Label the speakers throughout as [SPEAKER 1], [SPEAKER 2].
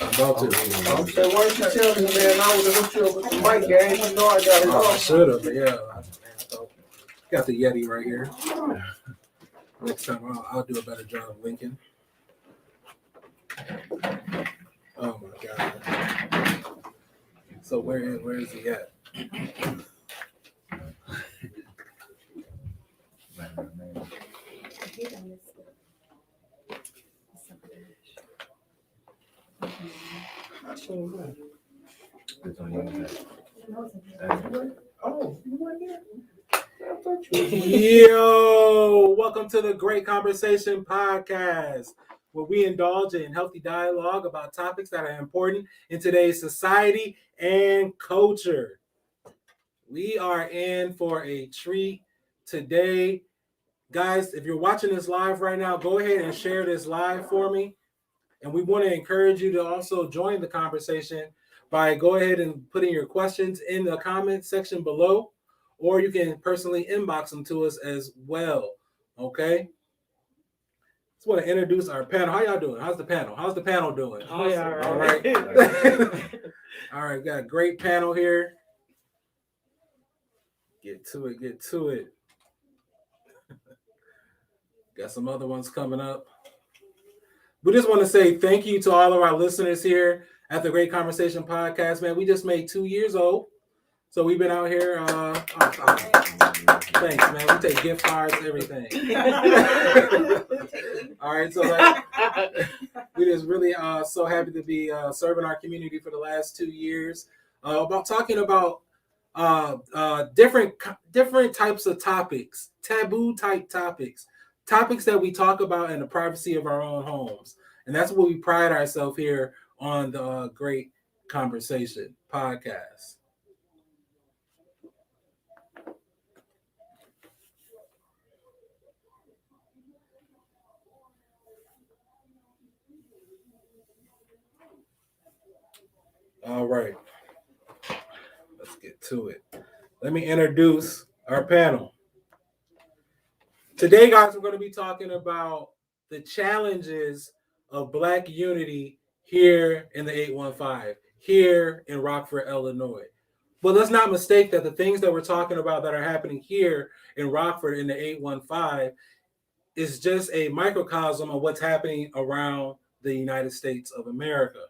[SPEAKER 1] I'm about to.
[SPEAKER 2] I'm saying, why don't you tell me, man? I would have hooked you up with the mic game. You know I got it
[SPEAKER 1] I
[SPEAKER 2] all.
[SPEAKER 1] should have, yeah. Got the Yeti right here. Next time I'll do a better job of linking. Oh my God. So where is he at?
[SPEAKER 2] Oh, you went there?
[SPEAKER 1] Yo, welcome to the Great Conversation Podcast, where we indulge in healthy dialogue about topics that are important in today's society and culture. We are in for a treat today. Guys, if you're watching this live right now, go ahead and share this live for me. And we want to encourage you to also join the conversation by go ahead and putting your questions in the comment section below, or you can personally inbox them to us as well. Okay. Just want to introduce our panel. How y'all doing? How's the panel? How's the panel doing?
[SPEAKER 3] Awesome.
[SPEAKER 1] All right. All right. Got a great panel here. Get to it. Got some other ones coming up. We just want to say thank you to all of our listeners here at the Great Conversation Podcast, man. We just made 2 years old. So we've been out here. Thanks, man. We take gift cards, everything. All right. So we just really so happy to be serving our community for the last 2 years. About talking about different types of topics, taboo type topics that we talk about in the privacy of our own homes. And that's what we pride ourselves here on the Great Conversation Podcast. All right. Let's get to it. Let me introduce our panel. Today, guys, we're going to be talking about the challenges of Black unity here in the 815, here in Rockford, Illinois. But let's not mistake that the things that we're talking about that are happening here in Rockford in the 815 is just a microcosm of what's happening around the United States of America.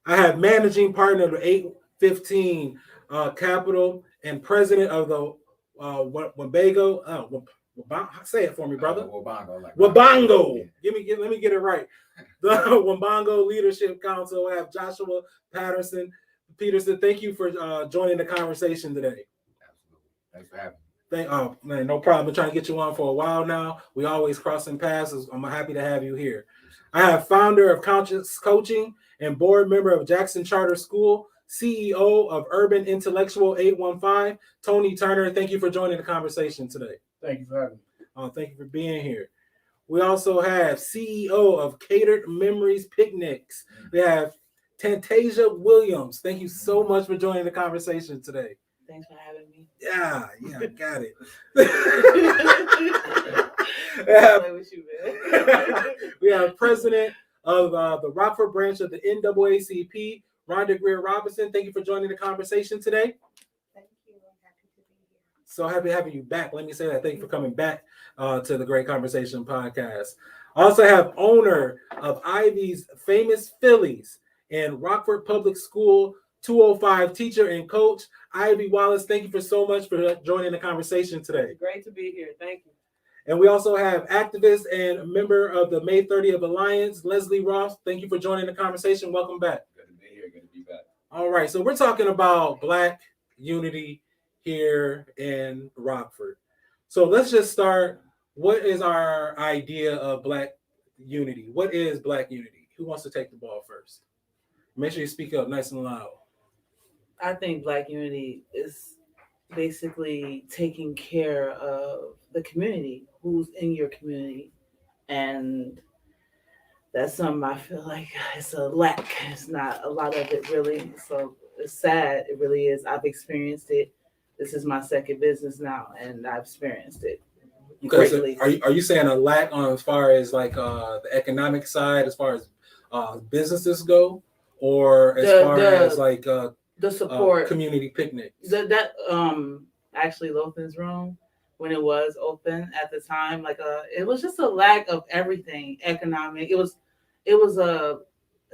[SPEAKER 1] I have managing partner of the 815 Capital and president of the Wabango. Say it for me, brother. Wabango. Let me get it right. The Wabango Leadership Council. I have Joshua Peterson. Thank you for joining the conversation today.
[SPEAKER 4] Absolutely. Thanks for having me.
[SPEAKER 1] Man, no problem. Been trying to get you on for a while now. We always crossing paths. I'm happy to have you here. I have founder of Conscious Coaching and board member of Jackson Charter School, CEO of Urban Intellectual 815, Tony Turner. Thank you for joining the conversation today.
[SPEAKER 2] Thank you for having me.
[SPEAKER 1] Thank you for being here. We also have CEO of Catered Memories Picnics. We have Tantasia Williams. Thank you so much for joining the conversation today.
[SPEAKER 3] Thanks for having me.
[SPEAKER 1] Yeah, I got it. We have president of the Rockford branch of the NAACP, Rhonda Greer Robinson. Thank you for joining the conversation today.
[SPEAKER 5] Thank you. I'm happy to be here.
[SPEAKER 1] So happy having you back. Let me say that. Thank you for coming back to the Great Conversation Podcast. I also have owner of Ivy's Famous Phillies and Rockford Public School 205 teacher and coach, Ivy Wallace. Thank you for so much for joining the conversation today.
[SPEAKER 3] Great to be here. Thank you.
[SPEAKER 1] And we also have activist and member of the May 30th Alliance, Leslie Ross. Thank you for joining the conversation. Welcome back.
[SPEAKER 4] Good to be here. Good to be back.
[SPEAKER 1] All right. So we're talking about Black unity here in Rockford. So let's just start. What is our idea of Black unity? What is Black unity? Who wants to take the ball first? Make sure you speak up nice and loud.
[SPEAKER 3] I think Black unity is basically taking care of the community, who's in your community. And that's something I feel like it's a lack. It's not a lot of it really. So it's sad. It really is. I've experienced it. This is my second business now, and I've experienced it.
[SPEAKER 1] Okay, so are you saying a lack on as far as like the economic side, as far as businesses go, or as far as like
[SPEAKER 3] the support
[SPEAKER 1] community picnics?
[SPEAKER 3] That actually Lothan's room, when it was open at the time, like it was just a lack of everything economic. It was a,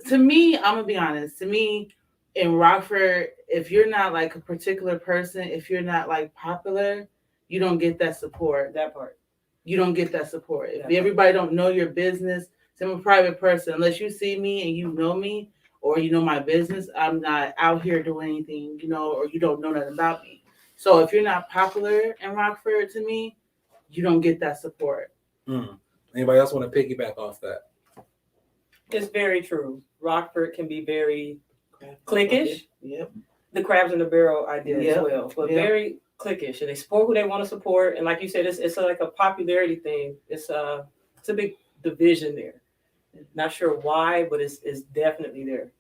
[SPEAKER 3] to me, I'm gonna be honest, to me in Rockford, if you're not like a particular person, if you're not like popular, you don't get that support.
[SPEAKER 6] That part.
[SPEAKER 3] You don't get that support. If
[SPEAKER 6] That
[SPEAKER 3] everybody don't know your business, so I'm a private person. Unless you see me and you know me or you know my business, I'm not out here doing anything, or you don't know nothing about me. So if you're not popular in Rockford, to me, you don't get that support.
[SPEAKER 1] Anybody else want to piggyback off that?
[SPEAKER 6] It's very true. Rockford can be very cliquish.
[SPEAKER 3] Yep.
[SPEAKER 6] The crabs in the barrel idea
[SPEAKER 3] Yep.
[SPEAKER 6] as well, but
[SPEAKER 3] Yep.
[SPEAKER 6] very cliquish, and they support who they want to support. And like you said, it's like a popularity thing. It's a big division there. Not sure why, but it's definitely there.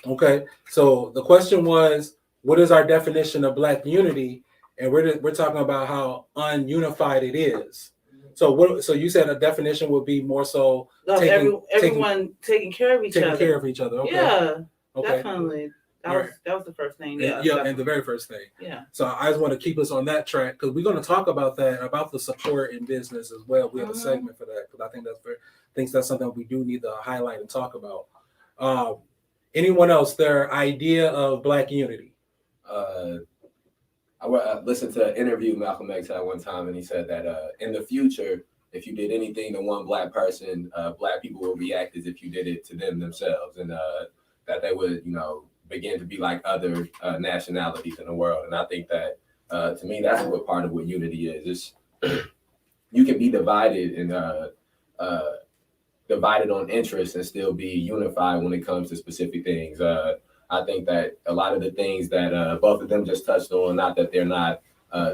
[SPEAKER 1] Okay, so the question was, what is our definition of Black unity? And we're talking about how ununified it is. So So you said a definition would be more so
[SPEAKER 3] everyone taking care of each other.
[SPEAKER 1] Taking care of each other. Okay.
[SPEAKER 3] Yeah,
[SPEAKER 1] Okay.
[SPEAKER 3] definitely. That was the first thing.
[SPEAKER 1] Yeah, and the very first thing.
[SPEAKER 3] Yeah.
[SPEAKER 1] So I just want to keep us on that track because we're going to talk about that, about the support in business as well. We have a segment for that because I think that's something we do need to highlight and talk about. Anyone else, their idea of Black unity?
[SPEAKER 4] I listened to an interview Malcolm X had one time, and he said that in the future, if you did anything to one Black person, Black people will react as if you did it to themselves, and that they would, begin to be like other nationalities in the world. And I think that, to me, that's what part of what unity is. It's, you can be divided and divided on interests and still be unified when it comes to specific things. I think that a lot of the things that both of them just touched on, not that they're not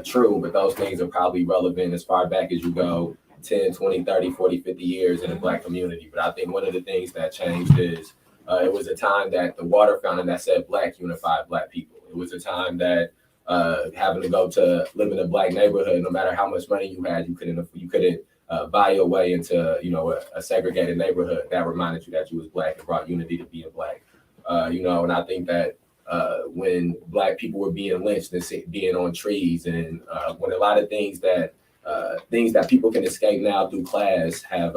[SPEAKER 4] true, but those things are probably relevant as far back as you go 10, 20, 30, 40, 50 years in the Black community. But I think one of the things that changed is it was a time that the water fountain that said Black unified Black people. It was a time that having to go to live in a Black neighborhood, no matter how much money you had, you couldn't buy your way into a segregated neighborhood. That reminded you that you was Black and brought unity to being Black. And I think that when Black people were being lynched and being on trees, and when a lot of things that people can escape now through class have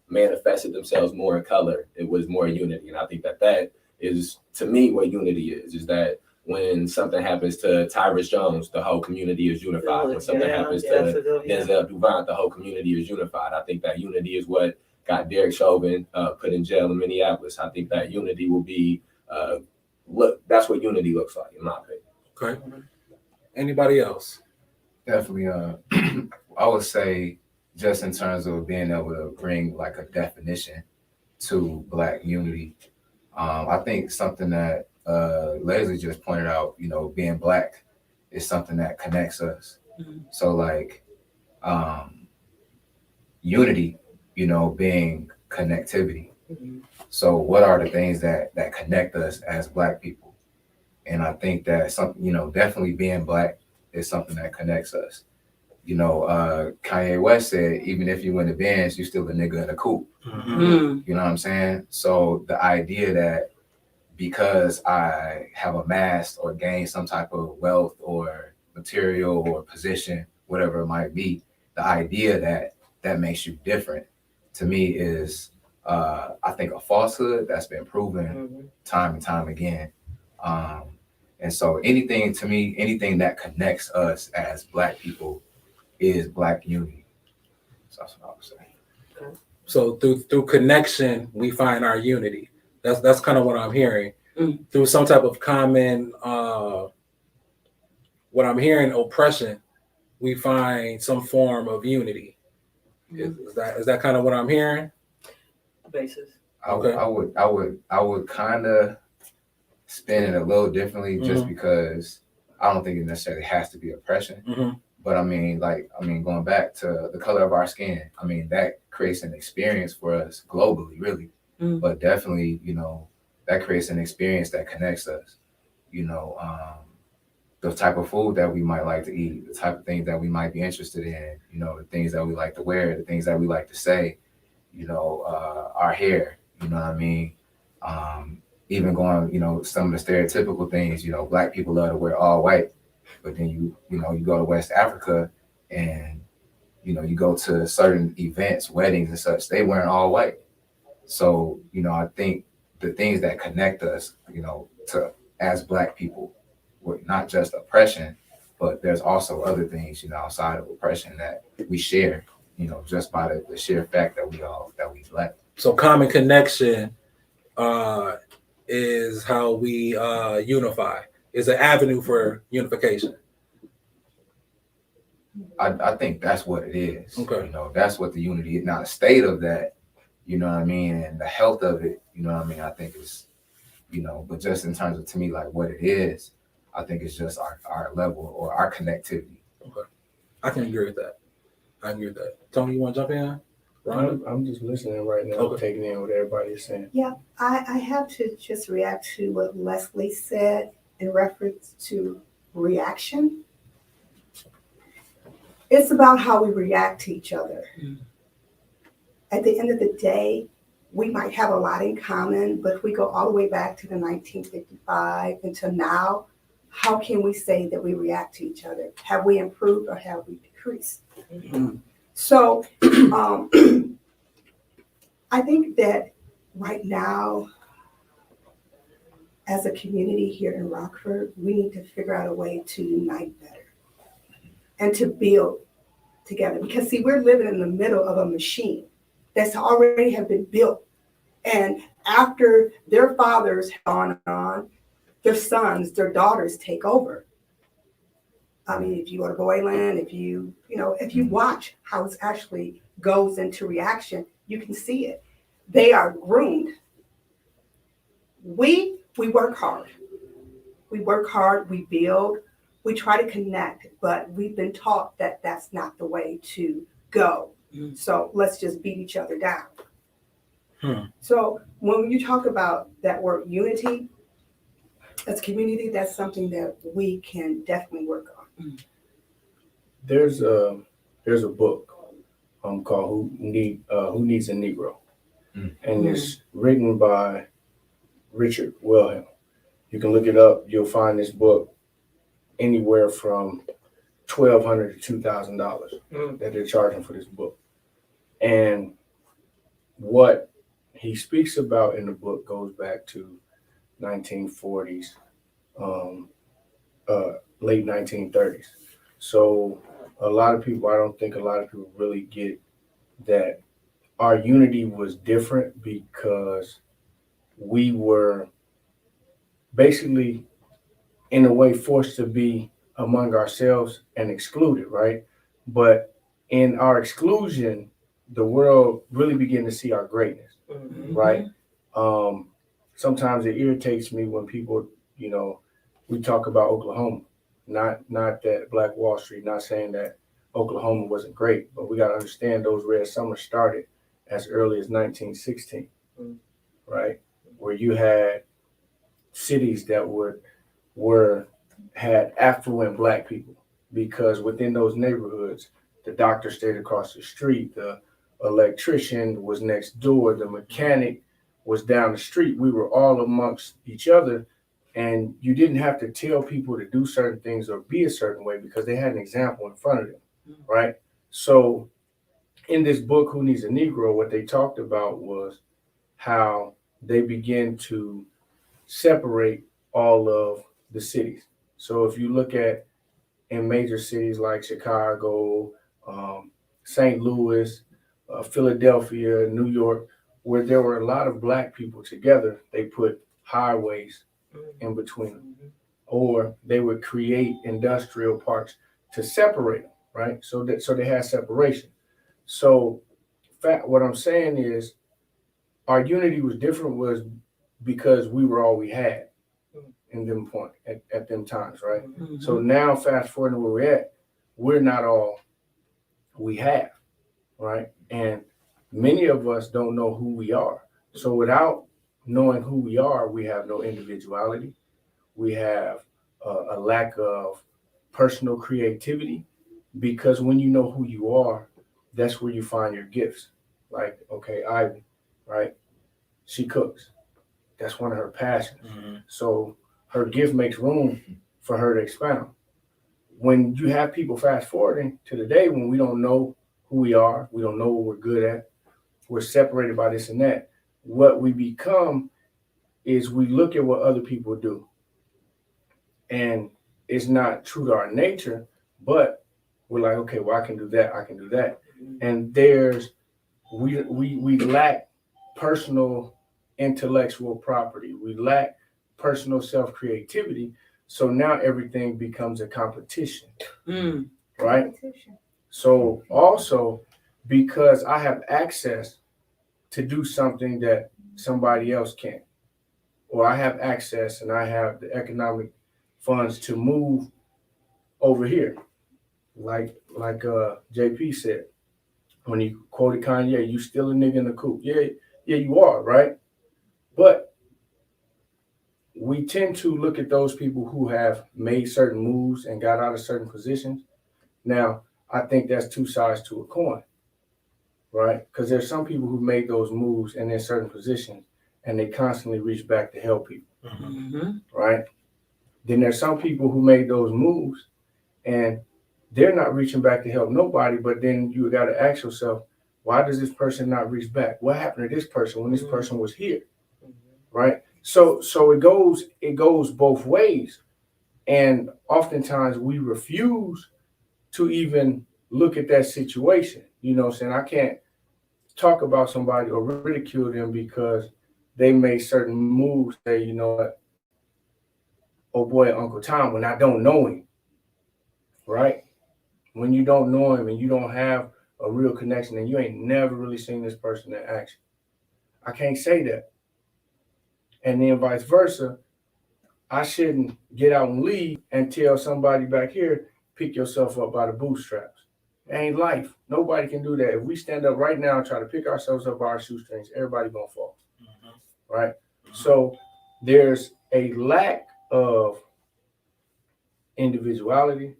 [SPEAKER 4] manifested themselves more in color, it was more unity. And I think that is, to me, what unity is that when something happens to Tyrus Jones, the whole community is unified. When something happens to Denzel Duvant, the whole community is unified. I think that unity is what got Derek Chauvin put in jail in Minneapolis. I think that unity will be, that's what unity looks like, in my opinion.
[SPEAKER 1] Okay. Anybody else?
[SPEAKER 7] Definitely. I would say just in terms of being able to bring like a definition to Black unity, I think something that Leslie just pointed out, being Black is something that connects us. Mm-hmm. So like unity, being connectivity. Mm-hmm. So what are the things that connect us as Black people? And I think that something, definitely being Black is something that connects us. Kanye West said, even if you win the Benz, you still a nigga in a coupe. Mm-hmm. You know what I'm saying? So the idea that because I have amassed or gained some type of wealth or material or position, whatever it might be, the idea that makes you different, to me is, I think, a falsehood that's been proven time and time again. And so anything that connects us as Black people is Black unity. So that's what I would say.
[SPEAKER 1] So through connection, we find our unity. That's kind of what I'm hearing. Through some type of common, what I'm hearing, oppression, we find some form of unity. Is that kind of what I'm hearing?
[SPEAKER 6] Basis.
[SPEAKER 1] Okay.
[SPEAKER 7] I would kind of spin it a little differently, just because I don't think it necessarily has to be oppression. Mm-hmm. But I mean, going back to the color of our skin, that creates an experience for us globally, really. Mm. But definitely, that creates an experience that connects us. The type of food that we might like to eat, the type of things that we might be interested in, the things that we like to wear, the things that we like to say, our hair, Even going, some of the stereotypical things, Black people love to wear all white, but then you go to West Africa and, you go to certain events, weddings and such, they wearing all white. So, I think the things that connect us, to as Black people, with not just oppression, but there's also other things, outside of oppression that we share, just by the sheer fact that we Black.
[SPEAKER 1] So common connection is how we unify. Is an avenue for unification.
[SPEAKER 7] I think that's what it is.
[SPEAKER 1] Okay.
[SPEAKER 7] That's what the unity is. Now, the state of that, you know what I mean, and the health of it, you know what I mean, I think is, but just in terms of, to me, like what it is, I think it's just our level or our connectivity.
[SPEAKER 1] Okay. I can agree with that. Tony, you want to jump in? Ron?
[SPEAKER 2] I'm just listening right now,
[SPEAKER 1] Okay.
[SPEAKER 2] taking in what everybody is saying.
[SPEAKER 5] Yeah, I have to just react to what Leslie said in reference to reaction. It's about how we react to each other. At the end of the day, we might have a lot in common, but if we go all the way back to the 1955 until now, how can we say that we react to each other? Have we improved or have we decreased? So I think that right now, as a community here in Rockford, we need to figure out a way to unite better and to build together. Because see, we're living in the middle of a machine that's already have been built. And after their fathers have gone on, their sons, their daughters take over. I mean, if you go to Boyland, if you watch how it actually goes into reaction, you can see it. They are groomed. We work hard. We work hard, we build, we try to connect, but we've been taught that that's not the way to go. So let's just beat each other down. So when you talk about that word unity, as a community, that's something that we can definitely work on.
[SPEAKER 2] There's a book called Who Needs a Negro, and it's written by Richard Wilhelm. You can look it up. You'll find this book anywhere from $1,200 to $2,000 that they're charging for this book. And what he speaks about in the book goes back to 1940s, late 1930s. So I don't think a lot of people really get that our unity was different because we were basically, in a way, forced to be among ourselves and excluded, right? But in our exclusion, the world really began to see our greatness, right? Sometimes it irritates me when people, we talk about Oklahoma, not that Black Wall Street, not saying that Oklahoma wasn't great, but we got to understand those Red Summers started as early as 1916, right? Where you had cities that had affluent Black people, because within those neighborhoods, the doctor stayed across the street, the electrician was next door, the mechanic was down the street. We were all amongst each other, and you didn't have to tell people to do certain things or be a certain way because they had an example in front of them, right? So in this book, Who Needs a Negro, what they talked about was how they begin to separate all of the cities. So if you look at in major cities like Chicago, St. Louis, Philadelphia, New York, where there were a lot of Black people together, they put highways in between them, or they would create industrial parks to separate them, right? So they had separation. So what I'm saying is our unity was different was because we were all we had in them point at them times, right? So now fast forward to where we're at, we're not all we have, right? And many of us don't know who we are. So without knowing who we are, we have no individuality. We have a lack of personal creativity, because when you know who you are, that's where you find your gifts. Like, okay, Ivy, right? She cooks. That's one of her passions.
[SPEAKER 1] Mm-hmm.
[SPEAKER 2] So her gift makes room for her to expound. When you have people fast forwarding to the day when we don't know who we are, we don't know what we're good at, we're separated by this and that, what we become is we look at what other people do. And it's not true to our nature, but we're like, okay, well, I can do that, I can do that. And we lack personal intellectual property. We lack personal self-creativity. So now everything becomes a competition, right? So also, because I have access to do something that somebody else can't, or I have access and I have the economic funds to move over here, like JP said, when he quoted Kanye, you still a nigga in the coop. Yeah, you are, right? But we tend to look at those people who have made certain moves and got out of certain positions. Now, I think that's two sides to a coin, right? Because there's some people who made those moves and in certain positions, and they constantly reach back to help people, right? Then there's some people who made those moves and they're not reaching back to help nobody, but then you got to ask yourself, why does this person not reach back? What happened to this person when this person was here, right? So it goes both ways, and oftentimes we refuse to even look at that situation. You know what I'm saying? I can't talk about somebody or ridicule them because they made certain moves. Say, you know what, oh boy, Uncle Tom, when I don't know him, right? When you don't know him and you don't have a real connection and you ain't never really seen this person in action, I can't say that. And then vice versa, I shouldn't get out and leave and tell somebody back here, pick yourself up by the bootstraps. It ain't life. Nobody can do that. If we stand up right now and try to pick ourselves up by our shoestrings, everybody gonna fall, right? So there's a lack of individuality.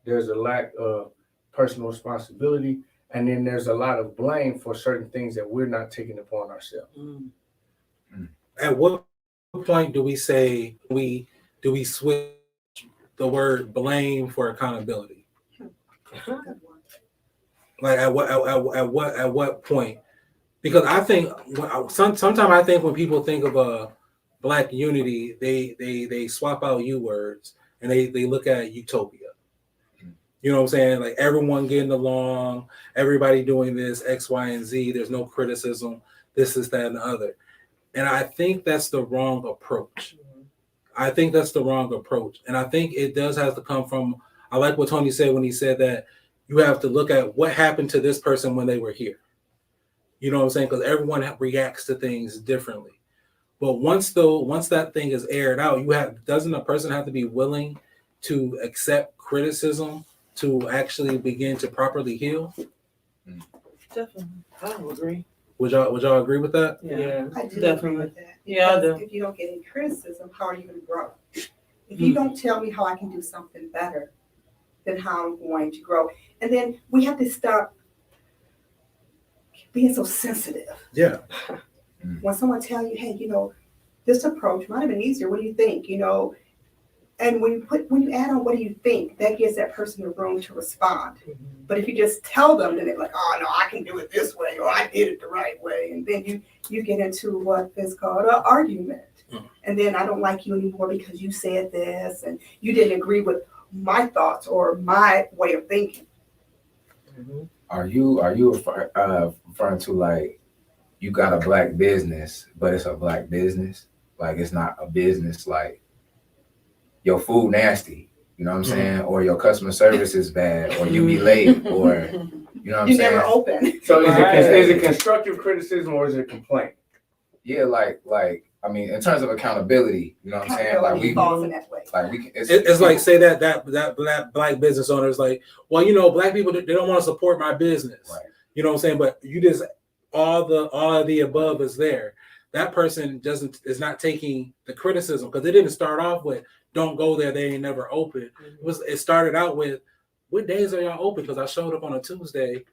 [SPEAKER 2] There's a lack of personal responsibility. And then there's a lot of blame for certain things that we're not taking upon ourselves.
[SPEAKER 1] At what point do we say do we switch the word blame for accountability? Like at what point? Because I think sometimes I think when people think of a Black unity, they swap out U words and they look at utopia. You know what I'm saying? Like everyone getting along, everybody doing this, X, Y, and Z. There's no criticism. This is that and the other. And I think that's the wrong approach. I think that's the wrong approach. And I think it does have to come from, I like what Tony said when he said that you have to look at what happened to this person when they were here. You know what I'm saying? Because everyone reacts to things differently. But once that thing is aired out, doesn't a person have to be willing to accept criticism to actually begin to properly heal?
[SPEAKER 3] Definitely. I would agree.
[SPEAKER 1] Would y'all agree with that?
[SPEAKER 3] Yeah,
[SPEAKER 5] I do
[SPEAKER 3] definitely.
[SPEAKER 5] agree with that.
[SPEAKER 3] Yeah, I
[SPEAKER 5] Because
[SPEAKER 3] do.
[SPEAKER 5] if you don't get any criticism, how are you going to grow? If you don't tell me how I can do something better, then how I'm going to grow. And then we have to stop being so sensitive.
[SPEAKER 1] Yeah.
[SPEAKER 5] When someone tells you, hey, you know, this approach might have been easier. What do you think? You know, and when you add on, what do you think? That gives that person the room to respond. But if you just tell them, then they're like, oh no, I can do it this way, or I did it the right way, and then you get into what is called an argument. And then I don't like you anymore because you said this, and you didn't agree with my thoughts or my way of thinking.
[SPEAKER 7] Are you referring to like you got a Black business, but it's a Black business? Like it's not a business like your food nasty, you know what I'm saying? Or your customer service is bad, or you be late, or you know what I'm
[SPEAKER 5] You
[SPEAKER 7] saying?
[SPEAKER 5] never open.
[SPEAKER 2] So is it constructive criticism or is it a complaint?
[SPEAKER 7] Yeah, like I mean, in terms of accountability, you know what I'm saying? Like we
[SPEAKER 5] falls in that way.
[SPEAKER 7] like we can,
[SPEAKER 1] It's like say that Black business owner is like, well, you know, Black people, they don't want to support my business.
[SPEAKER 7] Right.
[SPEAKER 1] You know what I'm saying? But you just all of the above is there. That person is not taking the criticism because it didn't start off with don't go there, they ain't never open. It started out with what days are y'all open? Because I showed up on a Tuesday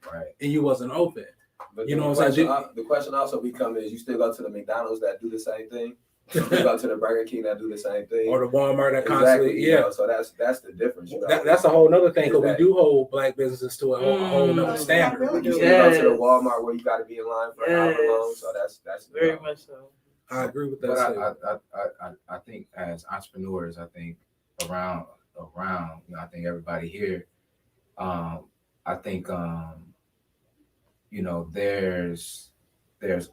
[SPEAKER 1] and you wasn't open.
[SPEAKER 4] But
[SPEAKER 1] You know
[SPEAKER 4] the
[SPEAKER 1] what I'm saying?
[SPEAKER 4] question also becomes is you still go to the McDonald's that do the same thing? You go to the Burger King that do the same thing.
[SPEAKER 1] Or the Walmart that
[SPEAKER 4] Exactly,
[SPEAKER 1] constantly,
[SPEAKER 4] you know, so that's the difference. You know,
[SPEAKER 1] that's a whole nother thing, because we
[SPEAKER 4] Exactly.
[SPEAKER 1] do hold black businesses to a whole nother standard.
[SPEAKER 4] You
[SPEAKER 3] Yes.
[SPEAKER 4] go to the Walmart where you got to be in line for an hour long. So that's
[SPEAKER 3] Very much so.
[SPEAKER 1] I agree with that.
[SPEAKER 7] But
[SPEAKER 1] statement.
[SPEAKER 7] I think as entrepreneurs, I think around, you know, I think everybody here, I think, you know, there's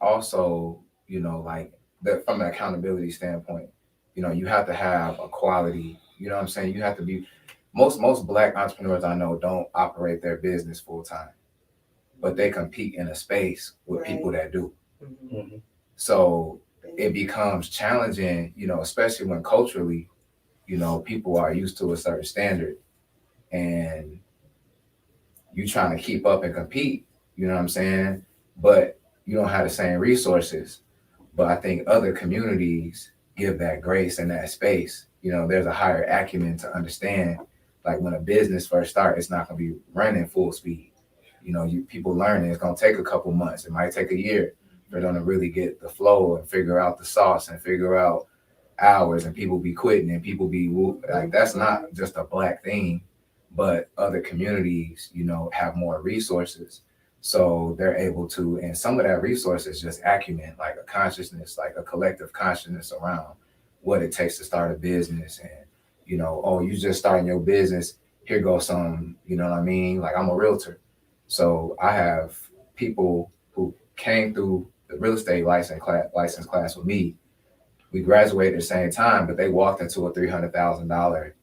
[SPEAKER 7] also, you know, like that from an accountability standpoint, you know, you have to have a quality, you know what I'm saying? You have to be, most black entrepreneurs I know don't operate their business full time, but they compete in a space with people that do.
[SPEAKER 2] Mm-hmm.
[SPEAKER 7] So it becomes challenging, you know, especially when culturally, you know, people are used to a certain standard and you trying to keep up and compete, you know what I'm saying? But you don't have the same resources. But I think other communities give that grace and that space. You know, there's a higher acumen to understand, like when a business first starts, it's not going to be running full speed. You know, people learning, it's going to take a couple months. It might take a year for them to really get the flow and figure out the sauce and figure out hours, and people be quitting and people be like, that's not just a black thing, but other communities, you know, have more resources. So they're able to, and some of that resource is just acumen, like a consciousness, like a collective consciousness around what it takes to start a business. And, you know, oh, you just starting your business, here goes some, you know what I mean? Like I'm a realtor. So I have people who came through the real estate license class with me. We graduated at the same time, but they walked into a $300,000,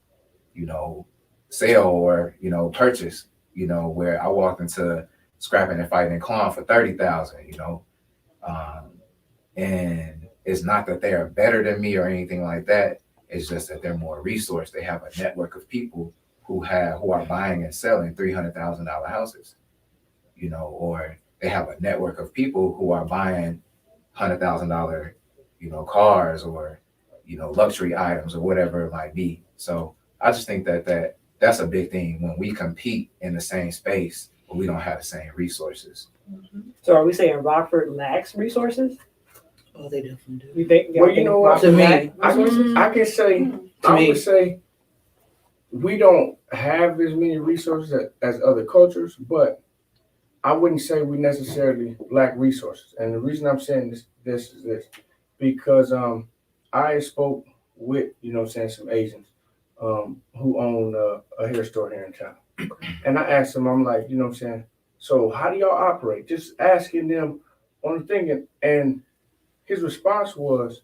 [SPEAKER 7] you know, sale or, you know, purchase, you know, where I walked into scrapping and fighting and clawing for 30,000, you know. And it's not that they are better than me or anything like that. It's just that they're more resourced. They have a network of people who are buying and selling $300,000 houses, you know, or they have a network of people who are buying $100,000, you know, cars or, you know, luxury items or whatever it might be. So I just think that's a big thing when we compete in the same space, but we don't have the same resources.
[SPEAKER 6] So are we saying Rockford lacks resources?
[SPEAKER 3] Oh, they definitely do.
[SPEAKER 6] You think?
[SPEAKER 2] Well, you know what?
[SPEAKER 3] To me,
[SPEAKER 2] I can say,
[SPEAKER 3] To me.
[SPEAKER 2] would say we don't have as many resources as other cultures, but I wouldn't say we necessarily lack resources. And the reason I'm saying this is this, because I spoke with, you know what I'm saying, some Asians who own a hair store here in town. And I asked them, I'm like, you know what I'm saying, so how do y'all operate? Just asking them on the thing. And his response was,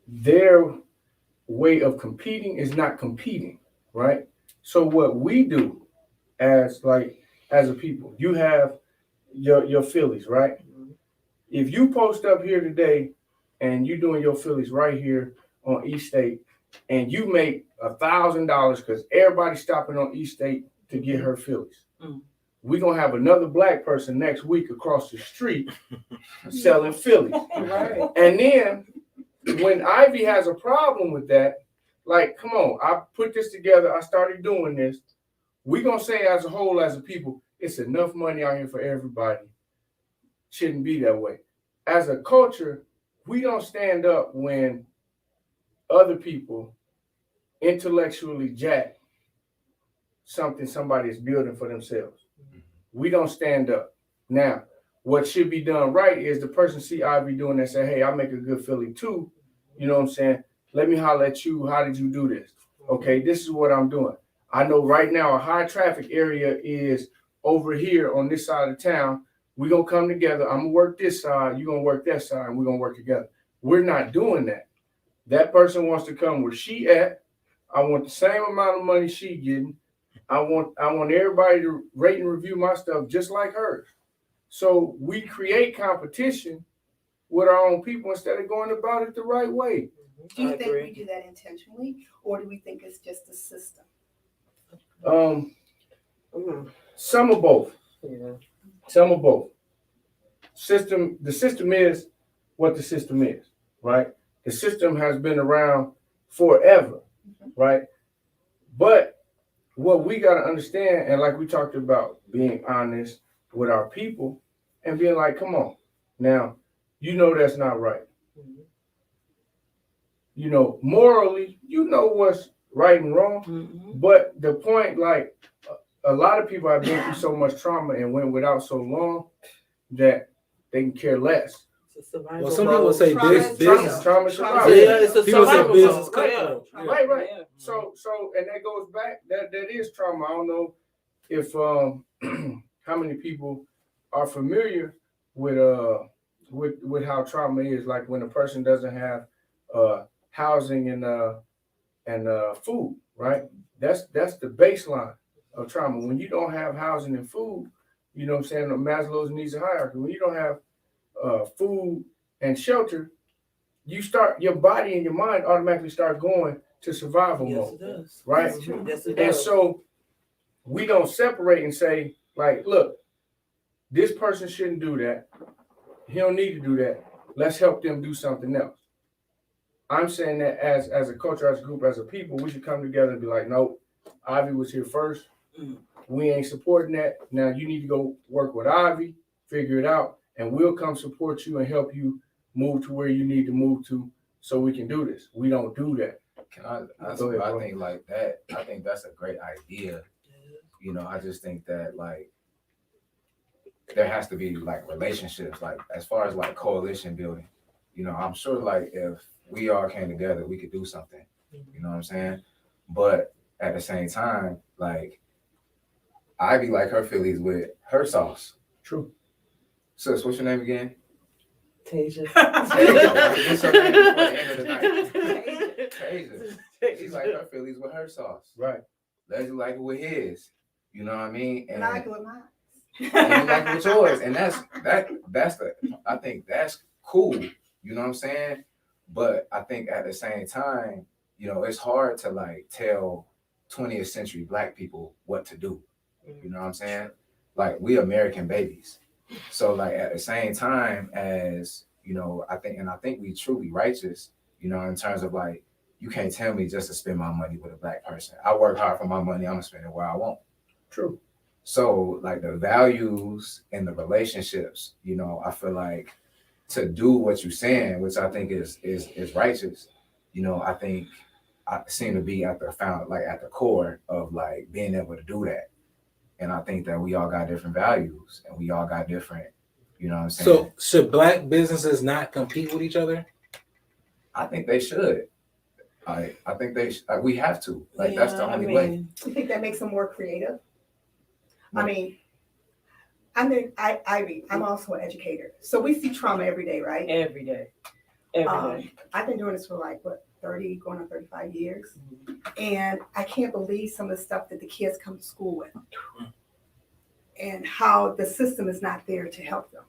[SPEAKER 2] their way of competing is not competing, right? So what we do as a people, you have your Phillies, right? If you post up here today and you're doing your Phillies right here on East State and you make $1,000 because everybody's stopping on East State to get her Phillies. We're going to have another black person next week across the street selling Phillies.
[SPEAKER 6] Right.
[SPEAKER 2] And then when Ivy has a problem with that, like, come on, I put this together. I started doing this. We're going to say as a whole, as a people, it's enough money out here for everybody. Shouldn't be that way. As a culture, we don't stand up when other people intellectually jack somebody is building for themselves. We don't stand up. Now, what should be done right is the person see Ivy doing that, say, hey, I make a good Philly too. You know what I'm saying? Let me holler at you. How did you do this? Okay, this is what I'm doing. I know right now a high traffic area is over here on this side of town. We're going to come together. I'm going to work this side. You're going to work that side, and we're going to work together. We're not doing that. That person wants to come where she at. I want the same amount of money she getting. I want everybody to rate and review my stuff just like hers. So we create competition with our own people instead of going about it the right way.
[SPEAKER 5] Do you think we do that intentionally, or do we think it's just a system?
[SPEAKER 2] Some of both.
[SPEAKER 6] Yeah.
[SPEAKER 2] Some of both. The system is what the system is, right? The system has been around forever, right? But what we got to understand, and like we talked about, being honest with our people and being like, come on, now, you know that's not right. morally, what's right and wrong.
[SPEAKER 3] Mhm.
[SPEAKER 2] But the point, like, a lot of people have been through so much trauma and went without so long that they can care less.
[SPEAKER 3] It's a survival
[SPEAKER 1] Well, some people
[SPEAKER 3] mode.
[SPEAKER 1] say
[SPEAKER 5] Trauma is
[SPEAKER 1] business.
[SPEAKER 2] Trauma
[SPEAKER 3] Yeah,
[SPEAKER 2] survival.
[SPEAKER 3] it's a
[SPEAKER 1] People say
[SPEAKER 3] survival
[SPEAKER 1] business
[SPEAKER 3] mode.
[SPEAKER 1] cutthroat.
[SPEAKER 3] Yeah.
[SPEAKER 1] Yeah.
[SPEAKER 2] Right.
[SPEAKER 3] Yeah.
[SPEAKER 2] So and that goes back. That is trauma. I don't know if how many people are familiar with how trauma is. Like when a person doesn't have housing and food. Right. That's the baseline of trauma. When you don't have housing and food, you know what I'm saying? Maslow's needs hierarchy. When you don't have food and shelter, your body and your mind automatically start going to survival
[SPEAKER 3] Yes,
[SPEAKER 2] mode.
[SPEAKER 3] it does.
[SPEAKER 2] Right?
[SPEAKER 5] That's true.
[SPEAKER 3] Yes, it
[SPEAKER 2] And
[SPEAKER 3] does.
[SPEAKER 2] so we don't separate and say, like, look, this person shouldn't do that. He don't need to do that. Let's help them do something else. I'm saying that as a culture, as a group, as a people, we should come together and be like, no, Ivy was here first. We ain't supporting that. Now you need to go work with Ivy, figure it out, and we'll come support you and help you move to where you need to move to so we can do this. We don't do that.
[SPEAKER 7] Can I
[SPEAKER 2] Go ahead,
[SPEAKER 7] I
[SPEAKER 2] bro.
[SPEAKER 7] think like that. I think that's a great idea. I just think that like there has to be like relationships, like as far as like coalition building. I'm sure like if we all came together, we could do something. You know what I'm saying? But at the same time, like Ivy like her Phillies with her sauce.
[SPEAKER 2] True.
[SPEAKER 7] Sis, what's your name again?
[SPEAKER 3] Tasia.
[SPEAKER 7] It's her name before the end of the night. Tasia. She's like her Phillies with her sauce.
[SPEAKER 2] Right.
[SPEAKER 7] Leslie like it with his. You know what I mean?
[SPEAKER 5] And I like it with mine.
[SPEAKER 7] And you like it with yours. And I think that's cool. You know what I'm saying? But I think at the same time, it's hard to like tell 20th century Black people what to do. You know what I'm saying? Like we American babies. So like at the same time as, I think we truly righteous, in terms of like, you can't tell me just to spend my money with a Black person. I work hard for my money. I'm gonna spend it where I want.
[SPEAKER 2] True.
[SPEAKER 7] So like the values and the relationships, I feel like to do what you're saying, which I think is righteous, I think I seem to be at the core of like being able to do that. And I think that we all got different values and we all got different, you know what I'm saying?
[SPEAKER 1] So should Black businesses not compete with each other?
[SPEAKER 7] I think they should. I think we have to. Like that's the only way.
[SPEAKER 5] You think that makes them more creative? I mean, I'm also an educator. So we see trauma every day, right?
[SPEAKER 6] Every day. Every day.
[SPEAKER 5] I've been doing this for like, 30, going on 35 years. And I can't believe some of the stuff that the kids come to school with and how the system is not there to help them.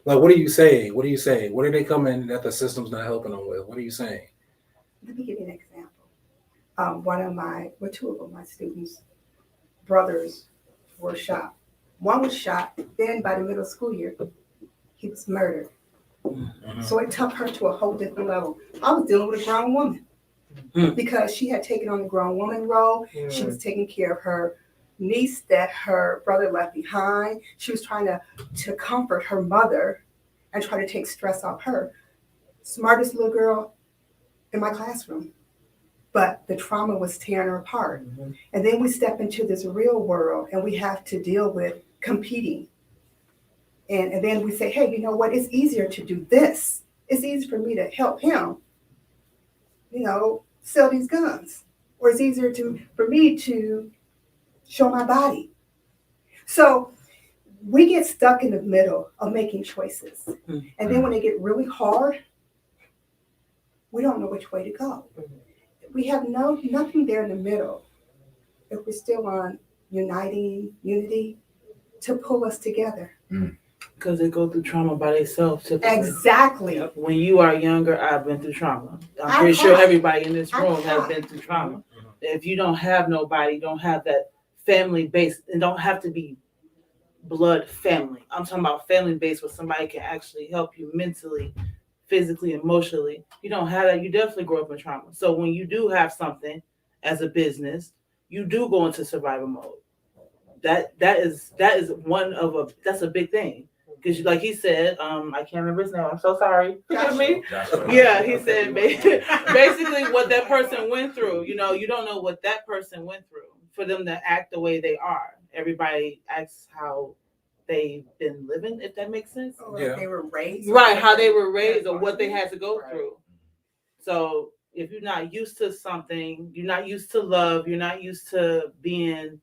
[SPEAKER 1] Like, what do you say? What are they coming that the system's not helping them with? What are you saying?
[SPEAKER 5] Let me give you an example. Two of my students' brothers were shot. One was shot, then by the middle school year, he was murdered. So it took her to a whole different level. I was dealing with a grown woman because she had taken on the grown woman role. She was taking care of her niece that her brother left behind. She was trying to comfort her mother and try to take stress off her. Smartest little girl in my classroom. But the trauma was tearing her apart. And then we step into this real world and we have to deal with competing. And then we say, hey, you know what? It's easier to do this. It's easier for me to help him, sell these guns. Or it's easier for me to show my body. So we get stuck in the middle of making choices. And then when they get really hard, we don't know which way to go. We have nothing there in the middle. If we're still on unity to pull us together.
[SPEAKER 3] Because they go through trauma by themselves.
[SPEAKER 5] Exactly.
[SPEAKER 3] When you are younger, I've been through trauma. I'm pretty sure everybody in this room has been through trauma. If you don't have nobody, don't have that family base, it don't have to be blood family. I'm talking about family base where somebody can actually help you mentally, physically, emotionally. You don't have that, you definitely grow up in trauma. So when you do have something as a business, you do go into survival mode. That's a big thing. because like he said, I can't remember his name. I'm so sorry. Forgive me.
[SPEAKER 7] Joshua.
[SPEAKER 3] Yeah, he said basically what that person went through. You know, you don't know what that person went through for them to act the way they are. Everybody acts how they've been living, if that makes sense.
[SPEAKER 5] Or
[SPEAKER 1] Yeah.
[SPEAKER 5] they were raised.
[SPEAKER 3] Right, how they were raised or what they had to go through. So if you're not used to something, you're not used to love, you're not used to being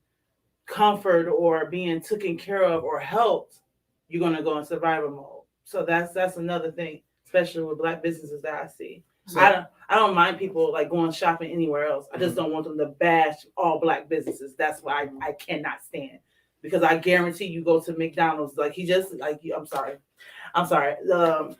[SPEAKER 3] comfort or being taken care of or helped, you're gonna go in survival mode. So that's another thing, especially with Black businesses that I see.
[SPEAKER 1] So-
[SPEAKER 3] I don't mind people like going shopping anywhere else. I just don't want them to bash all Black businesses. That's why I cannot stand. Because I guarantee you go to McDonald's, like he just like I'm sorry.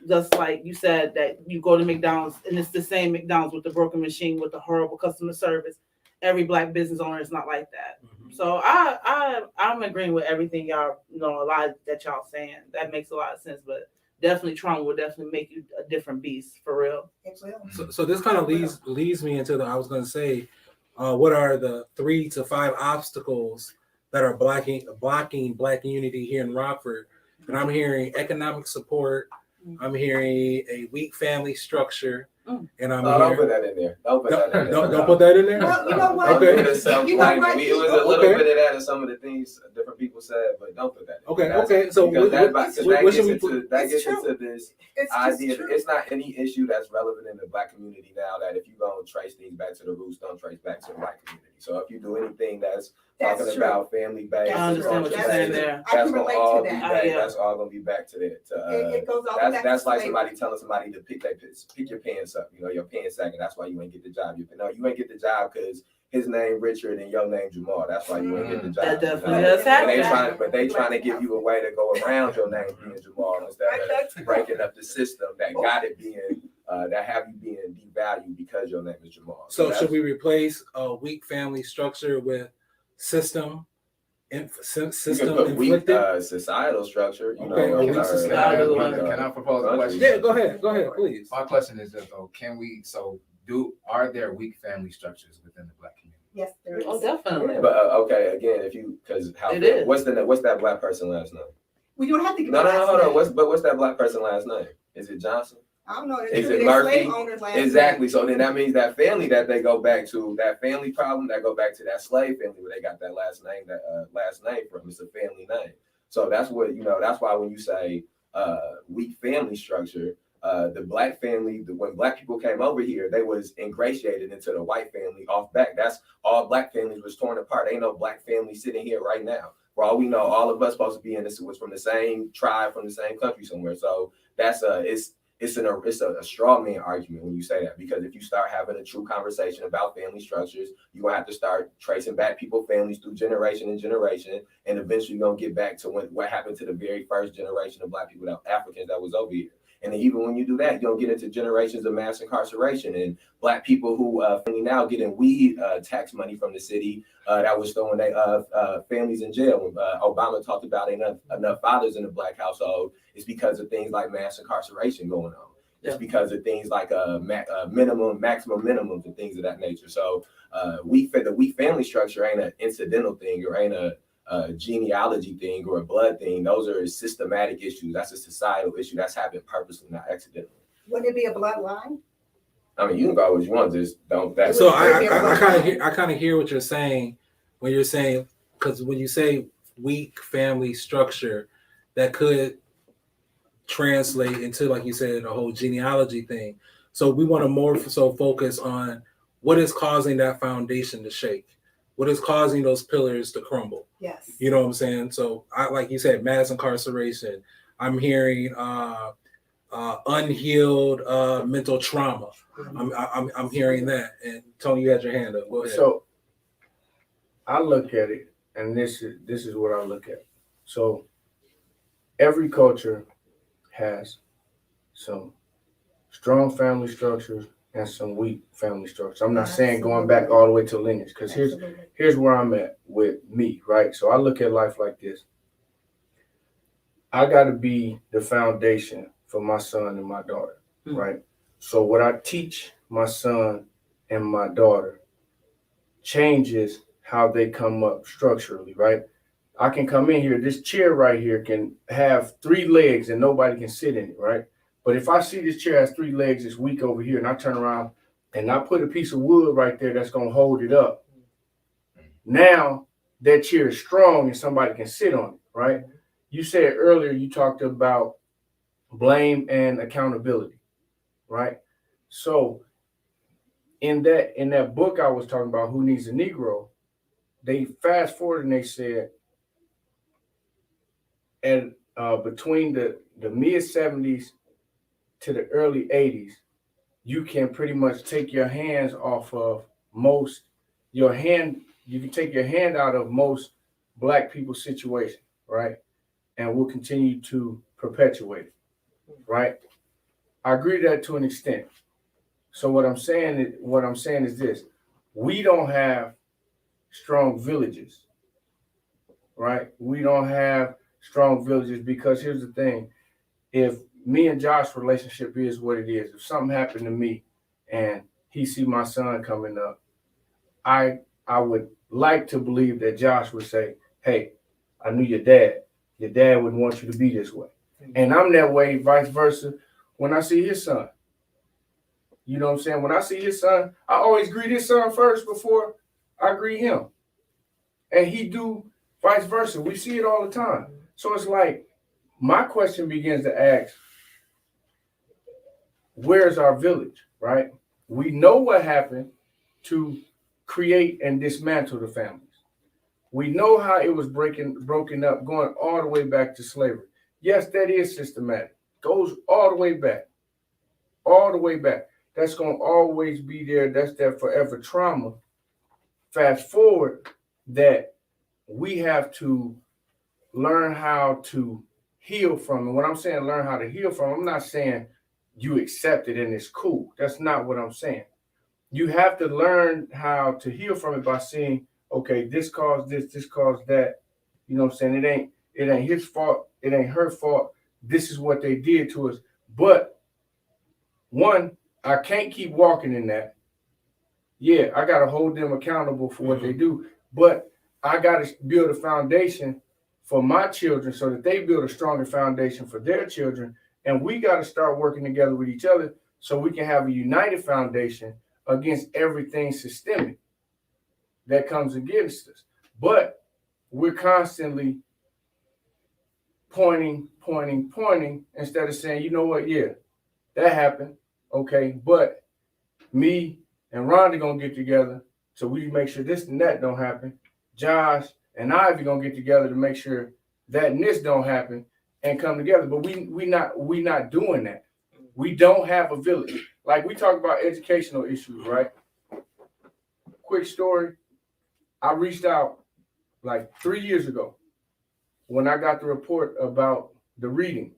[SPEAKER 3] Just like you said that you go to McDonald's and it's the same McDonald's with the broken machine with the horrible customer service. Every Black business owner is not like that. So I'm agreeing with everything y'all know, a lot that y'all saying. That makes a lot of sense, but definitely Trump will definitely make you a different beast for real.
[SPEAKER 5] It will.
[SPEAKER 1] So this kind of leads me into I was going to say, what are the 3 to 5 obstacles that are blocking Black unity here in Rockford? And I'm hearing economic support. I'm hearing a weak family structure. And I'm
[SPEAKER 4] Don't put
[SPEAKER 1] hearing.
[SPEAKER 4] that in there. Don't put that in there.
[SPEAKER 1] Don't put that in there.
[SPEAKER 5] Well, you know what?
[SPEAKER 1] Okay.
[SPEAKER 4] It was a
[SPEAKER 5] You know what?
[SPEAKER 4] little
[SPEAKER 1] Okay.
[SPEAKER 4] bit of that in some of the things different people said, but don't put that in.
[SPEAKER 1] Okay.
[SPEAKER 4] That's-
[SPEAKER 1] Okay. So
[SPEAKER 4] because that
[SPEAKER 1] what
[SPEAKER 4] gets
[SPEAKER 1] should we
[SPEAKER 4] into
[SPEAKER 1] put?
[SPEAKER 4] that
[SPEAKER 5] It's
[SPEAKER 4] gets
[SPEAKER 5] true.
[SPEAKER 4] into this
[SPEAKER 5] It's just
[SPEAKER 4] idea.
[SPEAKER 5] true.
[SPEAKER 4] It's not any issue that's relevant in the Black community now that if you go and trace things back to the roots, don't trace back to the Black community. So if you do anything that's talking
[SPEAKER 5] That's true.
[SPEAKER 4] about family based,
[SPEAKER 5] That's
[SPEAKER 3] I understand what
[SPEAKER 5] true.
[SPEAKER 3] you're saying there.
[SPEAKER 5] I
[SPEAKER 4] that's
[SPEAKER 5] can
[SPEAKER 4] gonna
[SPEAKER 5] relate
[SPEAKER 4] all
[SPEAKER 5] to
[SPEAKER 4] be
[SPEAKER 5] that.
[SPEAKER 4] back.
[SPEAKER 3] Yeah.
[SPEAKER 4] That's all gonna be back to that.
[SPEAKER 5] It goes all back
[SPEAKER 4] That's
[SPEAKER 5] to
[SPEAKER 4] like
[SPEAKER 5] slavery.
[SPEAKER 4] somebody telling somebody to pick your pants up. You know, your pants sagging. That's why you ain't get the job. You ain't get the job because his name Richard and your name Jamal. That's why you ain't get the job.
[SPEAKER 3] That definitely
[SPEAKER 4] you know?
[SPEAKER 3] does
[SPEAKER 4] And
[SPEAKER 3] happen.
[SPEAKER 4] they trying to give you a way to go around your name being Jamal instead of breaking up the system that got it being that have you being devalued because your name is Jamal.
[SPEAKER 1] So should we replace a weak family structure with system
[SPEAKER 4] You can put weak
[SPEAKER 1] inflicted?
[SPEAKER 4] societal structure, you
[SPEAKER 1] Okay,
[SPEAKER 4] know.
[SPEAKER 1] or weak societal.
[SPEAKER 7] Can I propose a question?
[SPEAKER 1] Yeah, go ahead, please.
[SPEAKER 7] My question is this though, are there weak family structures within the Black community?
[SPEAKER 5] Yes, there is.
[SPEAKER 3] Oh, definitely.
[SPEAKER 4] But okay, again, because
[SPEAKER 3] It is.
[SPEAKER 4] what's that Black person last name?
[SPEAKER 5] We don't have to give
[SPEAKER 4] No,
[SPEAKER 5] a last
[SPEAKER 4] hold on.
[SPEAKER 5] name.
[SPEAKER 4] What's that Black person last name? Is it Johnson?
[SPEAKER 5] I don't know.
[SPEAKER 4] Is
[SPEAKER 5] It's
[SPEAKER 4] it
[SPEAKER 5] their
[SPEAKER 4] Murphy?
[SPEAKER 5] slave owners last
[SPEAKER 4] Exactly.
[SPEAKER 5] name.
[SPEAKER 4] So then that means that family that they go back to, that family problem that go back to that slave family where they got that last name from. It's a family name. So that's what that's why when you say weak family structure, the Black family, when Black people came over here, they was ingratiated into the white family off back. That's all Black families was torn apart. Ain't no Black family sitting here right now. For all we know, all of us supposed to be in this was from the same tribe, from the same country somewhere. So that's it's a straw man argument when you say that, because if you start having a true conversation about family structures, you're gonna have to start tracing back people's families through generation and generation, and eventually you're gonna get back to what happened to the very first generation of Black people, Africans that was over here. And then even when you do that, you'll get into generations of mass incarceration and Black people who now getting weed tax money from the city that was throwing their families in jail. When Obama talked about enough fathers in the Black household, it's because of things like mass incarceration going on. It's because of things like maximum minimums and things of that nature. So the weak family structure ain't an incidental thing or ain't a genealogy thing or a blood thing. Those are systematic issues. That's a societal issue that's happened purposely, not accidentally.
[SPEAKER 5] Wouldn't it be a bloodline?
[SPEAKER 4] I mean, you can go as you want, just don't. That
[SPEAKER 1] So I kind of hear what you're saying when you're saying, because when you say weak family structure, that could translate into, like you said, the whole genealogy thing. So we want to more so focus on what is causing that foundation to shake. What is causing those pillars to crumble?
[SPEAKER 5] Yes.
[SPEAKER 1] You know what I'm saying? So like you said, mass incarceration. I'm hearing unhealed mental trauma. I'm hearing that. And Tony, you had your hand up. Go ahead.
[SPEAKER 2] So I look at it, and this is what I look at. So every culture has some strong family structures and some weak family structures. I'm not saying going back all the way to lineage, because here's where I'm at with me, right? So I look at life like this. I got to be the foundation for my son and my daughter, right? So what I teach my son and my daughter changes how they come up structurally, right? I can come in here, this chair right here can have 3 legs and nobody can sit in it, right? But if I see this chair has 3 legs, it's weak over here, and I turn around and I put a piece of wood right there that's gonna hold it up. Now that chair is strong and somebody can sit on it, right? You said earlier, you talked about blame and accountability, right? So in that book I was talking about, Who Needs a Negro, they fast forward and they said, and between the mid 70s to the early 80s, you can pretty much take your hands off of you can take your hand out of most Black people's situation, right? And we'll continue to perpetuate it, right? I agree to that to an extent. So what I'm saying is this: we don't have strong villages, right? We don't have strong villages because here's the thing: if me and Josh's relationship is what it is, if something happened to me and he see my son coming up, I would like to believe that Josh would say, "Hey, I knew your dad. Your dad wouldn't want you to be this way." And I'm that way, vice versa, when I see his son. You know what I'm saying? When I see his son, I always greet his son first before I greet him. And he do vice versa. We see it all the time. So it's like, my question begins to ask, where's our village, right? We know what happened to create and dismantle the families. We know how it was broken up, going all the way back to slavery. Yes, that is systematic. Goes all the way back. All the way back. That's going to always be there. That's that forever trauma. Fast forward that we have to learn how to heal from. And when I'm saying learn how to heal from, I'm not saying you accept it and it's cool. That's not what I'm saying. You have to learn how to heal from it by seeing, okay, this caused this caused that. You know what I'm saying? It ain't his fault. It ain't her fault. This is what they did to us. But one, I can't keep walking in that. Yeah, I got to hold them accountable for what they do. But I got to build a foundation for my children so that they build a stronger foundation for their children. And we got to start working together with each other so we can have a united foundation against everything systemic that comes against us. But we're constantly pointing instead of saying, you know what, yeah, that happened. Okay, but me and Rhonda gonna get together so we make sure this and that don't happen. Josh and Ivy gonna get together to make sure that and this don't happen and come together. But we not doing that. We don't have a village. Like, we talk about educational issues, right? Quick story. I reached out like 3 years ago when I got the report about the reading,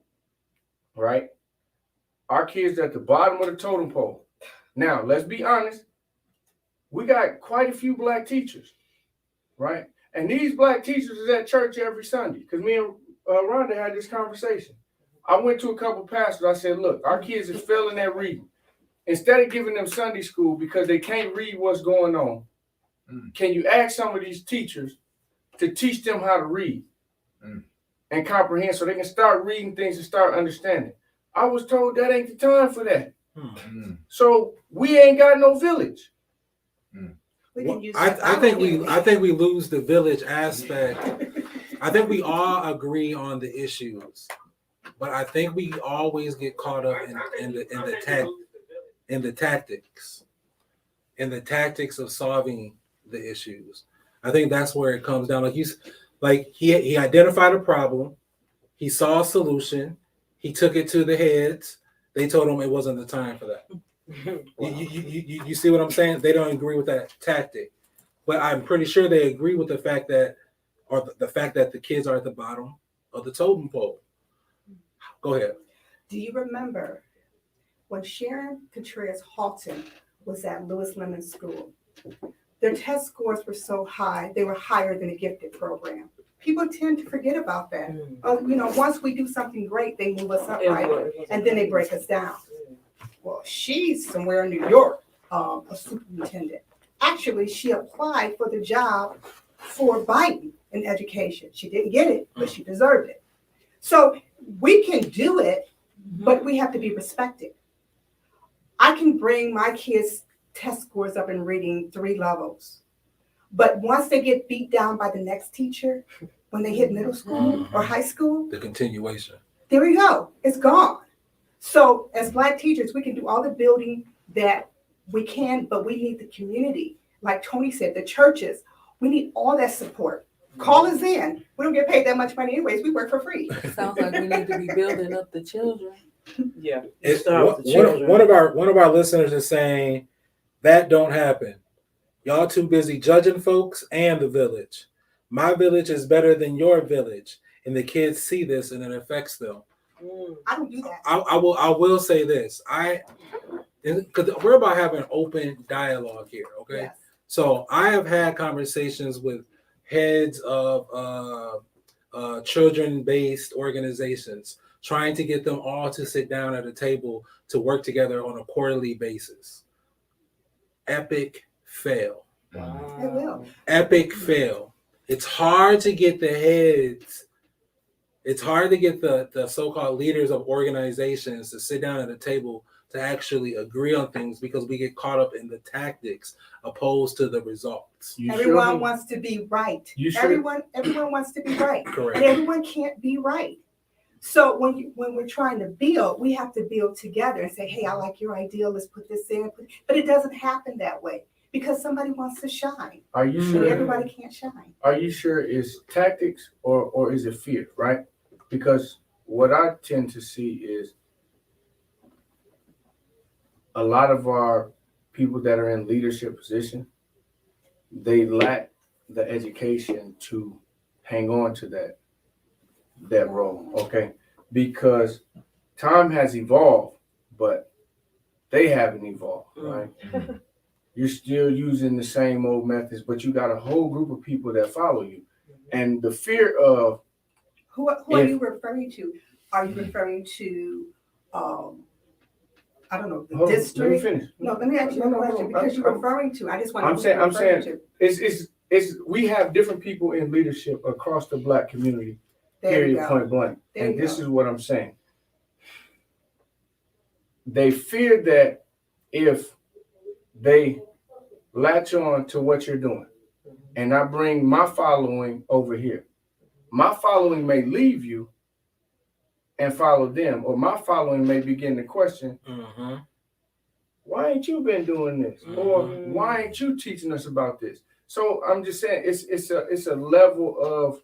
[SPEAKER 2] right? Our kids are at the bottom of the totem pole. Now, let's be honest. We got quite a few Black teachers, right? And these Black teachers is at church every Sunday, because me and Rhonda had this conversation. I went to a couple pastors. I said, look, our kids is failing at reading. Instead of giving them Sunday school because they can't read what's going on, can you ask some of these teachers to teach them how to read and comprehend so they can start reading things and start understanding? I was told that ain't the time for that. So we ain't got no village.
[SPEAKER 1] Well, I think we lose the village aspect. I think we all agree on the issues, but I think we always get caught up in the tactics of solving the issues. I think that's where it comes down. He identified a problem, he saw a solution, he took it to the heads. They told him it wasn't the time for that. You see what I'm saying? They don't agree with that tactic, but I'm pretty sure they agree with the fact that the kids are at the bottom of the totem pole. Go ahead.
[SPEAKER 5] Do you remember when Sharon Contreras-Halton was at Lewis Lemon School? Their test scores were so high, they were higher than a gifted program. People tend to forget about that. Once we do something great, they move us up, right? And then they break us down. Well, she's somewhere in New York, a superintendent. Actually, she applied for the job for Biden in education. She didn't get it, but she deserved it. So we can do it, but we have to be respected. I can bring my kids' test scores up in reading 3 levels, but once they get beat down by the next teacher, when they hit middle school or high school,
[SPEAKER 1] The continuation.
[SPEAKER 5] there we go. It's gone. So as Black teachers, we can do all the building that we can, but we need the community. Like Tony said, the churches, we need all that support. Call us in. We don't get paid that much money anyways. We work for free.
[SPEAKER 3] Sounds like we need to be building up the children.
[SPEAKER 6] Yeah.
[SPEAKER 1] One of our listeners is saying that don't happen. Y'all too busy judging folks and the village. My village is better than your village, and the kids see this and it affects them.
[SPEAKER 5] I don't do that.
[SPEAKER 1] I will say this. Because we're about having open dialogue here, okay?
[SPEAKER 5] Yes.
[SPEAKER 1] So I have had conversations with heads of children-based organizations, trying to get them all to sit down at a table to work together on a quarterly basis. Epic fail.
[SPEAKER 5] It will.
[SPEAKER 1] Epic fail. It's hard to get the heads. It's hard to get the so-called leaders of organizations to sit down at a table to actually agree on things because we get caught up in the tactics opposed to the results.
[SPEAKER 5] Everyone wants to be right. Everyone wants to be right.
[SPEAKER 1] Correct.
[SPEAKER 5] And everyone can't be right. So when we're trying to build, we have to build together and say, hey, I like your idea. Let's put this in. But it doesn't happen that way because somebody wants to shine.
[SPEAKER 2] Are you
[SPEAKER 5] And
[SPEAKER 2] sure?
[SPEAKER 5] everybody can't shine.
[SPEAKER 2] Are you sure it's tactics or is it fear, right? Because what I tend to see is a lot of our people that are in leadership position, they lack the education to hang on to that role, okay? Because time has evolved, but they haven't evolved, right? You're still using the same old methods, but you got a whole group of people that follow you. And the fear of
[SPEAKER 5] Who are you referring to? Are you referring to, I don't know, the district?
[SPEAKER 2] Let me finish.
[SPEAKER 5] No, let me ask you a question because you're referring to. I just want to know.
[SPEAKER 2] I'm saying it's we have different people in leadership across the Black community. Period, point blank. And this is what I'm saying. They fear that if they latch on to what you're doing, and I bring my following over here, my following may leave you and follow them, or my following may begin to question, why ain't you been doing this? Or why ain't you teaching us about this? So I'm just saying it's a level of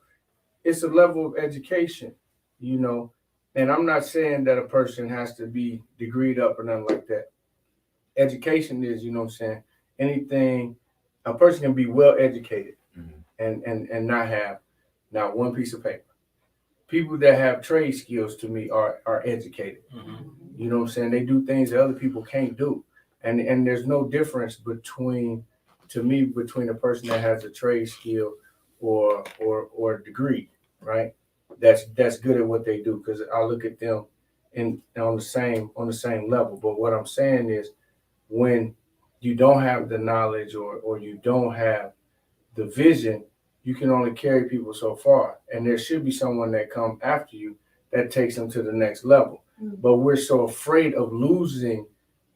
[SPEAKER 2] education, you know. And I'm not saying that a person has to be degreed up or nothing like that. Education is, you know what I'm saying, anything, a person can be well educated and not have not one piece of paper. People that have trade skills to me are educated. You know what I'm saying? They do things that other people can't do. And there's no difference between a person that has a trade skill or a degree, right? That's good at what they do, because I look at them on the same level. But what I'm saying is, when you don't have the knowledge or you don't have the vision, you can only carry people so far. And there should be someone that come after you that takes them to the next level. But we're so afraid of losing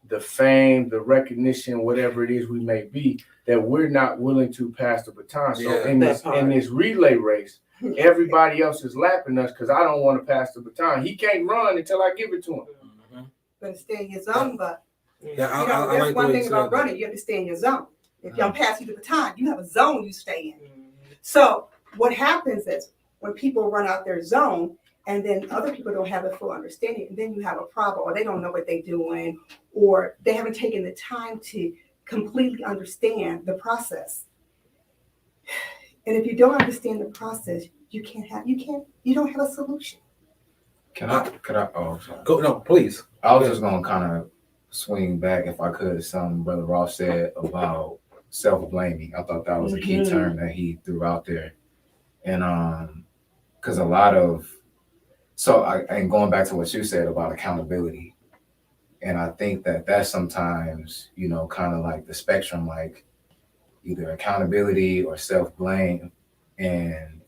[SPEAKER 2] the fame, the recognition, whatever it is we may be, that we're not willing to pass the baton. So in this relay race, everybody else is lapping us because I don't want to pass the baton. He can't run until I give it to him.
[SPEAKER 5] Better stay in your zone, but
[SPEAKER 1] Yeah,
[SPEAKER 5] that's
[SPEAKER 1] like
[SPEAKER 5] one
[SPEAKER 1] the way
[SPEAKER 5] thing
[SPEAKER 1] you
[SPEAKER 5] about
[SPEAKER 1] said
[SPEAKER 5] running. You have to stay in your zone. If y'all pass you the baton, you have a zone you stay in. So what happens is when people run out their zone and then other people don't have a full understanding, and then you have a problem, or they don't know what they're doing, or they haven't taken the time to completely understand the process. And if you don't understand the process, you don't have a solution.
[SPEAKER 7] Could I? Oh, sorry.
[SPEAKER 1] Go, no, please.
[SPEAKER 7] I was just gonna kind of swing back, if I could, something Brother Ross said about self-blaming. I thought that was a key term that he threw out there, and because a lot of and going back to what you said about accountability, and I think that that's sometimes, you know, kind of like the spectrum, like either accountability or self-blame, and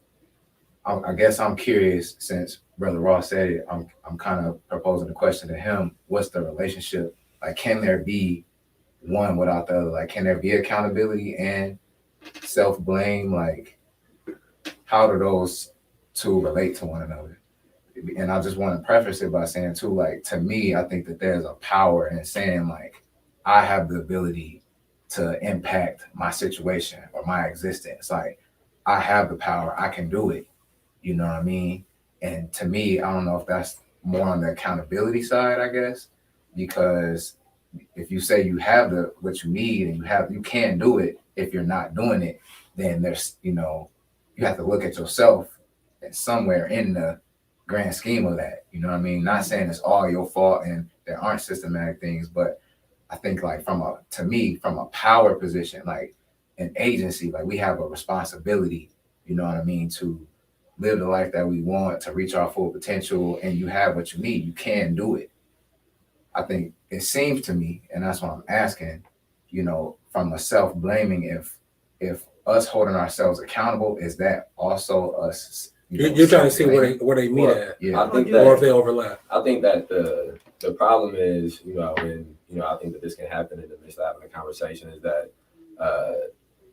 [SPEAKER 7] I guess I'm curious, since Brother Ross said it, I'm kind of proposing a question to him. What's the relationship? Like, can there be one without the other? Like, can there be accountability and self-blame? Like, how do those two relate to one another? And I just want to preface it by saying too, like, to me, I think that there's a power in saying, like, I have the ability to impact my situation or my existence. Like, I have the power, I can do it. You know what I mean? And to me, I don't know if that's more on the accountability side, I guess, because if you say you have the what you need and you can do it, if you're not doing it, then there's, you have to look at yourself and somewhere in the grand scheme of that. You know what I mean? Not saying it's all your fault and there aren't systematic things, but I think, like, from a power position, like an agency, like, we have a responsibility, you know what I mean, to live the life that we want, to reach our full potential, and you have what you need. You can do it. I think it seems to me, and that's what I'm asking, from a self-blaming, if us holding ourselves accountable, is that also us?
[SPEAKER 1] You're trying to see where they meet at,
[SPEAKER 7] yeah.
[SPEAKER 4] I think
[SPEAKER 1] or
[SPEAKER 4] that
[SPEAKER 1] if they overlap.
[SPEAKER 4] I think that the problem is, when I think that this can happen in the midst of having a conversation, is that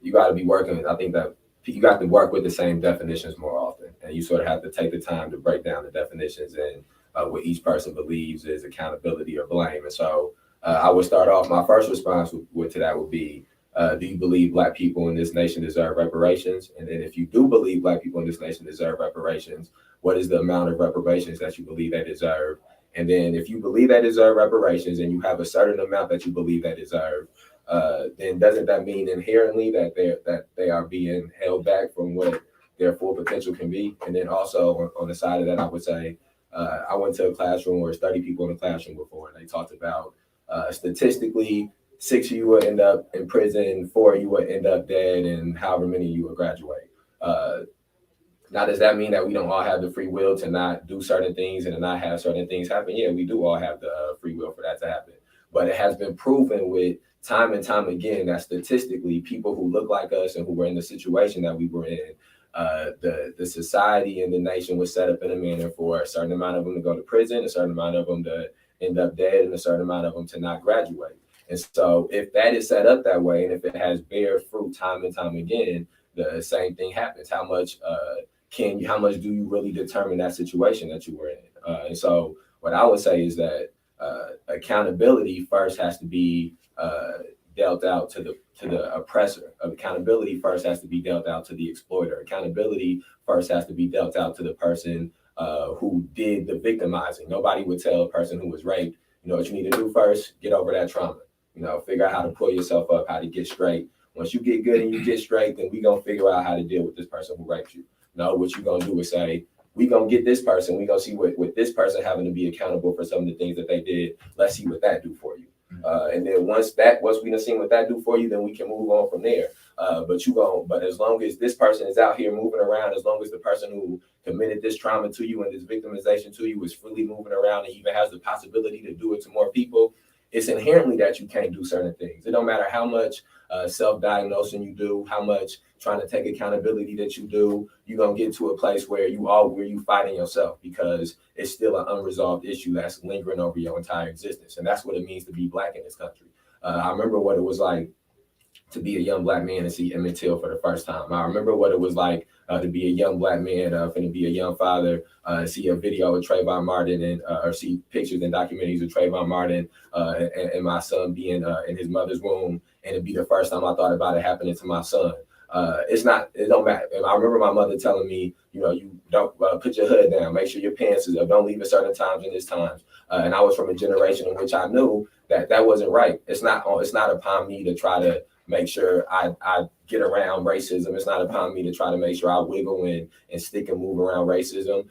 [SPEAKER 4] you got to be working. I think that you got to work with the same definitions more often, and you sort of have to take the time to break down the definitions and what each person believes is accountability or blame. And so I would start off, my first response to that would be, do you believe Black people in this nation deserve reparations? And then if you do believe Black people in this nation deserve reparations, what is the amount of reparations that you believe they deserve? And then if you believe they deserve reparations and you have a certain amount that you believe they deserve, then doesn't that mean inherently that they are being held back from what their full potential can be? And then also on the side of that, I would say, I went to a classroom where 30 people in a classroom before, and they talked about statistically, 6 of you will end up in prison, 4 of you will end up dead, and however many of you will graduate. Now, does that mean that we don't all have the free will to not do certain things and to not have certain things happen? Yeah, we do all have the free will for that to happen. But it has been proven with time and time again that statistically, people who look like us and who were in the situation that we were in, the society and the nation was set up in a manner for a certain amount of them to go to prison, a certain amount of them to end up dead, and a certain amount of them to not graduate. And so if that is set up that way, and if it has bear fruit time and time again, the same thing happens. How much do you really determine that situation that you were in? And so what I would say is that accountability first has to be dealt out to the oppressor. Accountability first has to be dealt out to the exploiter. Accountability first has to be dealt out to the person who did the victimizing. Nobody would tell a person who was raped, what you need to do first, get over that trauma. Figure out how to pull yourself up, how to get straight. Once you get good and you get straight, then we gonna figure out how to deal with this person who raped you. No, what you're gonna do is say, we gonna get this person, we gonna see what this person having to be accountable for some of the things that they did. Let's see what that do for you. And then once we done seen what that do for you, then we can move on from there. But as long as this person is out here moving around, as long as the person who committed this trauma to you and this victimization to you is freely moving around and even has the possibility to do it to more people, it's inherently that you can't do certain things. It don't matter how much self-diagnosing you do, how much trying to take accountability that you do, you're gonna get to a place where you fighting yourself, because it's still an unresolved issue that's lingering over your entire existence. And that's what it means to be Black in this country. I remember what it was like to be a young Black man and see Emmett Till for the first time. I remember what it was like to be a young Black man, finna be a young father, see a video of Trayvon Martin and or see pictures and documentaries of Trayvon Martin and my son being in his mother's womb, and it'd be the first time I thought about it happening to my son. It don't matter. And I remember my mother telling me, you don't put your hood down, make sure your pants is up, don't leave at certain times and this times. And I was from a generation in which I knew that wasn't right. It's not upon me to try to make sure I get around racism. It's not upon me to try to make sure I wiggle and stick and move around racism.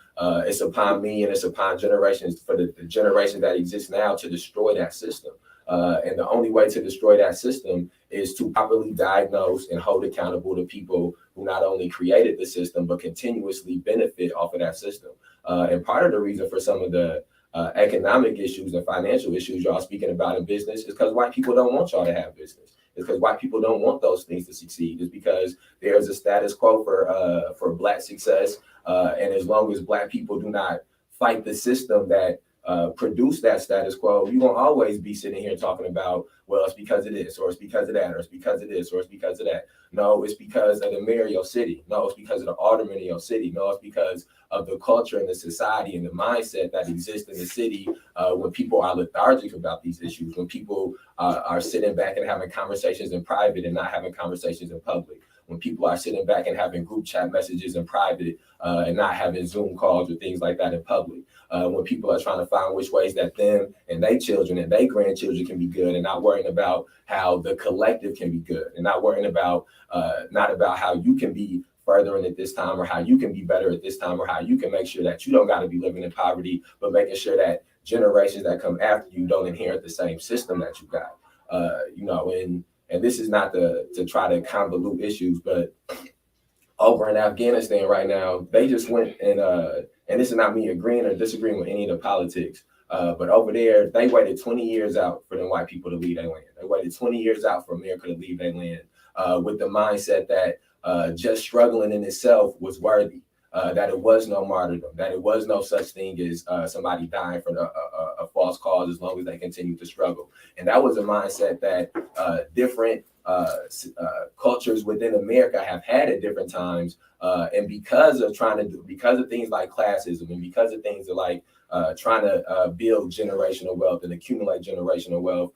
[SPEAKER 4] It's upon me and it's upon generations, for the generation that exists now, to destroy that system. And the only way to destroy that system is to properly diagnose and hold accountable the people who not only created the system, but continuously benefit off of that system. And part of the reason for some of the economic issues and financial issues y'all speaking about in business is because white people don't want y'all to have business. It's because white people don't want those things to succeed. It's because there's a status quo for Black success. And as long as Black people do not fight the system that produce that status quo, you're gonna always be sitting here talking about, well, it's because of this, or it's because of that, or it's because of this, or it's because of that. No, it's because of the mayor of your city. No, it's because of the alderman of your city. No, it's because of the culture and the society and the mindset that exists in the city when people are lethargic about these issues, when people are sitting back and having conversations in private and not having conversations in public, when people are sitting back and having group chat messages in private and not having Zoom calls or things like that in public. When people are trying to find which ways that them and their children and their grandchildren can be good, and not worrying about how the collective can be good, and not worrying about not about how you can be furthering at this time, or how you can be better at this time, or how you can make sure that you don't got to be living in poverty, but making sure that generations that come after you don't inherit the same system that you got. And this is not to try to convolute issues, but over in Afghanistan right now, they just went and this is not me agreeing or disagreeing with any of the politics, but over there, they waited 20 years out for them white people to leave their land. They waited 20 years out for America to leave their land with the mindset that just struggling in itself was worthy, that it was no martyrdom, that it was no such thing as somebody dying for a false cause as long as they continue to struggle. And that was a mindset that different cultures within America have had at different times, and because of things like classism, and because of things like trying to build generational wealth and accumulate generational wealth,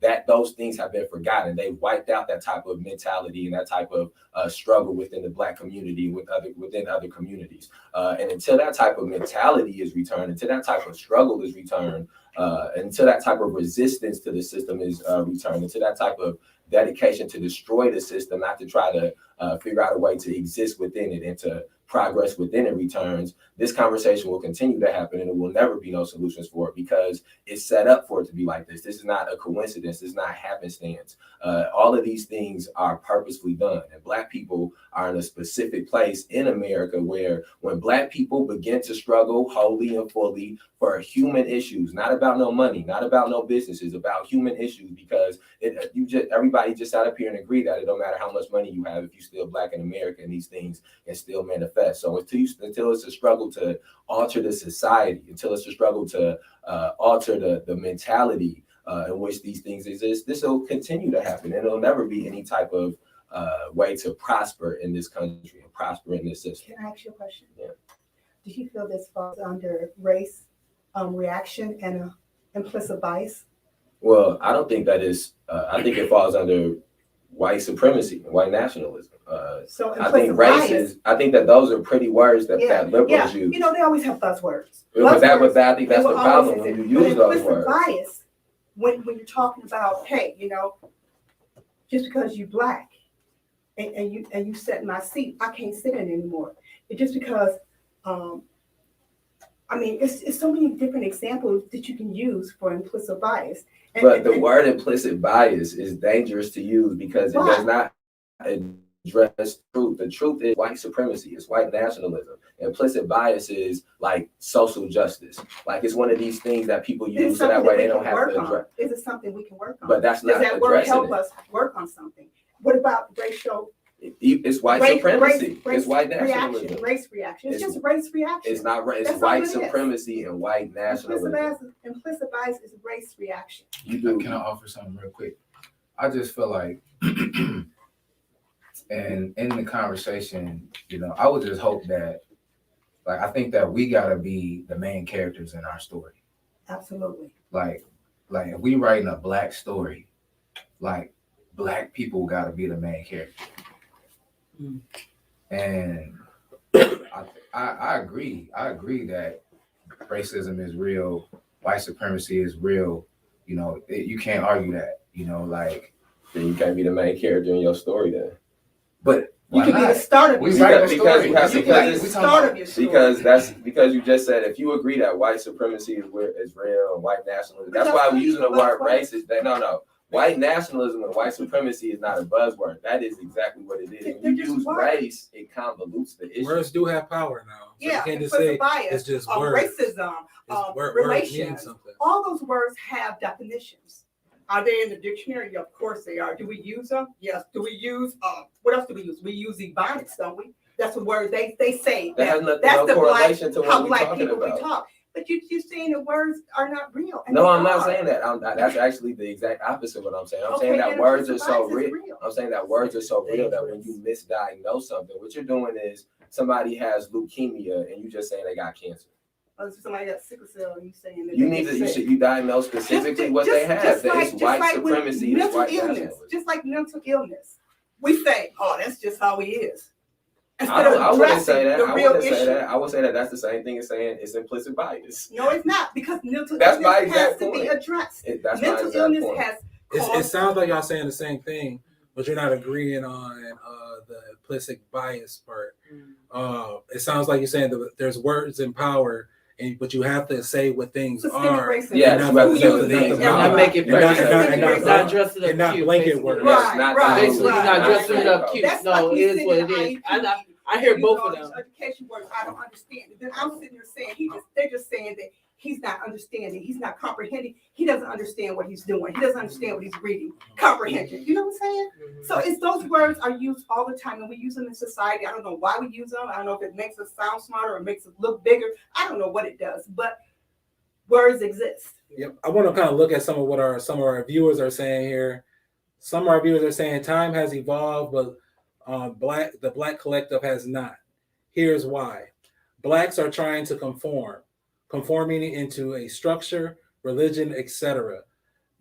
[SPEAKER 4] that those things have been forgotten. They've wiped out that type of mentality and that type of struggle within the Black community, within other communities. And until that type of mentality is returned, until that type of struggle is returned, until that type of resistance to the system is returned, until that type of dedication to destroy the system, not to try to figure out a way to exist within it and to progress within it returns, this conversation will continue to happen, and it will never be no solutions for it, because it's set up for it to be like this. This is not a coincidence. This is not happenstance. All of these things are purposefully done, and Black people are in a specific place in America where when Black people begin to struggle wholly and fully for human issues, not about no money, not about no businesses, about human issues, because everybody just sat up here and agree that it don't matter how much money you have if you're still Black in America, and these things can still manifest. So until it's a struggle to alter the society, until it's a struggle to alter the mentality in which these things exist, this will continue to happen, and it'll never be any type of way to prosper in this country and prosper in this system.
[SPEAKER 5] Can I ask you a question?
[SPEAKER 4] Yeah.
[SPEAKER 5] Do you feel this falls under race reaction and implicit bias?
[SPEAKER 4] Well, I don't think that is. I think it falls under white supremacy and white nationalism.
[SPEAKER 5] So
[SPEAKER 4] I think race is. I think that those are pretty words that liberals use.
[SPEAKER 5] You know, they always have buzzwords.
[SPEAKER 4] I think that's the problem when you use those words.
[SPEAKER 5] Bias, when you're talking about, hey, just because you're Black and you sit in my seat, I can't sit in it anymore. It's just because. It's so many different examples that you can use for implicit bias.
[SPEAKER 4] But the word implicit bias is dangerous to use because it does not address truth. The truth is white supremacy. It's white nationalism. Implicit bias is like social justice. Like it's one of these things that people use so that way they don't have to address.
[SPEAKER 5] Is it something we can work on?
[SPEAKER 4] But that's not
[SPEAKER 5] that word help us work on something? What about racial?
[SPEAKER 4] It's white supremacy. It's white nationalism.
[SPEAKER 5] Race reaction. It's just race reaction.
[SPEAKER 4] It's not race. It's white supremacy and white nationalism.
[SPEAKER 5] Implicit bias is race reaction.
[SPEAKER 2] You do. Can I offer something real quick? I just feel like, and in the conversation, I would just hope that, I think that we gotta be the main characters in our story.
[SPEAKER 5] Absolutely.
[SPEAKER 2] Like if we writing a Black story, Black people gotta be the main character. And I agree. I agree that racism is real, white supremacy is real. You can't argue that.
[SPEAKER 4] Then you can't be the main character in your story then.
[SPEAKER 2] But
[SPEAKER 5] you can be the start of your story.
[SPEAKER 4] Because you just said if you agree that white supremacy is real and white nationalism, that's why we're using the word racist. No. White nationalism and white supremacy is not a buzzword. That is exactly what it is.
[SPEAKER 5] They're
[SPEAKER 4] When you
[SPEAKER 5] just
[SPEAKER 4] use
[SPEAKER 5] words.
[SPEAKER 4] race, it convolutes the issue.
[SPEAKER 1] Words do have power now. So
[SPEAKER 5] Yeah,
[SPEAKER 1] you can't just
[SPEAKER 5] implicit
[SPEAKER 1] say
[SPEAKER 5] bias,
[SPEAKER 1] it's just words.
[SPEAKER 5] racism,
[SPEAKER 1] Words mean
[SPEAKER 5] relations.
[SPEAKER 1] something.
[SPEAKER 5] All those words have definitions. Are they in the dictionary? Of course they are. Do we use them? Yes. Do we use what else do we use? We use ebonics, don't we? That's the word they say.
[SPEAKER 4] That has nothing,
[SPEAKER 5] that's
[SPEAKER 4] no
[SPEAKER 5] the
[SPEAKER 4] correlation to
[SPEAKER 5] how
[SPEAKER 4] what we're
[SPEAKER 5] black
[SPEAKER 4] talking
[SPEAKER 5] people we
[SPEAKER 4] about.
[SPEAKER 5] talk. But you're saying the words are not real. And
[SPEAKER 4] No,
[SPEAKER 5] they
[SPEAKER 4] I'm not
[SPEAKER 5] are.
[SPEAKER 4] saying that. That's actually the exact opposite of what I'm saying. I'm
[SPEAKER 5] Okay,
[SPEAKER 4] saying that
[SPEAKER 5] then
[SPEAKER 4] words are
[SPEAKER 5] implicit
[SPEAKER 4] so
[SPEAKER 5] bias is
[SPEAKER 4] real.
[SPEAKER 5] real.
[SPEAKER 4] I'm saying that words are so real that when you misdiagnose something, what you're doing is somebody has leukemia and you just saying they got cancer.
[SPEAKER 5] Somebody got sickle cell, and you saying that
[SPEAKER 4] You diagnose specifically what they have. That it's white supremacy, it's white
[SPEAKER 5] illness,
[SPEAKER 4] nationalism.
[SPEAKER 5] just like mental illness. We say, "Oh, that's just how he is."
[SPEAKER 4] I wouldn't say that.
[SPEAKER 5] The real issue.
[SPEAKER 4] I would say that that's the same thing as saying it's implicit bias.
[SPEAKER 5] No, it's not, because mental
[SPEAKER 4] That's my
[SPEAKER 5] illness has
[SPEAKER 4] exact
[SPEAKER 5] to be
[SPEAKER 4] point.
[SPEAKER 5] addressed.
[SPEAKER 4] That's my
[SPEAKER 5] Mental
[SPEAKER 4] exact
[SPEAKER 5] illness
[SPEAKER 4] point.
[SPEAKER 5] has
[SPEAKER 1] It
[SPEAKER 5] caused.
[SPEAKER 1] sounds like y'all saying the same thing, but you're not agreeing on the implicit bias part. It sounds like you're saying that there's words and power, but you have to say what things
[SPEAKER 5] Systemic
[SPEAKER 1] are.
[SPEAKER 5] racism.
[SPEAKER 4] Yeah,
[SPEAKER 1] and
[SPEAKER 4] you have to say
[SPEAKER 1] not-
[SPEAKER 4] what things
[SPEAKER 1] not-
[SPEAKER 4] are.
[SPEAKER 3] Not make it
[SPEAKER 4] You're not-
[SPEAKER 3] personal.
[SPEAKER 4] you're not-
[SPEAKER 3] Not dress it up
[SPEAKER 1] and not
[SPEAKER 3] cute,
[SPEAKER 1] blanket
[SPEAKER 3] basically.
[SPEAKER 1] words.
[SPEAKER 4] Yes,
[SPEAKER 5] Right,
[SPEAKER 4] not
[SPEAKER 5] right,
[SPEAKER 3] Basically, you're not dressing it up cute.
[SPEAKER 5] That's
[SPEAKER 3] No,
[SPEAKER 5] like
[SPEAKER 3] it
[SPEAKER 5] me
[SPEAKER 3] is
[SPEAKER 5] sitting
[SPEAKER 3] what
[SPEAKER 5] in
[SPEAKER 3] it is.
[SPEAKER 5] IEP,
[SPEAKER 3] I hear
[SPEAKER 5] you
[SPEAKER 3] both
[SPEAKER 5] know,
[SPEAKER 3] of them.
[SPEAKER 5] these education words, I don't understand it. Then I'm sitting there saying they're just saying that he's not understanding, he's not comprehending, he doesn't understand what he's doing, he doesn't understand what he's reading. Comprehension, you know what I'm saying? So it's those words are used all the time, and we use them in society. I don't know why we use them. I don't know if it makes us sound smarter or makes us look bigger. I don't know what it does, but words exist.
[SPEAKER 1] Yep. I want to kind of look at some of our viewers are saying here. Some of our viewers are saying time has evolved, but the black collective has not. Here's why. Blacks are trying to conforming into a structure, religion, etc.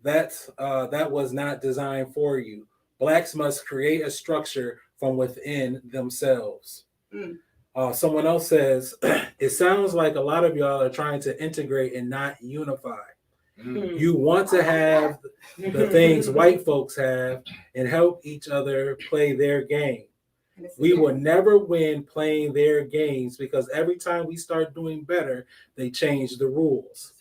[SPEAKER 1] That was not designed for you. Blacks must create a structure from within themselves. Someone else says, it sounds like a lot of y'all are trying to integrate and not unify. You want to have the things white folks have and help each other play their game. We will never win playing their games because every time we start doing better, they change the rules.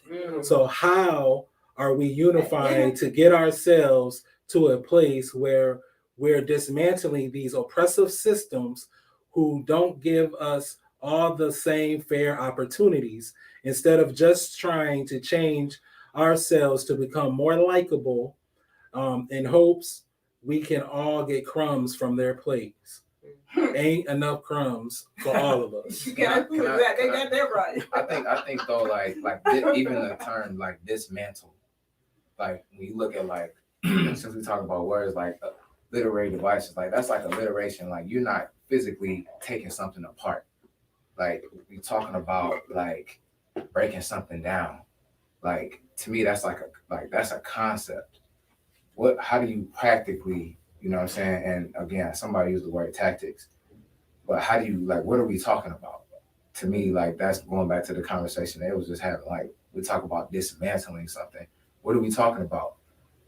[SPEAKER 1] So how are we unifying to get ourselves to a place where we're dismantling these oppressive systems who don't give us all the same fair opportunities, instead of just trying to change ourselves to become more likable in hopes we can all get crumbs from their plates. Ain't enough crumbs for all of us.
[SPEAKER 5] You gotta prove that. They got that right.
[SPEAKER 7] I think though, like even the term like dismantle, like when you look at like since we talk about words like literary devices, like that's like alliteration. Like you're not physically taking something apart. Like we're talking about like breaking something down. Like to me, that's that's a concept. How do you practically, you know what I'm saying? And again, somebody used the word tactics, but how do you what are we talking about? To me, like that's going back to the conversation they was just having. Like we talk about dismantling something. What are we talking about?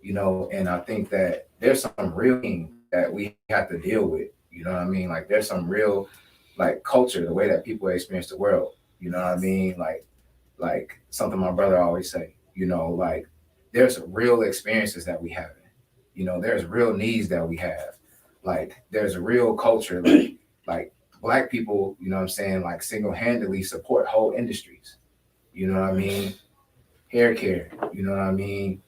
[SPEAKER 7] You know, and I think that there's some real thing that we have to deal with. You know what I mean? Like there's some real culture, the way that people experience the world. You know what I mean? Like something my brother always say. You know, like there's real experiences that we have. You know, there's real needs that we have. Like there's a real culture. Like Black people, you know what I'm saying? Like single-handedly support whole industries. You know what I mean? Hair care. You know what I mean?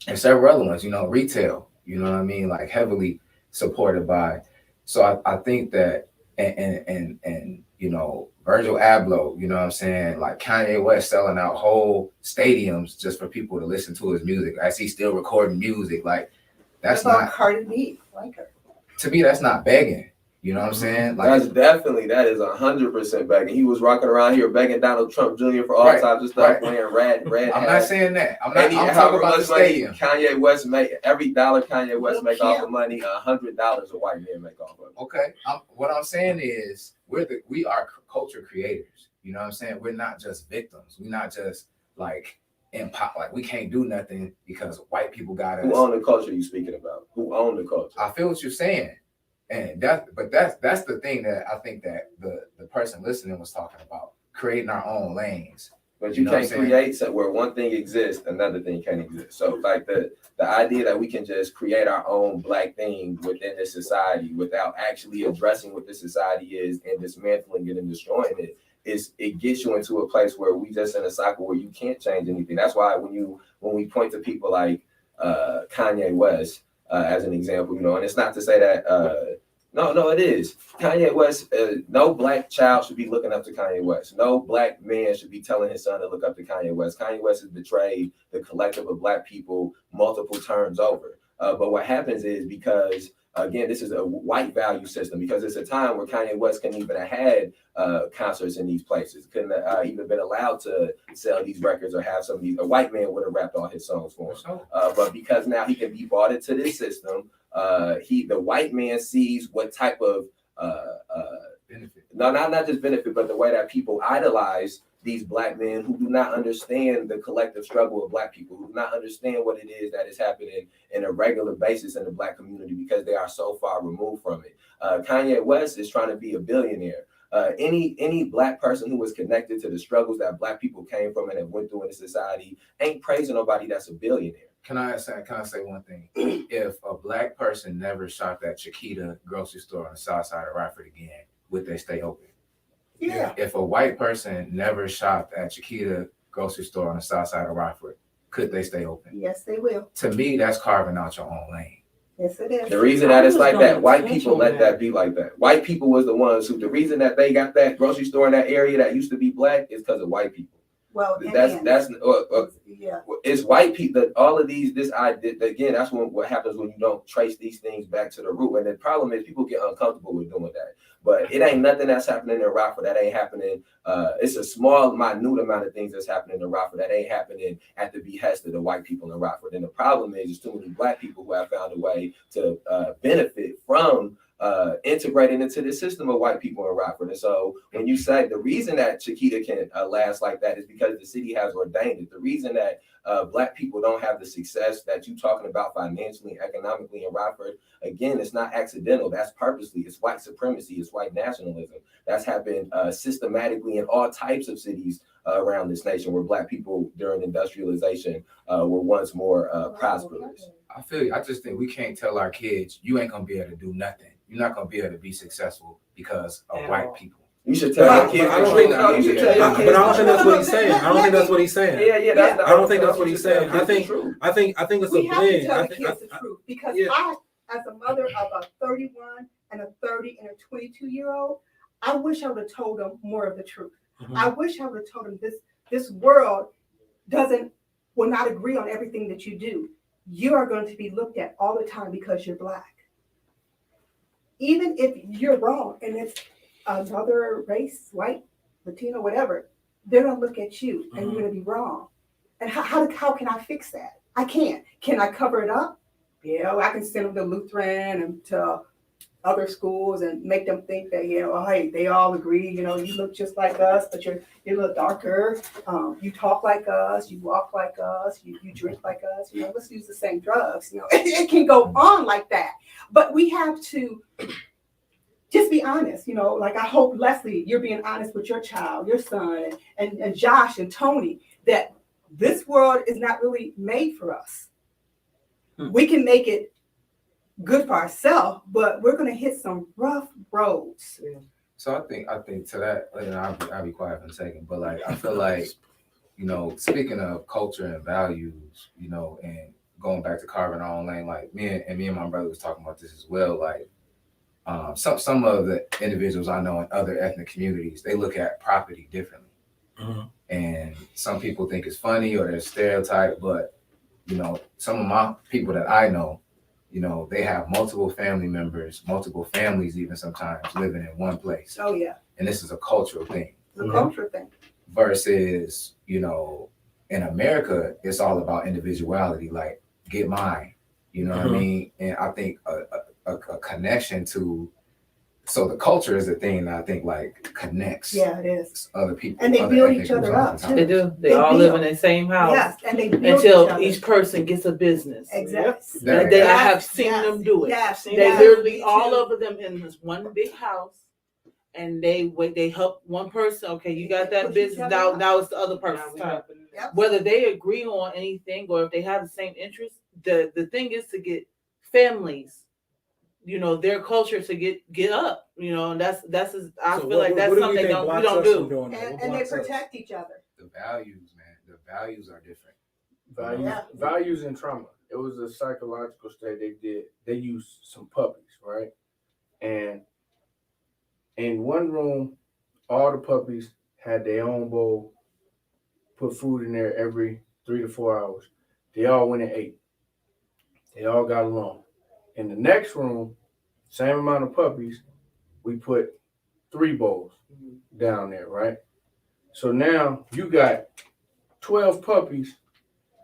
[SPEAKER 7] And several other ones. You know, retail. You know what I mean? Like heavily supported by. So I think that and you know, Virgil Abloh, you know what I'm saying? Like Kanye West selling out whole stadiums just for people to listen to his music. As he's still recording music. Like that's not
[SPEAKER 5] Cardi B, like her.
[SPEAKER 7] To me, that's not begging. You know what I'm saying? Like
[SPEAKER 4] that is 100% begging. He was rocking around here begging Donald Trump Jr. for all types of stuff, wearing red.
[SPEAKER 7] I'm not saying that. I'm talking about the stadium.
[SPEAKER 4] Kanye West every dollar Kanye West make off of money, $100 a white man make off of it.
[SPEAKER 7] Okay. What I'm saying is we are culture creators. You know what I'm saying? We're not just victims. We're not just like we can't do nothing because white people got us.
[SPEAKER 4] Who own the culture you speaking about? Who own the culture?
[SPEAKER 7] I feel what you're saying. And that's the thing that I think that the person listening was talking about, creating our own lanes.
[SPEAKER 4] But you can't create so where one thing exists, another thing can't exist. So like the idea that we can just create our own black thing within this society without actually addressing what this society is and dismantling it and destroying it, it gets you into a place where we just in a cycle where you can't change anything. That's why when we point to people like Kanye West as an example, you know, and it's not to say that no, it is. Kanye West, no black child should be looking up to Kanye West. No black man should be telling his son to look up to Kanye West. Kanye West has betrayed the collective of black people multiple terms over. But what happens is because, again, this is a white value system, because it's a time where Kanye West couldn't even have had concerts in these places, couldn't have even been allowed to sell these records or have some of these. A white man would have rapped all his songs for him. But because now he can be bought into this system, the white man sees what type of benefit. No, not just benefit, but the way that people idolize these black men who do not understand the collective struggle of black people, who do not understand what it is that is happening in a regular basis in the black community because they are so far removed from it. Kanye West is trying to be a billionaire. Any black person who is connected to the struggles that black people came from and have went through in the society ain't praising nobody that's a billionaire.
[SPEAKER 7] Can I say one thing? If a black person never shopped at Chiquita grocery store on the south side of Rockford again, would they stay open?
[SPEAKER 5] Yeah.
[SPEAKER 7] If a white person never shopped at Chiquita grocery store on the south side of Rockford, could they stay open?
[SPEAKER 5] Yes, they will.
[SPEAKER 7] To me, that's carving out your own lane.
[SPEAKER 5] Yes, it is.
[SPEAKER 4] The reason that it's like that, white people let that be like that. White people was the ones who, the reason that they got that grocery store in that area that used to be black is because of white people.
[SPEAKER 5] Well,
[SPEAKER 4] it's white people that all of these, again, that's what happens when you don't trace these things back to the root. And the problem is people get uncomfortable with doing that. But it ain't nothing that's happening in Rockford that ain't happening. It's a small, minute amount of things that's happening in Rockford that ain't happening at the behest of the white people in Rockford. And the problem is too many black people who have found a way to benefit from integrating into the system of white people in Rockford. And so when you say the reason that Chiquita can last like that is because the city has ordained it. The reason that black people don't have the success that you're talking about financially and economically in Rockford, again, it's not accidental. That's purposely. It's white supremacy. It's white nationalism. That's happened systematically in all types of cities around this nation where black people during industrialization were once more prosperous.
[SPEAKER 7] I feel you. I just think we can't tell our kids, you ain't going to be able to do nothing. You're not going to be able to be successful because of white people.
[SPEAKER 4] You should tell your kids.
[SPEAKER 1] But I don't think that's what he's saying. I don't think that's what he's saying.
[SPEAKER 4] Yeah.
[SPEAKER 1] I don't think that's what he's saying. I think it's
[SPEAKER 5] we
[SPEAKER 1] a
[SPEAKER 5] have
[SPEAKER 1] blend.
[SPEAKER 5] to tell the kids the truth because I, as a mother of a 31 and a 30 and a 22-year-old, I wish I would have told them more of the truth.
[SPEAKER 1] Mm-hmm.
[SPEAKER 5] I wish I would have told them this world will not agree on everything that you do. You are going to be looked at all the time because you're black. Even if you're wrong and it's another race, white, Latino, whatever, they're going to look at you and you're going to be wrong. And how can I fix that? I can't. Can I cover it up? Yeah, I can send them to Lutheran and to other schools and make them think that, hey, they all agree, you look just like us, but you're a little darker. You talk like us, you walk like us, you drink like us, let's use the same drugs. It can go on like that. But we have to just be honest, like I hope, Leslie, you're being honest with your child, your son, and Josh and Tony, that this world is not really made for us. We can make it good for ourselves, but we're going to hit some rough roads.
[SPEAKER 7] Yeah. So I think to that, and I'll be quiet for a second, but like I feel like, speaking of culture and values, and going back to carving our own lane, like me and my brother was talking about this as well. Like some of the individuals I know in other ethnic communities, they look at property differently. Mm-hmm. And some people think it's funny or they're stereotyped, but some of my people that I know, they have multiple family members, multiple families, even sometimes living in one place.
[SPEAKER 5] Oh, yeah.
[SPEAKER 7] And this is a cultural thing.
[SPEAKER 5] It's a cultural thing.
[SPEAKER 7] Versus, in America, it's all about individuality, like get mine, what I mean? And I think a connection to, so the culture is the thing that I think like connects.
[SPEAKER 5] Yeah, it is.
[SPEAKER 7] Other people.
[SPEAKER 5] And they build each other up too.
[SPEAKER 3] They do. They all live in the same house.
[SPEAKER 5] Yes, and they build
[SPEAKER 3] until each person gets a business.
[SPEAKER 5] Exactly.
[SPEAKER 3] I have seen them do it.
[SPEAKER 5] Yes,
[SPEAKER 3] they literally all of them in this one big house, and they help one person. Okay, you got that
[SPEAKER 5] Push each
[SPEAKER 3] business.
[SPEAKER 5] other
[SPEAKER 3] Now
[SPEAKER 5] up.
[SPEAKER 3] it's the other
[SPEAKER 6] Now
[SPEAKER 3] person's
[SPEAKER 6] we
[SPEAKER 3] turn.
[SPEAKER 6] helping them.
[SPEAKER 5] Yep.
[SPEAKER 3] Whether they agree on anything or if they have the same interest, the thing is to get families, their culture to get up, and that's I
[SPEAKER 1] So
[SPEAKER 3] feel like that's
[SPEAKER 1] what do
[SPEAKER 3] something
[SPEAKER 1] we think
[SPEAKER 3] we
[SPEAKER 1] blocks
[SPEAKER 3] don't
[SPEAKER 1] us from
[SPEAKER 3] do.
[SPEAKER 1] doing that? What
[SPEAKER 5] And they
[SPEAKER 1] blocks us?
[SPEAKER 5] protect each other.
[SPEAKER 7] The values, man. The values are different.
[SPEAKER 5] Yeah.
[SPEAKER 2] Values and trauma. It was a psychological study they did. They used some puppies, right? And in one room, all the puppies had their own bowl, put food in there every 3 to 4 hours. They all went and ate. They all got along. In the next room, same amount of puppies, we put 3 bowls down there, right? So now you got 12 puppies,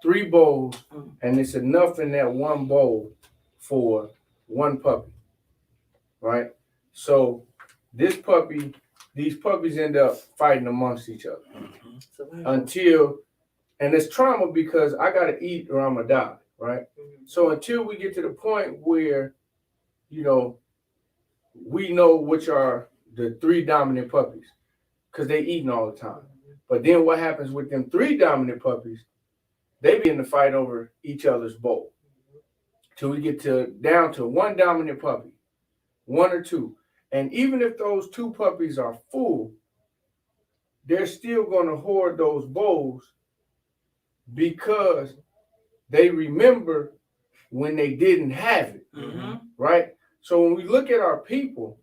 [SPEAKER 2] 3 bowls, and it's enough in that one bowl for one puppy, right? So these puppies end up fighting amongst each other until, and it's trauma because I gotta eat or I'm gonna die, right? So until we get to the point where, we know which are the 3 dominant puppies, because they eating all the time. But then what happens with them 3 dominant puppies? They begin to fight over each other's bowl till we get down to 1 dominant puppy, 1 or 2. And even if those 2 puppies are full, they're still going to hoard those bowls because they remember when they didn't have it, right? So when we look at our people,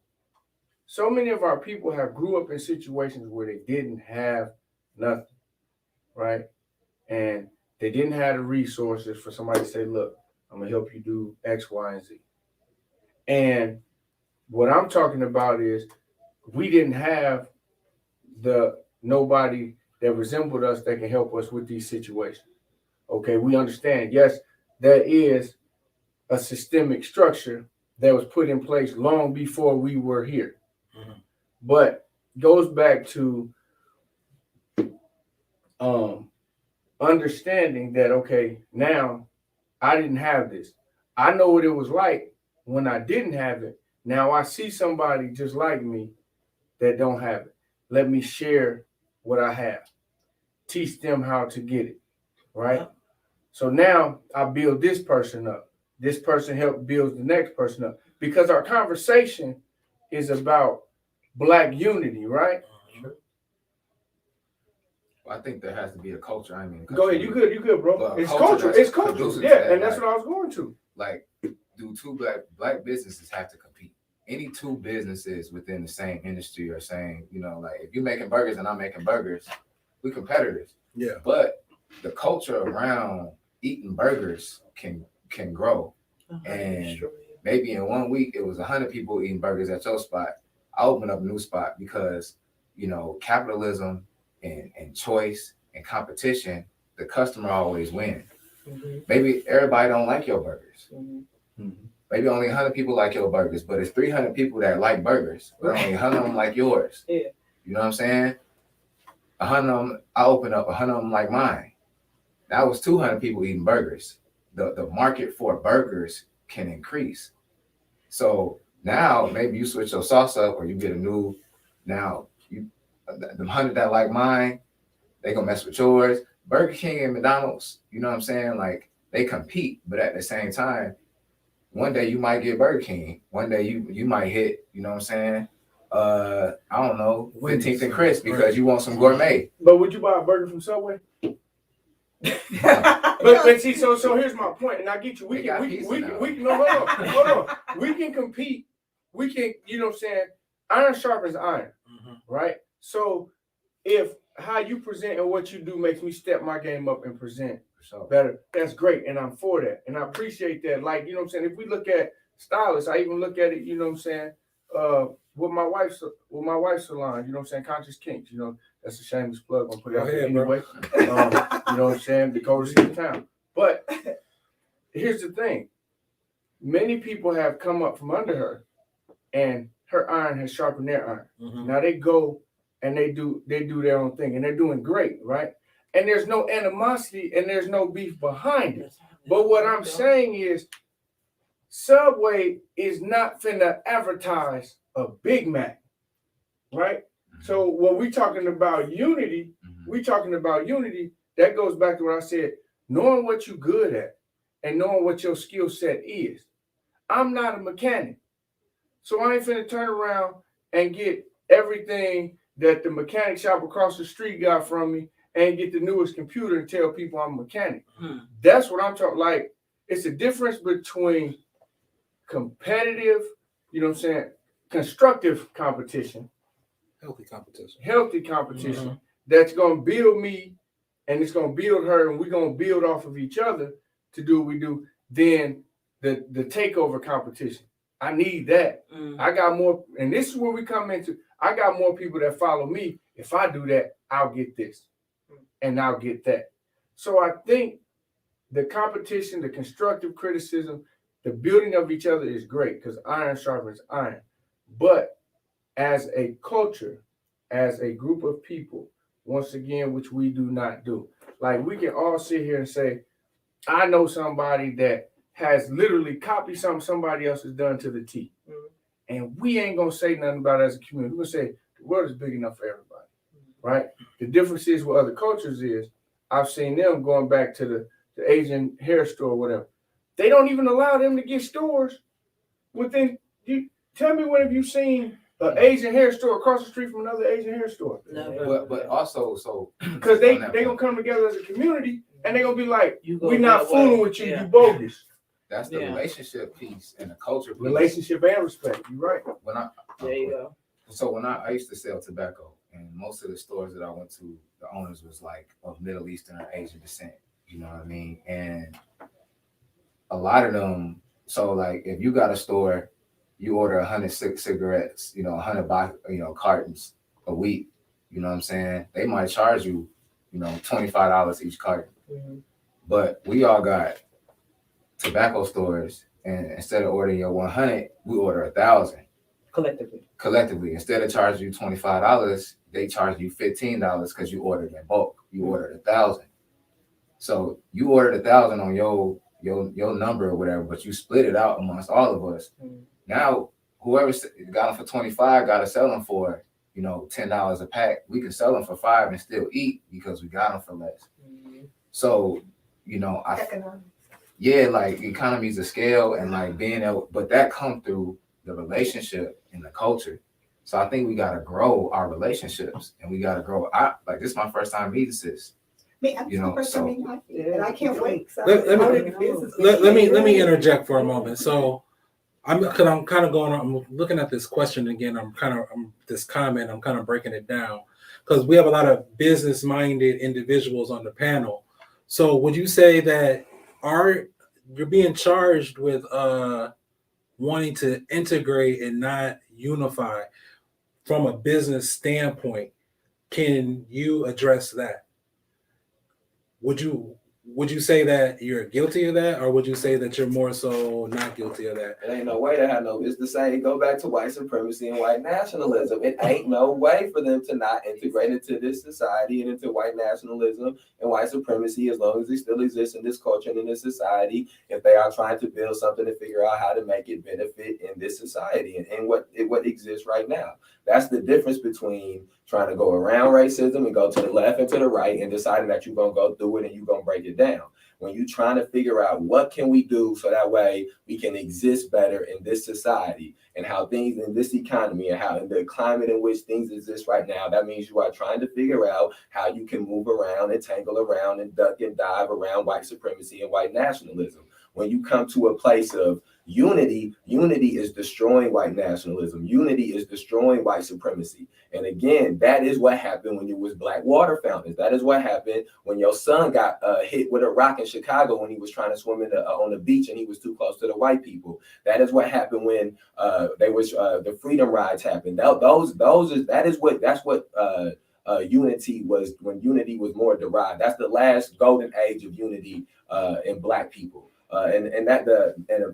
[SPEAKER 2] so many of our people have grew up in situations where they didn't have nothing, right? And they didn't have the resources for somebody to say, look, I'm going to help you do X, Y, and Z. And what I'm talking about is we didn't have nobody that resembled us that can help us with these situations. Okay, we understand. Yes, there is a systemic structure that was put in place long before we were here. But goes back to understanding that, okay, now I didn't have this. I know what it was like when I didn't have it. Now I see somebody just like me that don't have it. Let me share what I have. Teach them how to get it, right? Yeah. So now I build this person up. This person help build the next person up. Because our conversation is about Black unity, right?
[SPEAKER 7] Well, I think there has to be a culture. I mean,
[SPEAKER 2] go ahead. You good, bro.
[SPEAKER 7] But
[SPEAKER 2] it's culture. It's culture. Yeah, and that's what I was going to.
[SPEAKER 7] Like, do 2 black businesses have to compete? Any 2 businesses within the same industry are saying, like if you're making burgers and I'm making burgers, we competitors.
[SPEAKER 2] Yeah.
[SPEAKER 7] But the culture around eating burgers can grow. And maybe in 1 week it was 100 people eating burgers at your spot. I opened up a new spot because, capitalism and choice and competition, the customer always wins. Maybe everybody don't like your burgers. Maybe only 100 people like your burgers, but it's 300 people that like burgers, but only 100 of them like yours.
[SPEAKER 6] Yeah.
[SPEAKER 7] You know what I'm saying? 100 of them, I opened up 100 of them like mine. That was 200 people eating burgers. The market for burgers can increase. So now maybe you switch your sauce up or you get a new, now the 100 that like mine, they gonna mess with yours. Burger King and McDonald's, you know what I'm saying? Like they compete, but at the same time, one day you might get Burger King. One day you might hit, you know what I'm saying? I don't know, 15th and Chris because you want some gourmet.
[SPEAKER 2] But would you buy a burger from Subway? but see, so here's my point, and I get you. We can no, hold on. We can compete. We can, you know what I'm saying? Iron sharpens iron, right? So if how you present and what you do makes me step my game up and present better, that's great, and I'm for that, and I appreciate that. Like, you know what I'm saying? If we look at stylists, I even look at it, you know what I'm saying? With my wife's salon, you know what I'm saying? Conscious Kinks, that's a shameless plug. I'm put it out there anyway. You know what I'm saying? The coldest in town. But here's the thing: many people have come up from under her, and her iron has sharpened their iron. Now they go and they do their own thing, and they're doing great, right? And there's no animosity and there's no beef behind it. But what I'm saying is, Subway is not finna advertise a Big Mac. right? So when we talking about unity, that goes back to what I said, knowing what you're good at and knowing what your skill set is. I'm not a mechanic, so I ain't finna turn around and get everything that the mechanic shop across the street got from me and get the newest computer and tell people I'm a mechanic. That's what I'm talking. Like, it's a difference between competitive, you know what I'm saying, constructive competition, healthy competition that's gonna build me and it's gonna build her, and we're gonna build off of each other to do what we do. Then the takeover competition. I need that. I got more, and this is where we come into. I got more people that follow me. If I do that, I'll get this, and I'll get that. So I think the competition, the constructive criticism, the building of each other is great because iron sharpens iron. But as a culture, as a group of people, once again, which we do not do. Like, we can all sit here and say, I know somebody that has literally copied something somebody else has done to the T. And we ain't going to say nothing about it as a community. We're going to say the world is big enough for everybody, right? The difference is with other cultures is I've seen them going back to the Asian hair store or whatever. They don't even allow them to get stores within. You tell me, when have you seen an Asian hair store across the street from another Asian hair store?
[SPEAKER 3] Never.
[SPEAKER 7] But also, so
[SPEAKER 2] because they gonna come together as a community and they gonna be like, we're not fooling with you, you bogus.
[SPEAKER 7] That's the relationship piece and the culture piece.
[SPEAKER 2] Relationship and respect. You're right.
[SPEAKER 3] There you go.
[SPEAKER 7] So when I used to sell tobacco, and most of the stores that I went to, the owners was like of Middle Eastern or Asian descent. You know what I mean? And a lot of them. So like, if you got a store, you order 100 cigarettes, 100 cartons a week. You know what I'm saying? They might charge you, $25 each carton. But we all got tobacco stores, and instead of ordering your 100, we order 1,000 collectively. Instead of charging you $25, they charge you $15 because you ordered in bulk. You ordered 1,000. So you ordered 1,000 on your number or whatever, but you split it out amongst all of us. Now, whoever got them for 25 got to sell them for, $10 a pack. We can sell them for $5 and still eat because we got them for less. So, like economies of scale and like being able, but that come through the relationship and the culture. So I think we got to grow our relationships, and we got to grow. This is my first time meeting sis.
[SPEAKER 5] And I can't wait. So
[SPEAKER 1] Let me interject for a moment. So I'm looking at this question again. I'm kind of breaking it down because we have a lot of business-minded individuals on the panel. So would you say that you're being charged with wanting to integrate and not unify from a business standpoint? Can you address that? Would you say that you're guilty of that, or would you say that you're more so not guilty of that?
[SPEAKER 4] It ain't no way to have no. It's the same. Go back to white supremacy and white nationalism. It ain't no way for them to not integrate into this society and into white nationalism and white supremacy, as long as they still exist in this culture and in this society. If they are trying to build something to figure out how to make it benefit in this society and what exists right now. That's the difference between trying to go around racism and go to the left and to the right and deciding that you're going to go through it and you're going to break it down. When you're trying to figure out what can we do so that way we can exist better in this society and how things in this economy and how in the climate in which things exist right now, that means you are trying to figure out how you can move around and tangle around and duck and dive around white supremacy and white nationalism. When you come to a place of unity is destroying white nationalism. Unity is destroying white supremacy. And again, that is what happened when it was black water fountains. That is what happened when your son got hit with a rock in Chicago when he was trying to swim on the beach and he was too close to the white people. That is what happened when the freedom rides happened. That's what unity was, when unity was more derived. That's the last golden age of unity in black people. And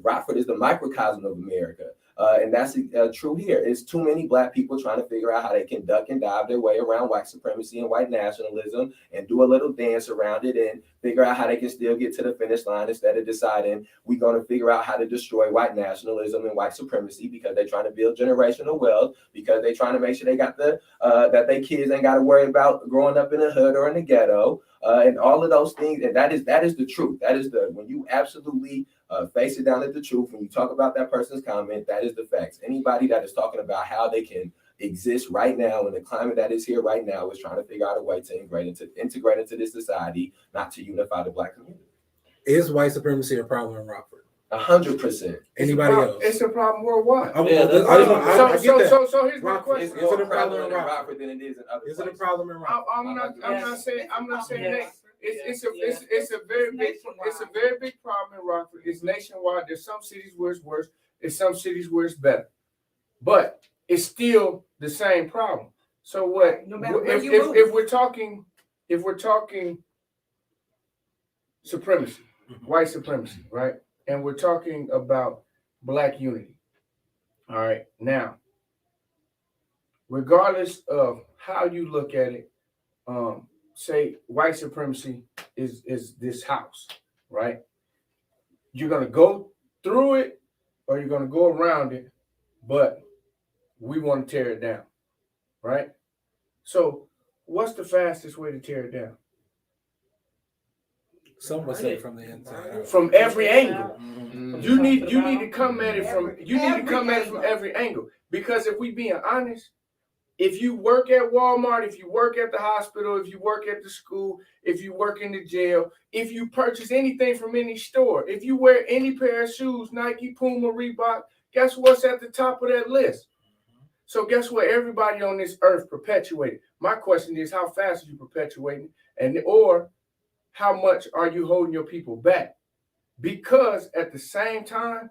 [SPEAKER 4] Rockford is the microcosm of America. And that's true here. It's too many black people trying to figure out how they can duck and dive their way around white supremacy and white nationalism and do a little dance around it and figure out how they can still get to the finish line instead of deciding we're going to figure out how to destroy white nationalism and white supremacy because they're trying to build generational wealth, because they're trying to make sure they got the that their kids ain't got to worry about growing up in a hood or in the ghetto, and all of those things. And that is the truth. That is when you absolutely face it down at the truth. When you talk about that person's comment, that is the facts. Anybody that is talking about how they can exist right now in the climate that is here right now is trying to figure out a way to integrate into this society, not to unify the black community.
[SPEAKER 1] Is white supremacy a problem in Rockford?
[SPEAKER 4] 100%.
[SPEAKER 1] Anybody else?
[SPEAKER 2] It's a problem worldwide.
[SPEAKER 1] I get that.
[SPEAKER 2] So here's my
[SPEAKER 1] Rockford,
[SPEAKER 2] question.
[SPEAKER 4] It's more prevalent in Rockford than it is in other
[SPEAKER 1] Is it a
[SPEAKER 4] places.
[SPEAKER 1] problem in Rockford?
[SPEAKER 2] I'm not saying that.
[SPEAKER 3] Yes.
[SPEAKER 2] It's a very big problem in Rockford. It's nationwide. There's some cities where it's worse. There's some cities where it's better, but it's still the same problem. So what?
[SPEAKER 5] No matter where you move.
[SPEAKER 2] If we're talking supremacy, white supremacy, right? And we're talking about black unity. All right. Now, regardless of how you look at it, say white supremacy is this house, right? You're gonna go through it or you're gonna go around it, but we want to tear it down, right? So what's the fastest way to tear it down?
[SPEAKER 1] Some would say from the inside out.
[SPEAKER 2] From every angle.
[SPEAKER 1] Mhm.
[SPEAKER 2] You need to come at it from every angle. Because if we being honest, if you work at Walmart, if you work at the hospital, if you work at the school, if you work in the jail, if you purchase anything from any store, if you wear any pair of shoes, Nike, Puma, Reebok, guess what's at the top of that list? So guess what? Everybody on this earth perpetuated. My question is, how fast are you perpetuating? Or how much are you holding your people back? Because at the same time,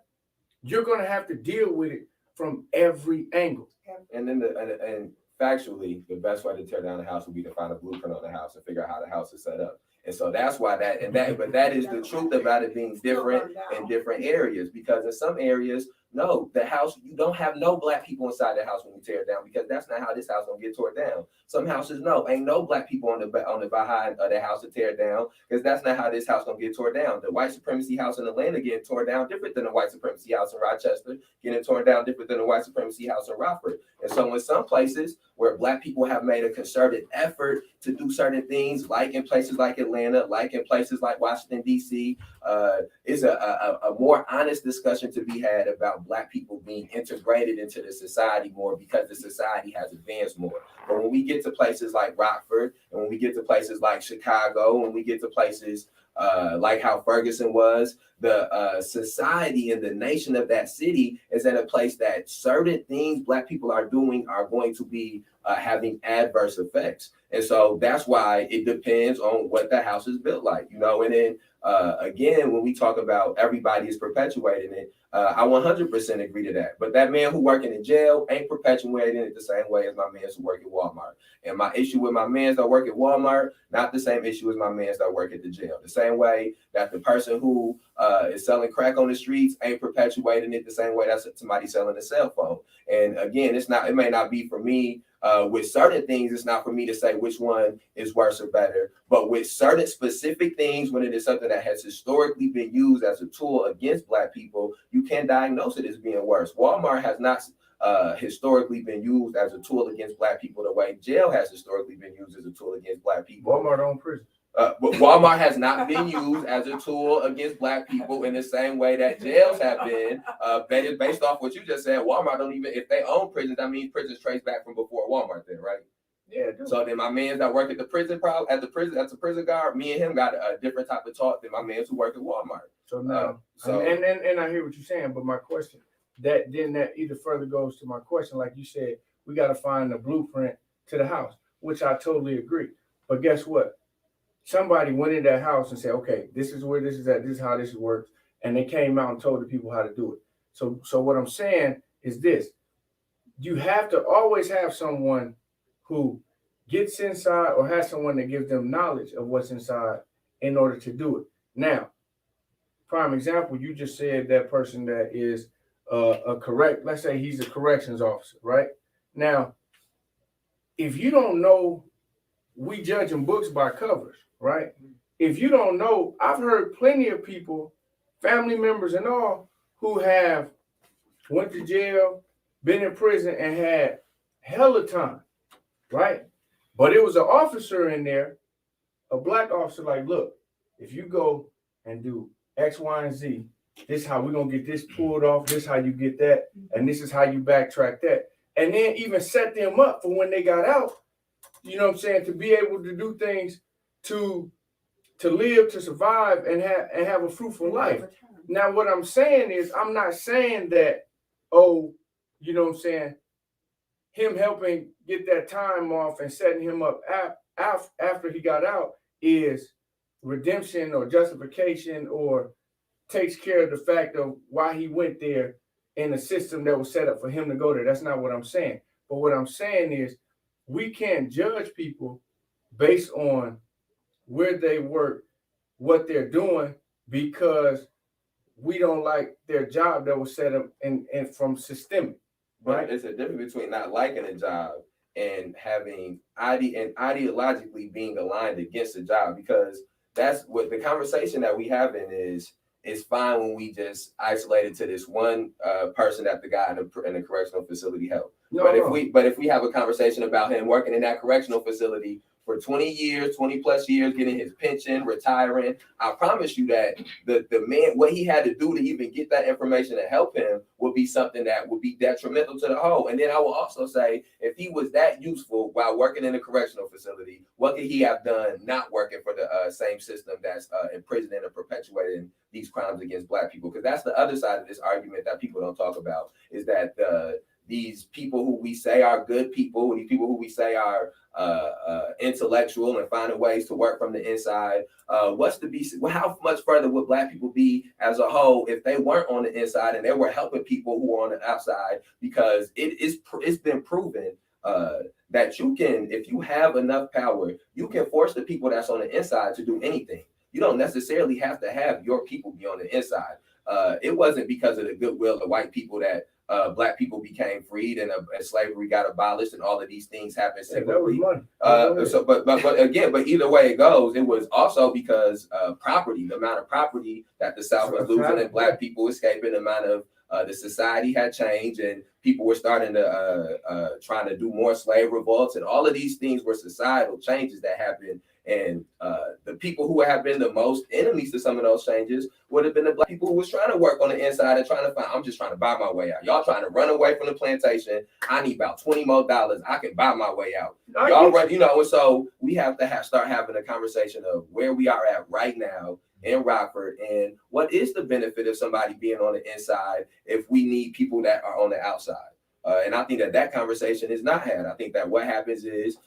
[SPEAKER 2] you're going to have to deal with it from every angle.
[SPEAKER 4] And then and factually, the best way to tear down a house would be to find a blueprint on the house and figure out how the house is set up. And so that's why but that is the truth about it being different in different areas, because in some areas, no, the house, you don't have no black people inside the house when you tear it down, because that's not how this house gonna get torn down. Some houses, no, ain't no black people on the behind of the house to tear it down, because that's not how this house gonna get torn down. The white supremacy house in Atlanta getting torn down different than the white supremacy house in Rochester getting torn down different than the white supremacy house in Rockford. And so in some places where black people have made a concerted effort to do certain things, like in places like Atlanta, like in places like Washington, D.C., is a more honest discussion to be had about black people being integrated into the society more, because the society has advanced more. But when we get to places like Rockford, and when we get to places like Chicago, when we get to places like how Ferguson was, the society and the nation of that city is in a place that certain things black people are doing are going to be having adverse effects. And so that's why it depends on what the house is built like, you know. And then again, when we talk about everybody is perpetuating it, I 100% agree to that. But that man who working in jail ain't perpetuating it the same way as my man who work at Walmart. And my issue with my men that work at Walmart, not the same issue as my men that work at the jail. The same way that the person who is selling crack on the streets ain't perpetuating it the same way that somebody selling a cell phone. And again, it may not be for me. With certain things, it's not for me to say which one is worse or better, but with certain specific things, when it is something that has historically been used as a tool against black people, you can diagnose it as being worse. Walmart has not historically been used as a tool against black people the way jail has historically been used as a tool against black people.
[SPEAKER 2] Walmart own prison.
[SPEAKER 4] But Walmart has not been used as a tool against black people in the same way that jails have been. Based off what you just said, Walmart don't even, if they own prisons, that means prisons trace back from before Walmart then, right?
[SPEAKER 2] Yeah.
[SPEAKER 4] So then my man that work at the prison, as a prison guard, me and him got a different type of talk than my man who work at Walmart.
[SPEAKER 2] So now, and I hear what you're saying, but my question, that either further goes to my question, like you said, we got to find the blueprint to the house, which I totally agree. But guess what? Somebody went in that house and said, okay, this is where this is at, this is how this works. And they came out and told the people how to do it. So what I'm saying is this: you have to always have someone who gets inside or has someone that gives them knowledge of what's inside in order to do it. Now, prime example, you just said that person that is let's say he's a corrections officer, right? Now, if you don't know, we judging books by covers, right? If you don't know, I've heard plenty of people, family members and all, who have went to jail, been in prison, and had hella time, right? But it was an officer in there, a black officer, like, look, if you go and do X, Y, and Z, this is how we're gonna get this pulled off, this is how you get that, and this is how you backtrack that. And then even set them up for when they got out, you know what I'm saying, to be able to do things to live, to survive, and have a fruitful life. Now, what I'm saying is, I'm not saying that, oh, you know what I'm saying, him helping get that time off and setting him up after he got out is redemption or justification or takes care of the fact of why he went there in a system that was set up for him to go there. That's not what I'm saying. But what I'm saying is, we can't judge people based on where they work, what they're doing, because we don't like their job that was set up and from systemic, right?
[SPEAKER 4] But it's a difference between not liking a job and having ideologically being aligned against the job, because that's what the conversation that we having is fine when we just isolated to this one person that the guy in the correctional facility helped. If we have a conversation about him working in that correctional facility for 20 plus years, getting his pension, retiring, I promise you that the man, what he had to do to even get that information to help him would be something that would be detrimental to the whole. And then I will also say, if he was that useful while working in a correctional facility, what could he have done not working for the same system that's imprisoning and perpetuating these crimes against Black people? Because that's the other side of this argument that people don't talk about, is that these people who we say are good people, these people who we say are intellectual and finding ways to work from the inside, how much further would Black people be as a whole if they weren't on the inside and they were helping people who are on the outside? Because it's been proven that you can, if you have enough power, you can force the people that's on the inside to do anything. You don't necessarily have to have your people be on the inside. It wasn't because of the goodwill of white people that Black people became freed and slavery got abolished and all of these things happened.
[SPEAKER 2] That was money.
[SPEAKER 4] But either way it goes, it was also because property, the amount of property that the South was losing and Black people escaping, the amount of the society had changed and people were starting to trying to do more slave revolts, and all of these things were societal changes that happened. And the people who have been the most enemies to some of those changes would have been the Black people who was trying to work on the inside and trying to find, I'm just trying to buy my way out. Y'all trying to run away from the plantation. I need about $20 more. I can buy my way out. Y'all run, and so we have to start having a conversation of where we are at right now in Rockford and what is the benefit of somebody being on the inside if we need people that are on the outside. And I think that conversation is not had. I think that what happens is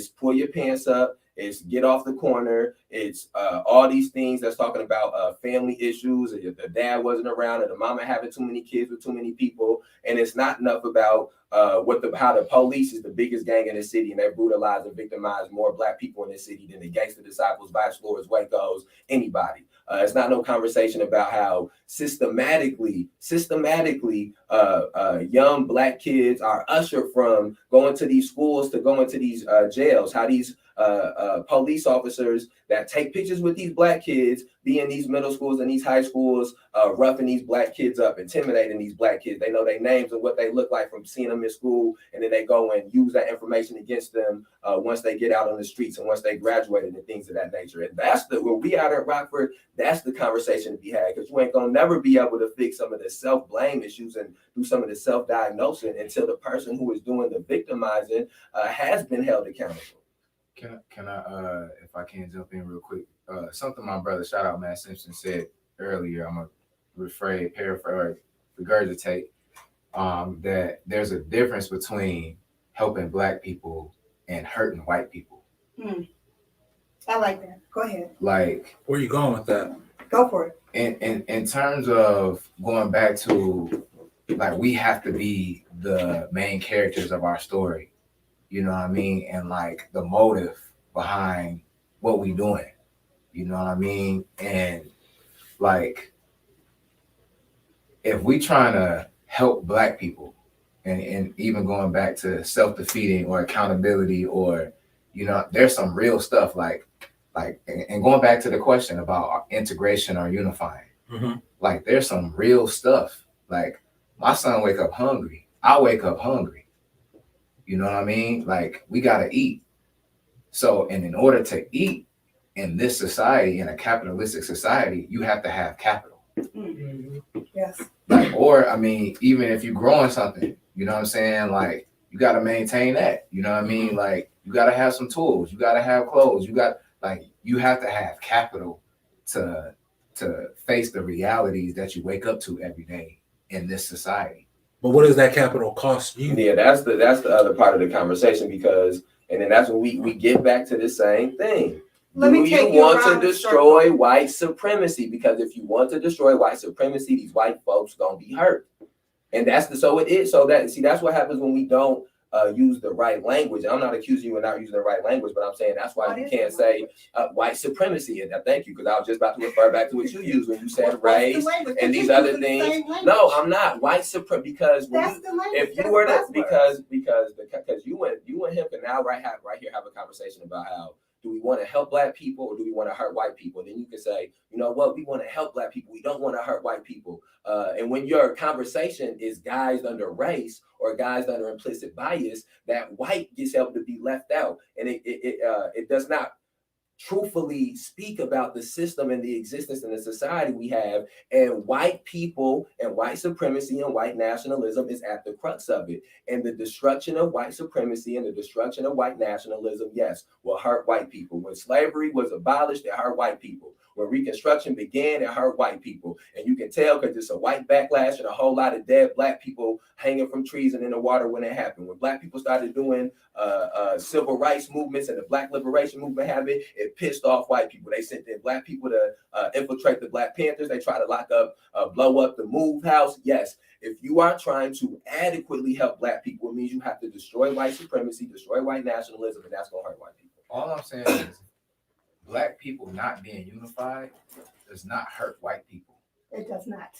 [SPEAKER 4] pull your pants up. It's get off the corner. It's all these things that's talking about family issues. If the dad wasn't around or the mama having too many kids with too many people. And it's not enough about how the police is the biggest gang in the city and they brutalize and victimize more Black people in the city than the Gangster Disciples, Vice Lords, Wacos, anybody. It's not no conversation about how systematically young Black kids are ushered from going to these schools to going to these jails, how these police officers that take pictures with these Black kids be in these middle schools and these high schools, roughing these Black kids up, intimidating these Black kids. They know their names and what they look like from seeing them in school, and then they go and use that information against them once they get out on the streets and once they graduated and things of that nature. And that's where we out at Rockford, that's the conversation to be had, because you ain't gonna never be able to fix some of the self-blame issues and do some of the self-diagnosing until the person who is doing the victimizing has been held accountable.
[SPEAKER 7] Can I if I can jump in real quick? Something my brother, shout out Matt Simpson, said earlier. I'm gonna paraphrase, regurgitate. That there's a difference between helping Black people and hurting white people.
[SPEAKER 5] I like that. Go ahead.
[SPEAKER 7] Like,
[SPEAKER 1] where are you going with that?
[SPEAKER 5] Go for
[SPEAKER 7] it. In terms of going back to, like, we have to be the main characters of our story. You know what I mean? And like the motive behind what we doing, you know what I mean? And like, if we trying to help Black people, and even going back to self-defeating or accountability, or there's some real stuff like and going back to the question about integration or unifying, like there's some real stuff. Like my son wake up hungry, I wake up hungry. You know what I mean? Like we gotta eat. So, and in order to eat in this society, in a capitalistic society, you have to have capital.
[SPEAKER 5] Yes.
[SPEAKER 7] Like, or I mean, even if you're growing something, you know what I'm saying? Like you got to maintain that. You know what I mean? Like you got to have some tools. You got to have clothes. You have to have capital to face the realities that you wake up to every day in this society.
[SPEAKER 1] But what does that capital cost you?
[SPEAKER 4] Yeah, that's the other part of the conversation, because and then that's when we get back to the same thing.
[SPEAKER 5] Let me take
[SPEAKER 4] you want to
[SPEAKER 5] around
[SPEAKER 4] destroy white supremacy? Because if you want to destroy white supremacy, these white folks gonna be hurt. And so it is. So that's what happens when we don't use the right language. I'm not accusing you of not using the right language, but I'm saying that's why you can't say white supremacy. And I thank you, because I was just about to refer back to what you used when you said race and these other things. No, I'm not white supremacy, because if you were to because you and him can now right here have a conversation about how, do we want to help Black people or do we want to hurt white people? Then you can say, you know what, we want to help Black people. We don't want to hurt white people. And when your conversation is guised under race or guised under implicit bias, that white gets able to be left out. And it does not truthfully speak about the system and the existence in the society we have. And white people and white supremacy and white nationalism is at the crux of it. And the destruction of white supremacy and the destruction of white nationalism, yes, will hurt white people. When slavery was abolished, it hurt white people. When Reconstruction began, it hurt white people. And you can tell because it's a white backlash and a whole lot of dead Black people hanging from trees and in the water when it happened. When Black people started doing civil rights movements and the Black liberation movement happened, it pissed off white people. They sent in Black people to infiltrate the Black Panthers. They tried to lock up, blow up the Move House. Yes, if you are trying to adequately help Black people, it means you have to destroy white supremacy, destroy white nationalism, and that's going to hurt white people.
[SPEAKER 7] All I'm saying is Black people not being unified does not hurt white people.
[SPEAKER 5] It does not.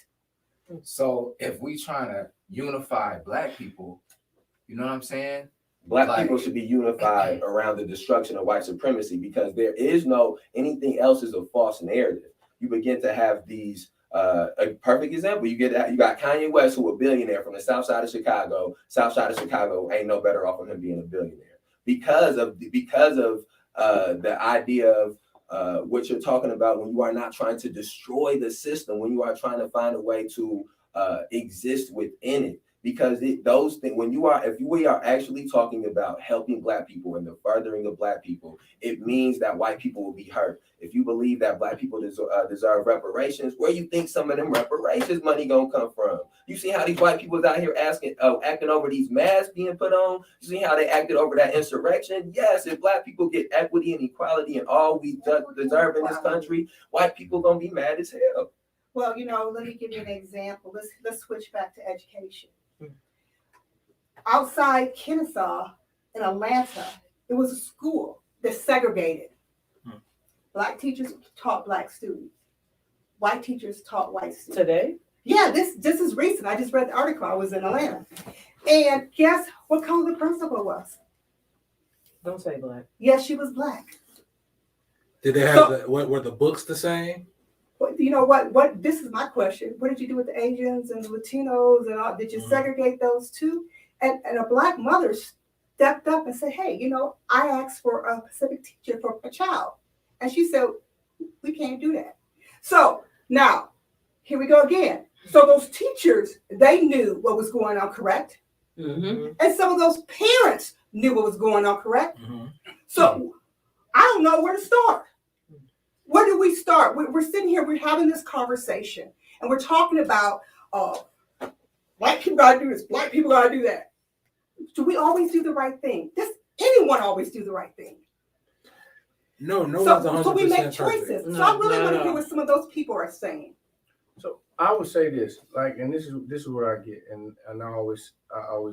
[SPEAKER 7] So if we trying to unify Black people, you know what I'm saying?
[SPEAKER 4] Black people should be unified around the destruction of white supremacy, because there is no anything else is a false narrative. You begin to have these a perfect example. You got Kanye West, who a billionaire from the South Side of Chicago. South Side of Chicago ain't no better off of him being a billionaire because of the idea of what you're talking about when you are not trying to destroy the system, when you are trying to find a way to exist within it. Because those things, if we are actually talking about helping Black people and the furthering of Black people, it means that white people will be hurt. If you believe that Black people deserve reparations, where you think some of them reparations money gonna come from? You see how these white people is out here acting over these masks being put on? You see how they acted over that insurrection? Yes, if Black people get equity and equality and all we deserve in this country, white people gonna be mad as hell.
[SPEAKER 5] Well, let me give you an example. Let's switch back to education. Outside Kennesaw in Atlanta, it was a school that segregated. Black teachers taught Black students. White teachers taught white students.
[SPEAKER 6] Today?
[SPEAKER 5] Yeah, this is recent. I just read the article. I was in Atlanta. And guess what color the principal was?
[SPEAKER 6] Don't say Black.
[SPEAKER 5] Yes, she was Black.
[SPEAKER 1] Did they have were the books the same?
[SPEAKER 5] But you know what? This is my question. What did you do with the Asians and the Latinos and all? Did you segregate those too? And a Black mother stepped up and said, hey, I asked for a Pacific teacher for a child. And she said, we can't do that. So now, here we go again. So those teachers, they knew what was going on, correct?
[SPEAKER 6] Mm-hmm.
[SPEAKER 5] And some of those parents knew what was going on, correct? Mm-hmm. So I don't know where to start. Where do we start? We're sitting here, we're having this conversation, and we're talking about Black people gotta do this, Black people gotta do that. Do we always do the right thing? Does anyone always do the right thing?
[SPEAKER 1] No one's 100%
[SPEAKER 5] so we make
[SPEAKER 1] choices.
[SPEAKER 5] choices. So I really want to hear what some of those people are saying.
[SPEAKER 2] So I would say this, and this is what I get, and I always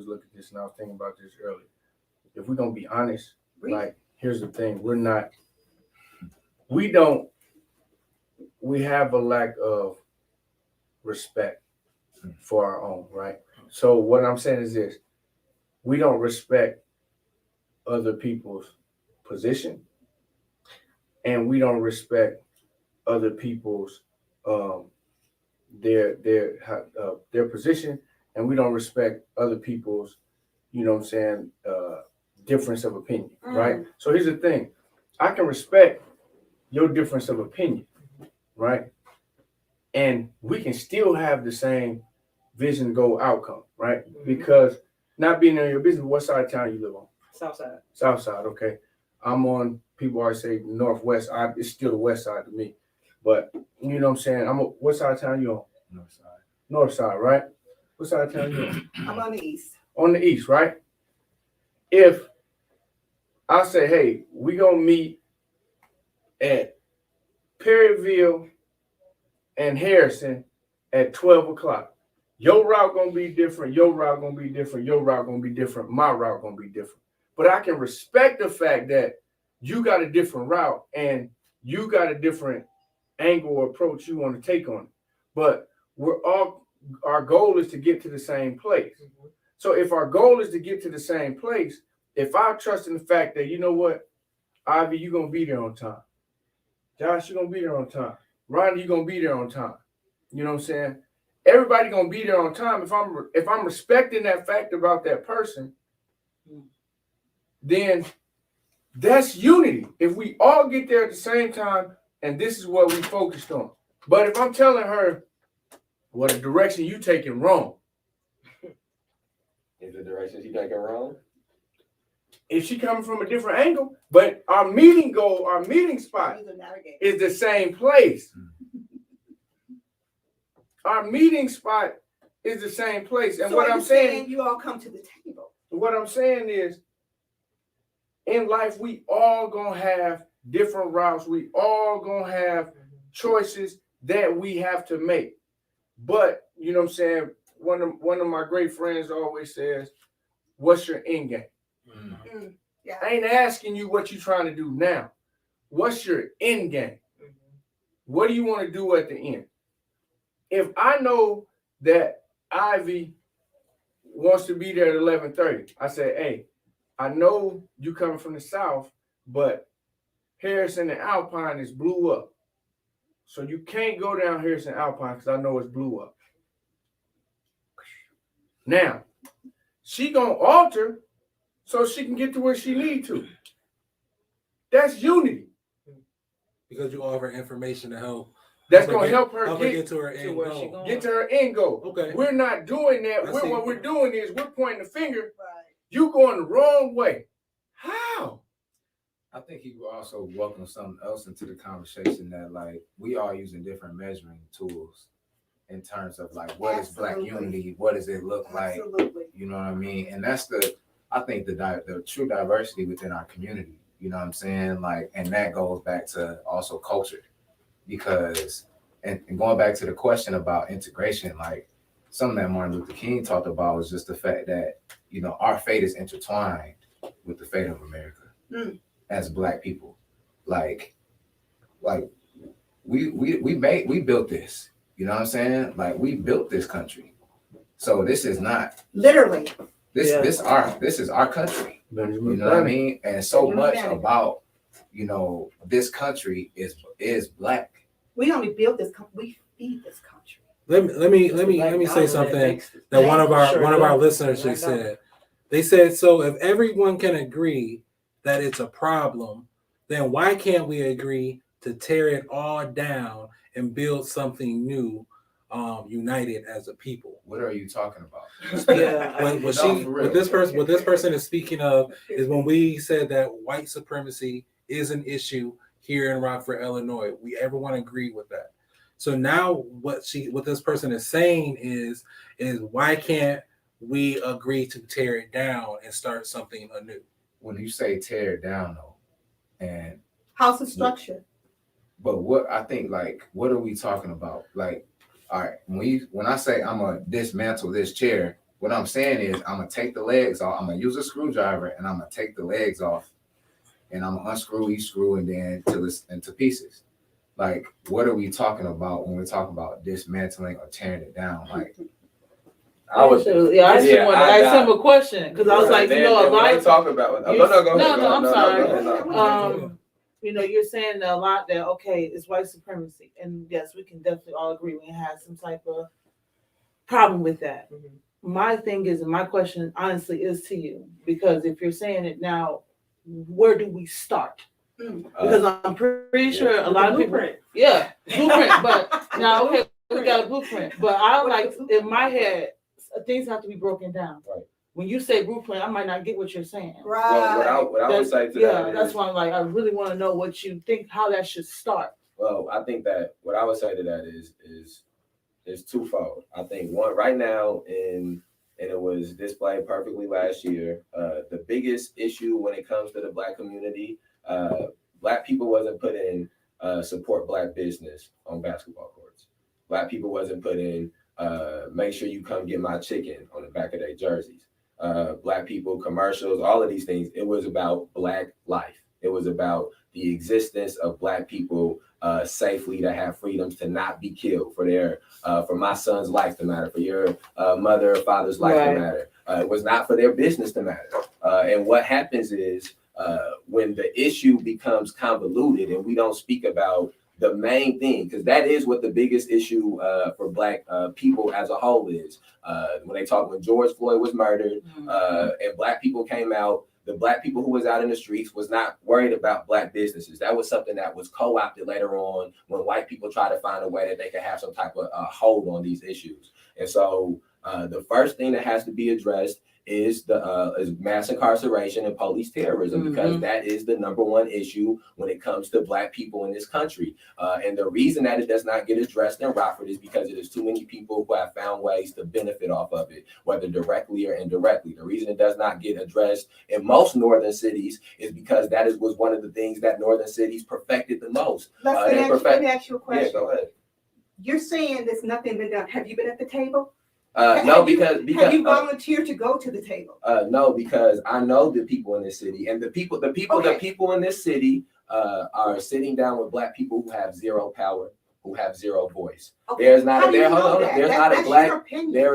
[SPEAKER 2] look at this, and I was thinking about this earlier. If we're gonna be honest, here's the thing: we have a lack of respect for our own, right? So what I'm saying is this: we don't respect other people's position, and we don't respect other people's their position, and we don't respect other people's, you know what I'm saying, difference of opinion, right? So here's the thing: I can respect your difference of opinion, right? And we can still have the same vision, goal, outcome, right? Because not being in your business, what side of town you live on?
[SPEAKER 6] South side.
[SPEAKER 2] South side, okay. I'm on, people always say northwest. It's still the west side to me. But you know what I'm saying? What side of town you on?
[SPEAKER 7] North side.
[SPEAKER 2] North side, right? What side of town you on?
[SPEAKER 5] I'm on the east.
[SPEAKER 2] On the east, right? If I say, hey, we gonna meet at Perryville and Harrison at 12 o'clock. Your route gonna be different, your route gonna be different, your route gonna be different, my route gonna be different. But I can respect the fact that you got a different route and you got a different angle or approach you want to take on it. But our goal is to get to the same place. So if our goal is to get to the same place, if I trust in the fact that, you know what, Ivy, you're gonna be there on time. Josh, you're gonna be there on time. Ronnie, you're gonna be there on time. You know what I'm saying? Everybody gonna be there on time. If I'm respecting that fact about that person, then that's unity. If we all get there at the same time, and this is what we focused on. But if I'm telling her, well, the direction you taking wrong.
[SPEAKER 4] Is the direction she taking wrong?
[SPEAKER 2] If she coming from a different angle, but our meeting goal, our meeting spot is the same place. Our meeting spot is the same place. And
[SPEAKER 5] So
[SPEAKER 2] what I'm saying,
[SPEAKER 5] you all come to the table.
[SPEAKER 2] what I'm saying is, in life, we all gonna have different routes. We all gonna have choices that we have to make. But you know what I'm saying? One of my great friends always says, "What's your end game?"
[SPEAKER 5] Yeah.
[SPEAKER 2] I ain't asking you what you're trying to do now. What's your end game? What do you want to do at the end? If I know that Ivy wants to be there at 11:30, I say, hey, I know you coming from the south, but Harrison and Alpine is blew up. So you can't go down Harrison Alpine because I know it's blew up. Now, she gonna alter so she can get to where she need to. That's unity.
[SPEAKER 1] Because you offer information to help.
[SPEAKER 2] That's gonna help her
[SPEAKER 1] get to her end
[SPEAKER 3] where she
[SPEAKER 1] goal.
[SPEAKER 3] going.
[SPEAKER 2] get to her end goal.
[SPEAKER 1] Okay.
[SPEAKER 2] We're not doing that.
[SPEAKER 1] I see.
[SPEAKER 2] What we're doing is we're pointing the finger.
[SPEAKER 5] Right.
[SPEAKER 2] You going the wrong way. How?
[SPEAKER 7] I think he will also welcome something else into the conversation, that like we are using different measuring tools in terms of like what is Black unity, what does it look like,
[SPEAKER 5] Absolutely.
[SPEAKER 7] you know what I mean? And that's I think the true diversity within our community, you know what I'm saying? Like, and that goes back to also culture, because and going back to the question about integration, like something that Martin Luther King talked about was just the fact that, you know, our fate is intertwined with the fate of America as Black people. Like we built this, you know what I'm saying? Like we built this country. So this is not
[SPEAKER 5] Literally.
[SPEAKER 7] this is our country. You know what I mean? And so much about, you know, this country is Black.
[SPEAKER 5] We only built this we feed this country.
[SPEAKER 1] Let me say something that one of our listeners just said. They said, so if everyone can agree that it's a problem, then why can't we agree to tear it all down and build something new, united as a people?
[SPEAKER 7] What are you talking about?
[SPEAKER 1] What this person is speaking of is when we said that white supremacy is an issue here in Rockford, Illinois. Everyone agreed with that. So now what this person is saying is why can't we agree to tear it down and start something anew?
[SPEAKER 7] When you say tear it down though, and
[SPEAKER 5] House of structure.
[SPEAKER 7] but what I think, like, what are we talking about? Like, all right, when I say I'm gonna dismantle this chair, what I'm saying is I'm gonna take the legs off, I'm gonna use a screwdriver and I'm gonna take the legs off and I'm gonna unscrew each screw and then till it's into pieces. Like, what are we talking about when we're talking about dismantling or tearing it down? Like,
[SPEAKER 4] I was.
[SPEAKER 3] Yeah, I just wanted to ask
[SPEAKER 4] got-
[SPEAKER 3] him a question because I was like,
[SPEAKER 4] then,
[SPEAKER 3] you know, a
[SPEAKER 4] then when
[SPEAKER 3] lot
[SPEAKER 4] they
[SPEAKER 3] of
[SPEAKER 4] talk about.
[SPEAKER 3] you-
[SPEAKER 4] No, go ahead.
[SPEAKER 3] no,
[SPEAKER 4] go ahead.
[SPEAKER 3] I'm sorry.
[SPEAKER 4] Go ahead, no.
[SPEAKER 3] You know, you're saying that a lot that okay, it's white supremacy, and yes, we can definitely all agree we have some type of problem with that. My thing is, and my question honestly is to you, because if you're saying it now, where do we start? Because I'm pretty sure a lot of people, blueprint, but now okay, we got a blueprint, but I like in my head things have to be broken down.
[SPEAKER 4] Right.
[SPEAKER 3] When you say blueprint, I might not get what you're saying.
[SPEAKER 4] Well, what I would say to that is,
[SPEAKER 3] that's why I'm like, I really want to know what you think, how that should start.
[SPEAKER 4] well, I think that what I would say to that is twofold. I think one right now, and it was displayed perfectly last year. The biggest issue when it comes to the Black community, Black people wasn't put in support Black business on basketball courts. Black people wasn't put in make sure you come get my chicken on the back of their jerseys. Black people, commercials, all of these things. It was about Black life. It was about the existence of Black people safely, to have freedoms, to not be killed, for my son's life to matter, for your mother or father's life to matter. It was not for their business to matter. And what happens is when the issue becomes convoluted and we don't speak about the main thing, because that is what the biggest issue for Black people as a whole is. When George Floyd was murdered and Black people came out, the Black people who was out in the streets was not worried about Black businesses. That was something that was co-opted later on when white people tried to find a way that they could have some type of hold on these issues. And so the first thing that has to be addressed is mass incarceration and police terrorism, because that is the number one issue when it comes to Black people in this country. And the reason that it does not get addressed in Rockford is because it is too many people who have found ways to benefit off of it, whether directly or indirectly. The reason it does not get addressed in most northern cities is because was one of the things that northern cities perfected the most.
[SPEAKER 5] Let me ask you a question.
[SPEAKER 4] Yeah, go ahead.
[SPEAKER 5] You're saying there's nothing been done. Have you been at the table?
[SPEAKER 4] No, because
[SPEAKER 5] have you volunteered to go to the table?
[SPEAKER 4] No, because I know the people in this city, and the people in this city are sitting down with Black people who have zero power, who have zero voice.
[SPEAKER 5] Okay.
[SPEAKER 4] There is not
[SPEAKER 5] There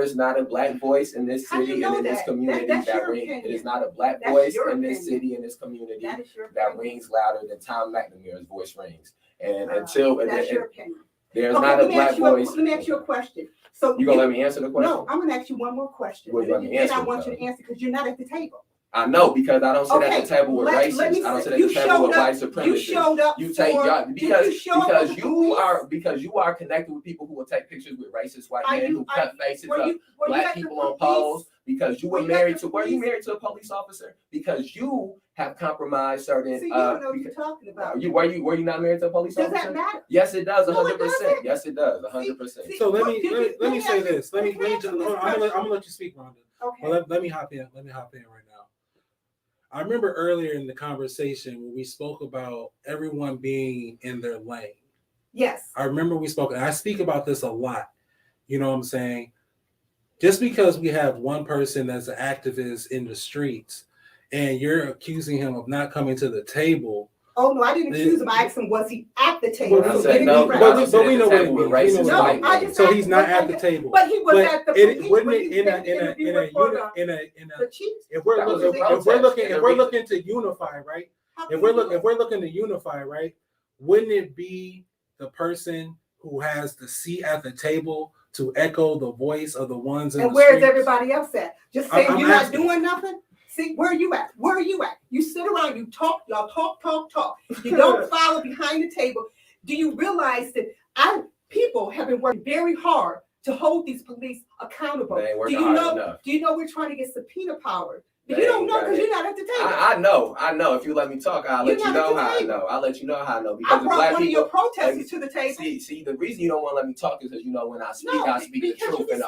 [SPEAKER 4] is not a Black voice in this city and in this community it is not a Black voice in this city and this community that rings louder than Tom McNamara's voice rings. And
[SPEAKER 5] that's your opinion.
[SPEAKER 4] There's not a Black voice.
[SPEAKER 5] Let me ask you a question. So
[SPEAKER 4] you gonna let me answer the question?
[SPEAKER 5] No, I'm gonna ask you one more question.
[SPEAKER 4] Well,
[SPEAKER 5] and I want you to answer because you're not at the table.
[SPEAKER 4] I know, because I don't sit at the table with racists. I don't sit at the table with white supremacists.
[SPEAKER 5] You showed up.
[SPEAKER 4] Because you are connected with people who will take pictures with racist white men who cut faces of Black people on poles. Because you were married to a police officer? Because you have compromised certain.
[SPEAKER 5] See, you don't know what you're talking about.
[SPEAKER 4] Were you not married to a police officer?
[SPEAKER 5] Does that matter?
[SPEAKER 4] Yes, it does. 100%.
[SPEAKER 5] No, it doesn't.
[SPEAKER 4] Yes, it does. 100%.
[SPEAKER 1] So let me say this. I'm gonna let you speak, Rhonda.
[SPEAKER 5] Okay.
[SPEAKER 1] Well, let me hop in. Let me hop in right now. I remember earlier in the conversation when we spoke about everyone being in their lane.
[SPEAKER 5] Yes.
[SPEAKER 1] I remember we spoke, and I speak about this a lot. You know what I'm saying? Just because we have one person that's an activist in the streets and you're accusing him of not coming to the table.
[SPEAKER 5] Oh, no, I didn't accuse him. I asked him, was he at the table?
[SPEAKER 1] But we know what it means. So he's not at the table.
[SPEAKER 5] But he was at the
[SPEAKER 1] if we're looking to unify, right? If we're looking to unify, right? Wouldn't it be the person who has the seat at the table to echo the voice of the ones in the streets?
[SPEAKER 5] And where's everybody else at? Just saying you're not doing nothing? See, where are you at? Where are you at? You sit around, you talk, y'all talk. You don't follow behind the table. Do you realize that people have been working very hard to hold these police accountable? Do you know we're trying to get subpoena power? You don't know because you're not at the table.
[SPEAKER 4] I know. If you let me talk, I'll let you know how I know. I'll let you know how I know. Because
[SPEAKER 5] I brought one of your protesters to the table.
[SPEAKER 4] See, the reason you don't want to let me talk is because when I speak the truth. And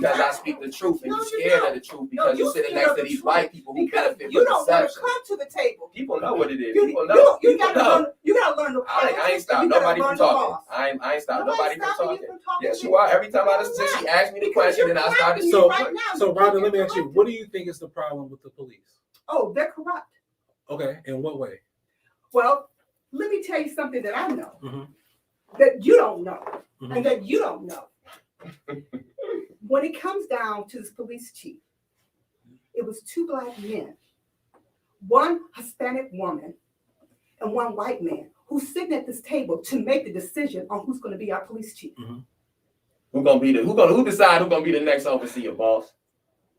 [SPEAKER 4] because I speak the truth and you're scared of the truth because you're sitting next to these white people who benefit from
[SPEAKER 5] you don't want to
[SPEAKER 4] deception.
[SPEAKER 5] come to the table.
[SPEAKER 4] People know what it is. People know.
[SPEAKER 5] You gotta learn the
[SPEAKER 4] I ain't stopped nobody from talking. I ain't stopped nobody from talking. Yes, you are. Every time I listen, she asked me the question and I started.
[SPEAKER 1] So Rhonda, let me ask you, what do you think is the problem with the police?
[SPEAKER 5] Oh, they're corrupt.
[SPEAKER 1] Okay, in what way?
[SPEAKER 5] Well, let me tell you something that I know that you don't know and that you don't know. when it comes down to this police chief, it was 2 black men, 1 Hispanic woman, and 1 white man who's sitting at this table to make the decision on who's going to be our police chief.
[SPEAKER 4] Who decide who's gonna be the next overseer, boss?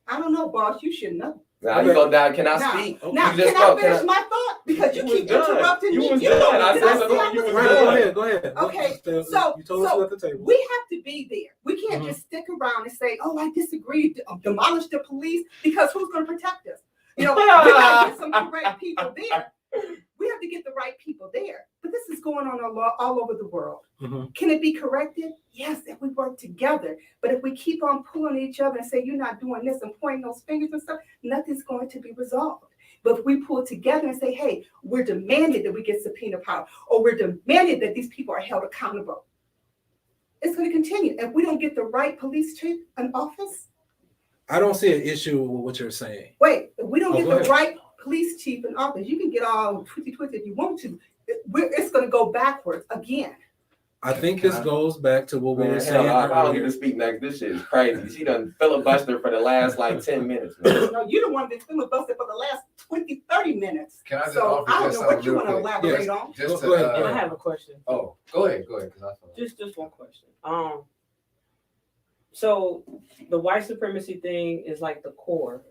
[SPEAKER 5] I don't know, boss. You should know.
[SPEAKER 4] Now you go down. Can I
[SPEAKER 5] Now,
[SPEAKER 4] speak?
[SPEAKER 5] Now,
[SPEAKER 4] You just
[SPEAKER 5] can I
[SPEAKER 4] spoke.
[SPEAKER 5] finish my thought? Because you keep interrupting me.
[SPEAKER 4] You was
[SPEAKER 5] You
[SPEAKER 4] done.
[SPEAKER 5] don't-
[SPEAKER 4] I
[SPEAKER 5] did
[SPEAKER 4] said
[SPEAKER 5] I
[SPEAKER 4] something.
[SPEAKER 5] say I
[SPEAKER 4] You
[SPEAKER 5] was
[SPEAKER 4] was
[SPEAKER 5] done?
[SPEAKER 1] Go ahead.
[SPEAKER 5] Okay,
[SPEAKER 1] You
[SPEAKER 5] so
[SPEAKER 1] told us at the table.
[SPEAKER 5] we have to be there. We can't just stick around and say, "Oh, I disagree. Demolish the police," because who's going to protect us? You know, we got to get some correct people there. We have to get the right people there. But this is going on all over the world. Can it be corrected? Yes, if we work together. But if we keep on pulling each other and say, "You're not doing this," and pointing those fingers and stuff, nothing's going to be resolved. But if we pull together and say, "Hey, we're demanding that we get subpoena power," or "We're demanding that these people are held accountable," it's going to continue. If we don't get the right police chief in office,
[SPEAKER 1] I don't see an issue with what you're saying.
[SPEAKER 5] wait, if we don't get
[SPEAKER 1] go
[SPEAKER 5] the
[SPEAKER 1] ahead.
[SPEAKER 5] right police chief in office, you can get all twisty if you want to. It's going to go backwards again.
[SPEAKER 1] I think this goes back to what we were
[SPEAKER 4] Man,
[SPEAKER 1] saying
[SPEAKER 4] hell, I don't
[SPEAKER 1] earlier.
[SPEAKER 4] even speak next. This shit is crazy. She done filibuster for the last like 10 minutes, man.
[SPEAKER 5] No, you're the one that's filibustered for the last 20, 30 minutes.
[SPEAKER 7] Can I just
[SPEAKER 5] So
[SPEAKER 7] offer
[SPEAKER 5] I don't
[SPEAKER 7] just
[SPEAKER 5] know what
[SPEAKER 7] something
[SPEAKER 5] you
[SPEAKER 7] real
[SPEAKER 5] want to
[SPEAKER 7] quick?
[SPEAKER 5] elaborate
[SPEAKER 1] Yes.
[SPEAKER 5] on.
[SPEAKER 7] Just
[SPEAKER 1] Go ahead.
[SPEAKER 6] And I
[SPEAKER 7] to,
[SPEAKER 6] have a question.
[SPEAKER 7] oh, go ahead, because I feel like
[SPEAKER 6] Just one question. So the white supremacy thing is like the core.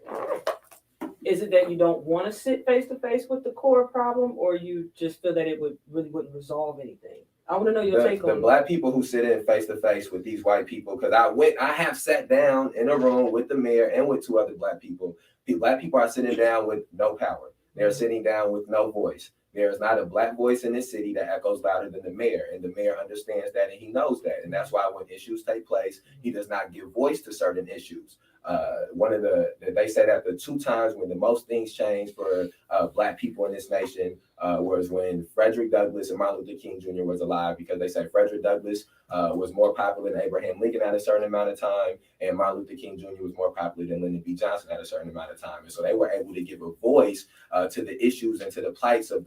[SPEAKER 6] Is it that you don't want to sit face to face with the core problem, or you just feel that it wouldn't resolve anything? I want to know your take
[SPEAKER 4] The
[SPEAKER 6] on
[SPEAKER 4] black people who sit in face to face with these white people, because I have sat down in a room with the mayor and with 2 other black people. Black people are sitting down with no power. They're sitting down with no voice. There is not a black voice in this city that echoes louder than the mayor, and the mayor understands that, and he knows that, and that's why when issues take place, he does not give voice to certain issues. They said that the 2 times when the most things changed for black people in this nation was when Frederick Douglass and Martin Luther King Jr. was alive, because they say Frederick Douglass was more popular than Abraham Lincoln at a certain amount of time, and Martin Luther King Jr. was more popular than Lyndon B. Johnson at a certain amount of time. And so they were able to give a voice to the issues and to the plights of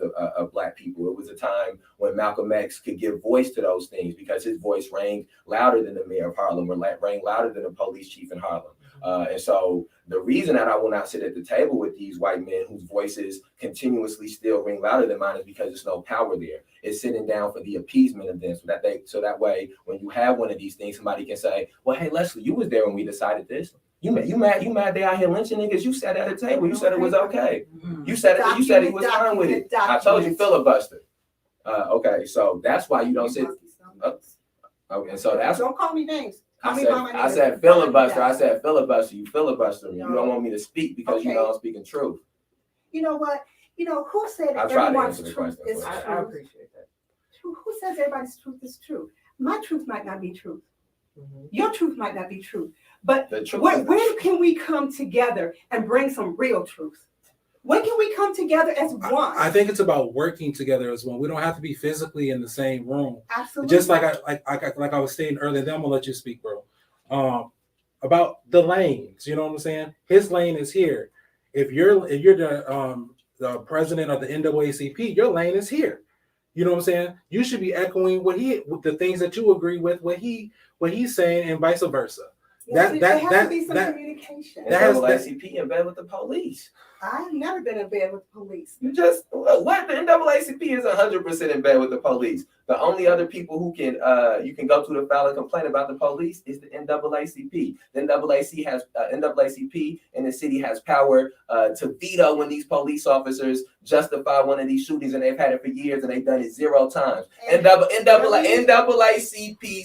[SPEAKER 4] black people. It was a time when Malcolm X could give voice to those things because his voice rang louder than the mayor of Harlem, or rang louder than the police chief in Harlem. And so the reason that I will not sit at the table with these white men whose voices continuously still ring louder than mine is because there's no power there. It's sitting down for the appeasement of them, so that way when you have one of these things, somebody can say, "Well, hey Leslie, you was there when we decided this. You mad they out here lynching niggas? You sat at a table. You said it was okay. You said he was fine with it. I told you filibuster." Okay, so that's why you don't sit. Okay, so that's
[SPEAKER 5] Don't call me names.
[SPEAKER 4] I said filibuster. I said filibuster. You filibuster me.
[SPEAKER 5] No.
[SPEAKER 4] You don't want me to speak because you
[SPEAKER 5] Okay.
[SPEAKER 4] know I'm speaking truth.
[SPEAKER 5] You know what? Who said
[SPEAKER 4] I tried to
[SPEAKER 5] everyone's
[SPEAKER 4] answer the
[SPEAKER 5] truth
[SPEAKER 4] question.
[SPEAKER 5] is
[SPEAKER 6] I
[SPEAKER 5] true?
[SPEAKER 6] appreciate that.
[SPEAKER 5] Who says everybody's truth is true? My truth might not be true.
[SPEAKER 6] Mhm.
[SPEAKER 5] Your truth might not be true. But
[SPEAKER 4] The truth.
[SPEAKER 5] when can we come together and bring some real truth? When can we come together as one?
[SPEAKER 1] I think it's about working together as one. We don't have to be physically in the same room.
[SPEAKER 5] Absolutely.
[SPEAKER 1] Just like I was saying earlier, then I'm gonna let you speak, bro. About the lanes, you know what I'm saying? His lane is here. If you're the president of the NAACP, your lane is here. You know what I'm saying? You should be echoing the things that you agree with, what he's saying, and vice versa.
[SPEAKER 5] There has to be some communication.
[SPEAKER 4] NAACP in bed with the police.
[SPEAKER 5] I've never been in bed with the police.
[SPEAKER 4] You just what? The NAACP is 100% in bed with the police. The only other people who can you can go to to file a complaint about the police is the NAACP. The NAACP in the city has power to veto when these police officers justify one of these shootings, and they've had it for years, and they've done it 0 times. NAACP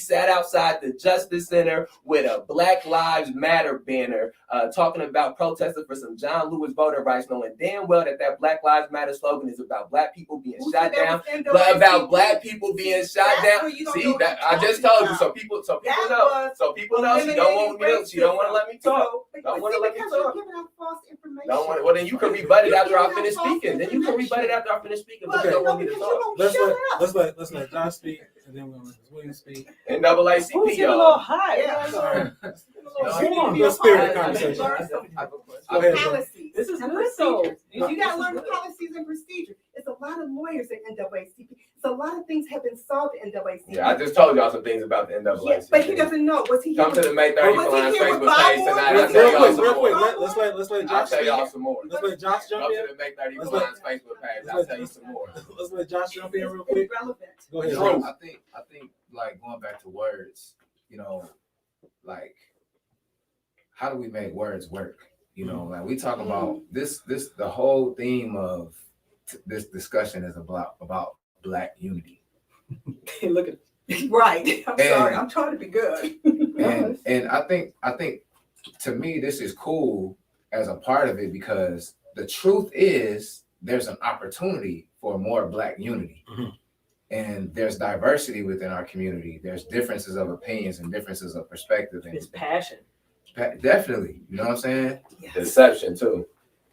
[SPEAKER 4] sat outside the Justice Center with a Black Lives Matter banner talking about protesting for some John Lewis voter rights, knowing damn well that Black Lives Matter slogan is about black people being shot down, but about black people being shot down. See, that I just told you. So people know. So people know she don't want me. She don't want to let me talk. Don't want to let me talk. Well, then you can rebut it after I finish speaking. Then you can rebut it after I finish speaking. But you don't want me to talk.
[SPEAKER 1] Let's let Josh speak, and then we'll let William speak.
[SPEAKER 4] NAACP,
[SPEAKER 6] Who's getting a little
[SPEAKER 4] y'all.
[SPEAKER 6] high?
[SPEAKER 5] Yeah.
[SPEAKER 1] Sorry.
[SPEAKER 5] Warm.
[SPEAKER 1] Let's spirit the conversation. Go ahead, bro.
[SPEAKER 5] Policies.
[SPEAKER 6] This is
[SPEAKER 5] and
[SPEAKER 6] good, though.
[SPEAKER 5] procedures. You got to learn the policies and procedures. It's a lot of lawyers at NAACP. It's a lot of things have been solved in NAACP.
[SPEAKER 4] Yeah, I just told y'all some things about the NAACP.
[SPEAKER 5] Yeah, but he doesn't know. Was he
[SPEAKER 4] Come to the May 30th
[SPEAKER 5] was he
[SPEAKER 4] Alliance
[SPEAKER 5] here with
[SPEAKER 4] Facebook page
[SPEAKER 5] Bob
[SPEAKER 4] tonight.
[SPEAKER 5] Moore?
[SPEAKER 4] I'll tell y'all
[SPEAKER 1] Real
[SPEAKER 4] some
[SPEAKER 1] quick,
[SPEAKER 4] more.
[SPEAKER 1] let's let
[SPEAKER 4] I'll
[SPEAKER 1] Josh
[SPEAKER 4] tell
[SPEAKER 1] speak.
[SPEAKER 4] y'all some more.
[SPEAKER 1] Let's let Josh jump
[SPEAKER 4] Come
[SPEAKER 1] in.
[SPEAKER 4] to the May 30th
[SPEAKER 1] Let's
[SPEAKER 4] Alliance Facebook page. I'll tell you some more.
[SPEAKER 1] Let's let Josh jump in real
[SPEAKER 5] It's
[SPEAKER 1] quick.
[SPEAKER 5] relevant.
[SPEAKER 1] Go ahead.
[SPEAKER 7] So
[SPEAKER 1] Josh.
[SPEAKER 7] I think like going back to words, like how do we make words work? Like we talk about this the whole theme of this discussion is about Black unity.
[SPEAKER 6] Look at
[SPEAKER 5] Right. I'm sorry.
[SPEAKER 7] And-
[SPEAKER 5] I'm trying to be good.
[SPEAKER 7] And I think to me this is cool as a part of it because the truth is there's an opportunity for more Black unity.
[SPEAKER 1] Mhm.
[SPEAKER 7] And there's diversity within our community. There's differences of opinions and differences of perspective. And
[SPEAKER 6] it's passion.
[SPEAKER 7] definitely, you know what I'm saying?
[SPEAKER 4] Deception too.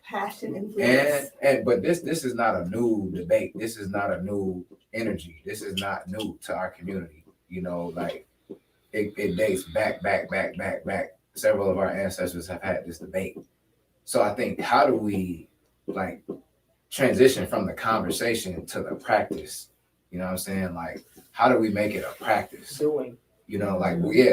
[SPEAKER 5] Passion and bliss.
[SPEAKER 7] But this is not a new debate. This is not a new energy. This is not new to our community. Like it dates back. Several of our ancestors have had this debate. So I think how do we like transition from the conversation to the practice? You know what I'm saying? Like how do we make it a practice?
[SPEAKER 6] Doing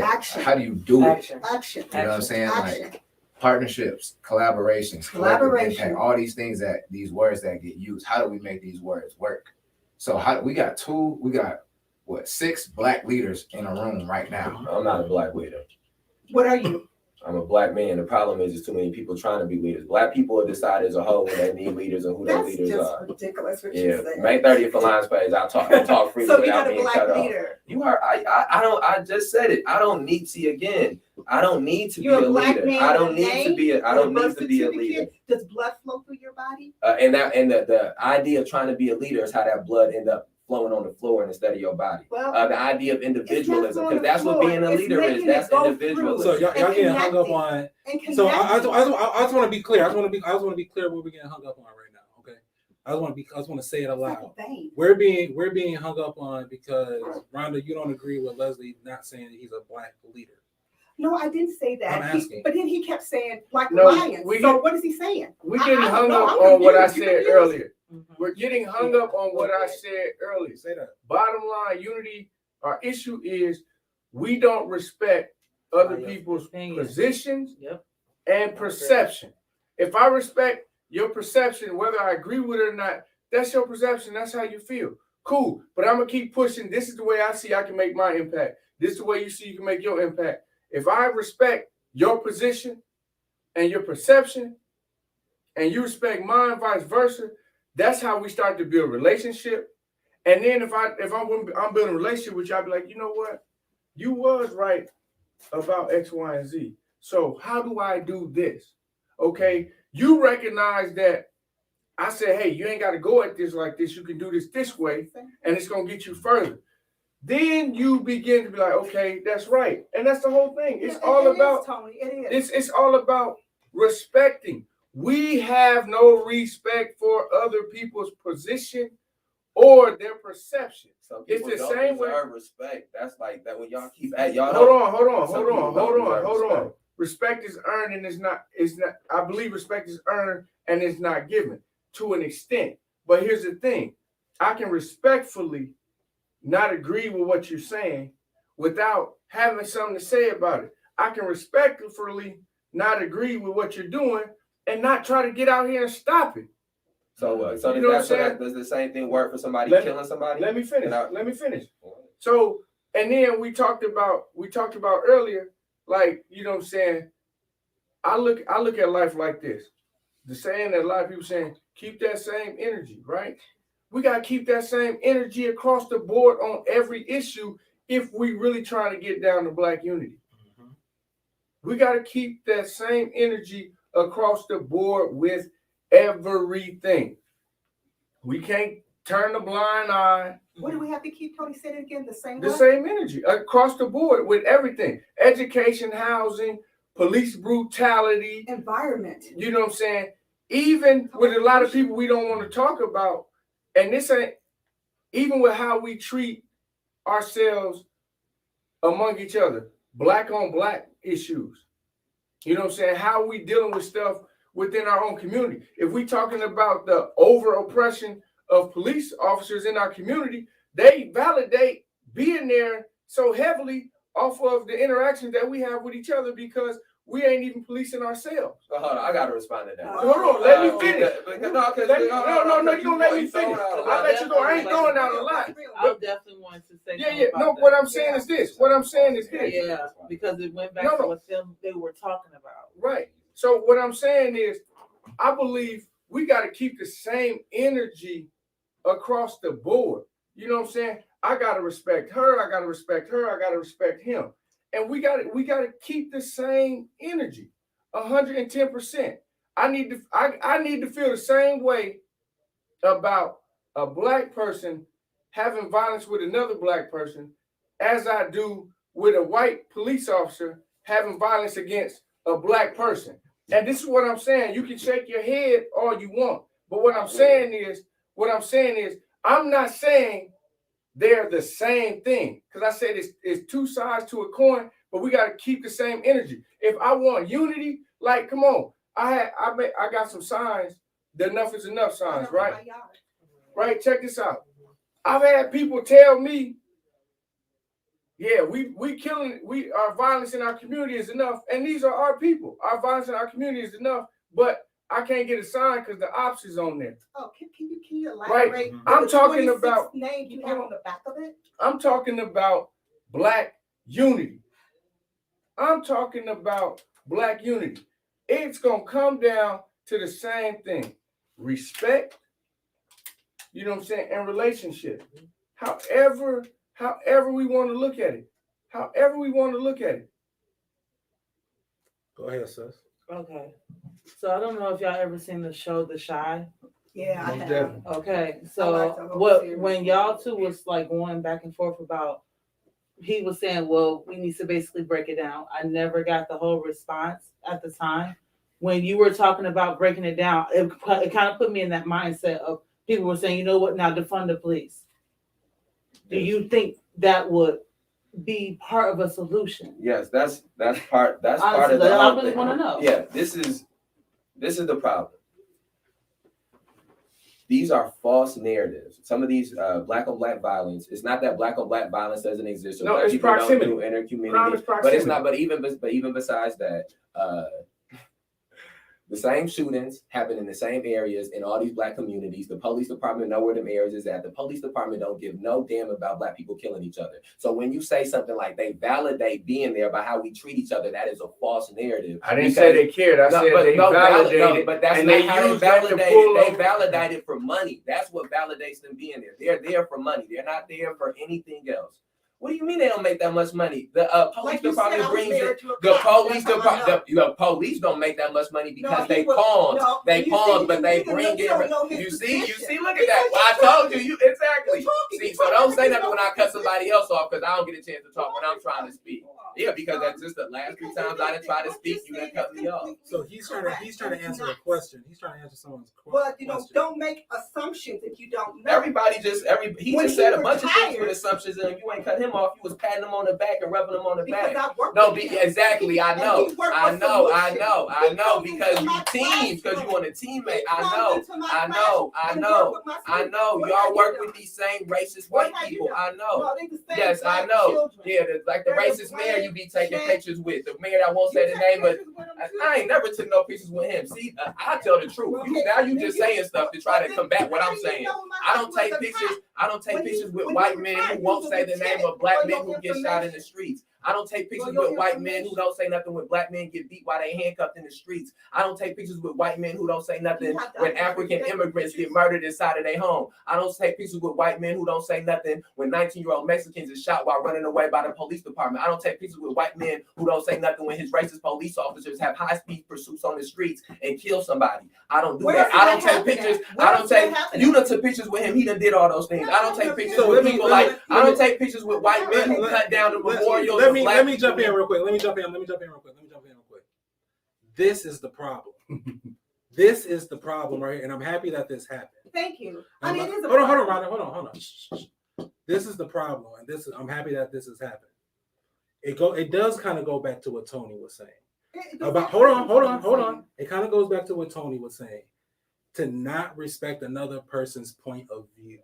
[SPEAKER 5] Action.
[SPEAKER 7] How do you do
[SPEAKER 6] action.
[SPEAKER 5] Action.
[SPEAKER 7] it? You know what I'm saying?
[SPEAKER 5] Action.
[SPEAKER 7] Like partnerships, collaborations, collective impact, all these things these words that get used. How do we make these words work? So we got 6 Black leaders in a room right now.
[SPEAKER 4] I'm not a Black leader.
[SPEAKER 5] What are you?
[SPEAKER 4] I'm a Black man. The problem is too many people trying to be leaders. Black people have decided as a whole when they need leaders and who their
[SPEAKER 5] That's
[SPEAKER 4] leaders
[SPEAKER 5] just
[SPEAKER 4] are.
[SPEAKER 5] ridiculous what
[SPEAKER 4] Yeah,
[SPEAKER 5] you said.
[SPEAKER 4] May 30th Alliance page. I talk freely
[SPEAKER 5] So you
[SPEAKER 4] without
[SPEAKER 5] got a
[SPEAKER 4] being
[SPEAKER 5] Black
[SPEAKER 4] cut off.
[SPEAKER 5] leader.
[SPEAKER 4] You heard? I just said it. I don't need. See again. I don't need to
[SPEAKER 5] You're
[SPEAKER 4] be a
[SPEAKER 5] Black
[SPEAKER 4] leader.
[SPEAKER 5] man
[SPEAKER 4] I don't
[SPEAKER 5] with
[SPEAKER 4] need
[SPEAKER 5] a
[SPEAKER 4] to be. I don't need to be a
[SPEAKER 5] birth
[SPEAKER 4] leader.
[SPEAKER 5] certificate? Does blood flow through your body?
[SPEAKER 4] And the idea of trying to be a leader is how that blood end up flowing on the floor instead of your body.
[SPEAKER 5] Well,
[SPEAKER 4] The idea of individualism,
[SPEAKER 5] on
[SPEAKER 4] because
[SPEAKER 5] the
[SPEAKER 4] that's what
[SPEAKER 5] floor.
[SPEAKER 4] being a
[SPEAKER 5] It's
[SPEAKER 4] leader is.
[SPEAKER 5] making
[SPEAKER 4] That's
[SPEAKER 5] it go
[SPEAKER 4] individualism.
[SPEAKER 1] So y'all
[SPEAKER 5] And
[SPEAKER 1] getting hung up
[SPEAKER 5] connecting.
[SPEAKER 1] on.
[SPEAKER 5] and
[SPEAKER 1] So I
[SPEAKER 5] connecting.
[SPEAKER 1] just want to be clear. I just want to be clear what we're getting hung up on right now. Okay. I just want to say it
[SPEAKER 5] It's like
[SPEAKER 1] aloud.
[SPEAKER 5] a vein.
[SPEAKER 1] We're being hung up on because Rhonda, you don't agree with Leslie not saying that he's a Black leader.
[SPEAKER 5] No, I didn't say that.
[SPEAKER 1] I'm asking.
[SPEAKER 5] But then he kept saying Black
[SPEAKER 2] No,
[SPEAKER 5] Lions.
[SPEAKER 2] we
[SPEAKER 5] So
[SPEAKER 2] get-
[SPEAKER 5] what is he saying?
[SPEAKER 2] We're
[SPEAKER 5] I
[SPEAKER 2] getting
[SPEAKER 5] don't
[SPEAKER 2] hung
[SPEAKER 5] know.
[SPEAKER 2] up
[SPEAKER 5] I'm
[SPEAKER 2] on what I
[SPEAKER 5] confused. You
[SPEAKER 2] said
[SPEAKER 5] confused?
[SPEAKER 2] earlier.
[SPEAKER 6] Mhm.
[SPEAKER 2] We're getting hung up on what I said earlier.
[SPEAKER 1] Say that.
[SPEAKER 2] Bottom line, unity, our issue is we don't respect other
[SPEAKER 6] Right.
[SPEAKER 2] people's
[SPEAKER 6] Opinion.
[SPEAKER 2] positions
[SPEAKER 6] Yep.
[SPEAKER 2] and perception. If I respect your perception, whether I agree with it or not, that's your perception. That's how you feel. Cool. But I'm going to keep pushing. This is the way I see I can make my impact. This is the way you see you can make your impact. If I respect your position and your perception and you respect mine, vice versa, that's how we start to build relationship. And then if I'm building a relationship with you, I'll be like, you know what? You was right about X, Y, and Z. So how do I do this? Okay, you recognize that I said, hey, you ain't got to go at this like this. You can do this way, and it's going to get you further. Then you begin to be like, okay, that's right. And that's the whole thing. It's all about,
[SPEAKER 5] Tony. It is.
[SPEAKER 2] it's all about respecting. We have no respect for other people's position or their perception.
[SPEAKER 4] Some
[SPEAKER 2] It's
[SPEAKER 4] people
[SPEAKER 2] the
[SPEAKER 4] don't
[SPEAKER 2] same way.
[SPEAKER 4] deserve respect. That's like that when y'all keep at y'all.
[SPEAKER 2] Hold
[SPEAKER 4] Some people don't
[SPEAKER 2] on.
[SPEAKER 4] deserve respect.
[SPEAKER 2] Respect is earned and is not, I believe respect is earned and is not given to an extent. But here's the thing. I can respectfully not agree with what you're saying without having something to say about it. I can respectfully not agree with what you're doing and not try to get out here and stop it.
[SPEAKER 4] So
[SPEAKER 2] You know what I'm saying?
[SPEAKER 4] does the same thing work for somebody killing somebody?
[SPEAKER 2] Let me finish.
[SPEAKER 4] And
[SPEAKER 2] Let me finish. So, and then we talked about earlier, like, you know what I'm saying? I look at life like this. The saying that a lot of people saying, keep that same energy, right? We got to keep that same energy across the board on every issue if we really trying to get down to Black unity. We got to keep that same energy across the board with everything. We can't turn a blind eye.
[SPEAKER 5] What do we have to keep? Tony said it again. The same
[SPEAKER 2] The
[SPEAKER 5] way?
[SPEAKER 2] same energy across the board with everything. Education, housing, police brutality.
[SPEAKER 5] Environment.
[SPEAKER 2] You know what I'm saying? Even with a lot of people we don't want to talk about. And this ain't, even with how we treat ourselves among each other. Black on Black issues. You know what I'm saying? How we dealing with stuff within our own community. If we talking about the over oppression of police officers in our community, they validate being there so heavily off of the interactions that we have with each other because we ain't even policing ourselves.
[SPEAKER 4] But hold on, I gotta respond to that.
[SPEAKER 2] Hold on, let me finish.
[SPEAKER 4] No,
[SPEAKER 2] No, you don't let me finish. I'll let you go. I ain't throwing out a lot.
[SPEAKER 3] I definitely wanted to say.
[SPEAKER 2] Yeah. No, what I'm saying is this.
[SPEAKER 3] Yeah, because it went back to what they were talking about.
[SPEAKER 2] Right. So what I'm saying is, I believe we got to keep the same energy across the board. You know what I'm saying? I got to respect her. I got to respect her. I got to respect him. And we got to keep the same energy, 110%. I need to feel the same way about a black person having violence with another black person as I do with a white police officer having violence against a black person. And this is what I'm saying. You can shake your head all you want, but what I'm saying is, I'm not saying they're the same thing, because I said it's two sides to a coin, but we got to keep the same energy. If I want unity, like, come on, I got some signs. The enough is enough signs, right? Right. Check this out. I've had people tell me, yeah, our violence in our community is enough, and these are our people. Our violence in our community is enough, but I can't get a sign because the ops is on there.
[SPEAKER 5] Oh, can you elaborate?
[SPEAKER 2] Right. I'm talking about
[SPEAKER 5] name you have on the back of it.
[SPEAKER 2] I'm talking about black unity. It's gonna come down to the same thing: respect. You know what I'm saying, and relationship. However we want to look at it.
[SPEAKER 1] Go ahead, sis.
[SPEAKER 3] Okay. So I don't know if y'all ever seen the show The Chi.
[SPEAKER 5] Yeah, I
[SPEAKER 2] Most
[SPEAKER 5] have.
[SPEAKER 2] definitely.
[SPEAKER 3] Okay.
[SPEAKER 5] I
[SPEAKER 3] So
[SPEAKER 5] like the whole series.
[SPEAKER 3] when y'all two was like going back and forth about, he was saying, well, we need to basically break it down. I never got the whole response at the time. When you were talking about breaking it down, it kind of put me in that mindset of people were saying, you know what, now defund the police. Do you think that would be part of a solution?
[SPEAKER 4] Yes, that's part of the
[SPEAKER 3] I really want to know.
[SPEAKER 4] Yeah, this is the problem. These are false narratives. Some of these black on black violence. It's not that black on black violence doesn't exist. Or
[SPEAKER 2] No,
[SPEAKER 4] black
[SPEAKER 2] it's
[SPEAKER 4] people
[SPEAKER 2] proximity.
[SPEAKER 4] Don't do inner community.
[SPEAKER 2] Crime is
[SPEAKER 4] But it's
[SPEAKER 2] proximity.
[SPEAKER 4] not. But even besides that, the same shootings happen in the same areas in all these black communities. The police department know where them areas is at. The police department don't give no damn about black people killing each other. So when you say something like they validate being there by how we treat each other, that is a false narrative.
[SPEAKER 2] I didn't say they cared. I said they validated.
[SPEAKER 4] But that's
[SPEAKER 2] and
[SPEAKER 4] not
[SPEAKER 2] they
[SPEAKER 4] how they
[SPEAKER 2] use that to
[SPEAKER 4] validated.
[SPEAKER 2] pull
[SPEAKER 4] They
[SPEAKER 2] up.
[SPEAKER 4] validated for money. That's what validates them being there. They're there for money. They're not there for anything else. What do you mean they don't make that much money? The police department brings it. The police don't make that much money because they pawns. They pawns, but they bring it. You see, look at that. Well, I told you exactly. See, so don't say nothing when I cut somebody else off because I don't get a chance to talk when I'm trying to speak. Yeah, because that's just the last 3 times I done tried to speak, you done cut me off.
[SPEAKER 1] So he's trying to answer a question. He's trying to answer someone's
[SPEAKER 5] But
[SPEAKER 1] question.
[SPEAKER 5] don't make assumptions if you don't know.
[SPEAKER 4] He just said a bunch of things with assumptions, and if you ain't cut him off, you was patting him on the back and rubbing him on the back. Exactly. I know. Because you teams, because you want a teammate. I know. Y'all work with these same racist white people. I know. Yes, I know. Yeah, like the racist mayor you be taking pictures with. The mayor I won't say the name, but I ain't never took no pictures with him. See, I tell the truth. You just saying stuff to try to combat what I'm saying. I don't take pictures with white men who won't say the name of black men who get shot in the streets. I don't take pictures with white men who don't say nothing when black men get beat while they handcuffed in the streets. I don't take pictures with white men who don't say nothing when African immigrants get murdered inside of their home. I don't take pictures with white men who don't say nothing when 19-year-old Mexicans are shot while running away by the police department. I don't take pictures with white men who don't say nothing when his racist police officers have high-speed pursuits on the streets and kill somebody. I don't do that. I don't take pictures. You done took pictures with him. He done did all those things. I don't take pictures with people like. I don't take pictures with white men who cut down the memorials.
[SPEAKER 1] Let me jump in real quick. This is the problem. This is the problem, right? And I'm happy that this happened.
[SPEAKER 5] Thank you.
[SPEAKER 1] Hold on, Rhonda. Hold on. This is the problem, and I'm happy that this has happened. It does kind of go back to what Tony was saying. Hold on. It kind of goes back to what Tony was saying. To not respect another person's point of view.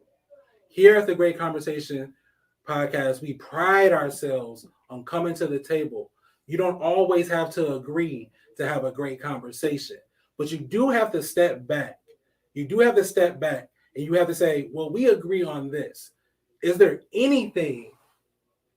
[SPEAKER 1] Here at the Great Conversation Podcast, we pride ourselves on coming to the table. You don't always have to agree to have a great conversation, but you do have to step back. You do have to step back and you have to say, well, we agree on this. Is there anything